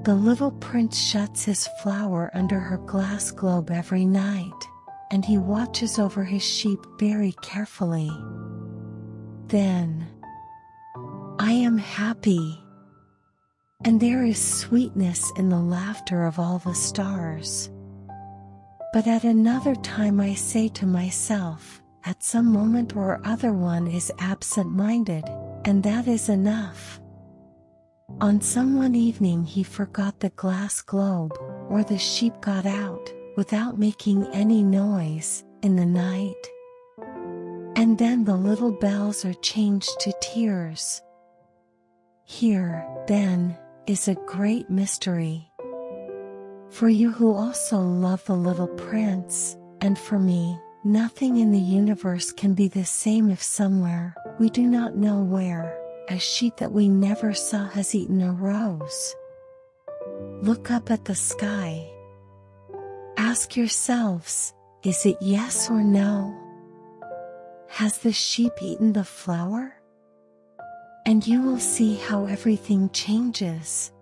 The little prince shuts his flour under her glass globe every night, and he watches over his sheep very carefully. Then, I am happy. And there is sweetness in the laughter of all the stars. But at another time I say to myself, at some moment or other one is absent-minded, and that is enough. On some one evening he forgot the glass globe, or the sheep got out, without making any noise, in the night. And then the little bells are changed to tears. Here, then, is a great mystery. For you who also love the little prince, and for me, nothing in the universe can be the same if somewhere, we do not know where, a sheep that we never saw has eaten a rose. Look up at the sky. Ask yourselves, is it yes or no? Has the sheep eaten the flower? And you will see how everything changes.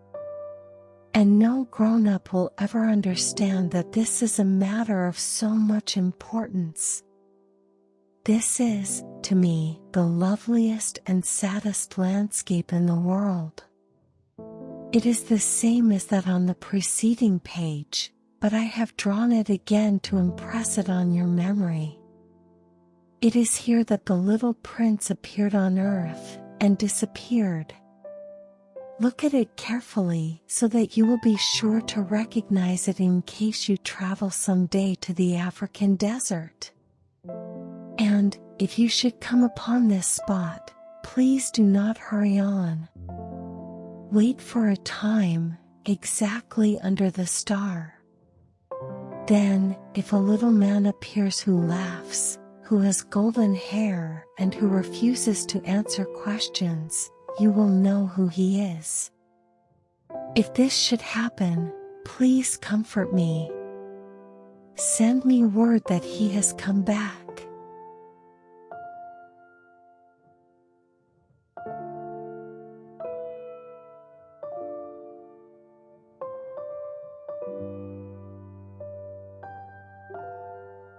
And no grown-up will ever understand that this is a matter of so much importance. This is, to me, the loveliest and saddest landscape in the world. It is the same as that on the preceding page, but I have drawn it again to impress it on your memory. It is here that the little prince appeared on earth, and disappeared. Look at it carefully so that you will be sure to recognize it in case you travel someday to the African desert. And, if you should come upon this spot, please do not hurry on. Wait for a time, exactly under the star. Then, if a little man appears who laughs, who has golden hair, and who refuses to answer questions, you will know who he is. If this should happen, please comfort me. Send me word that he has come back.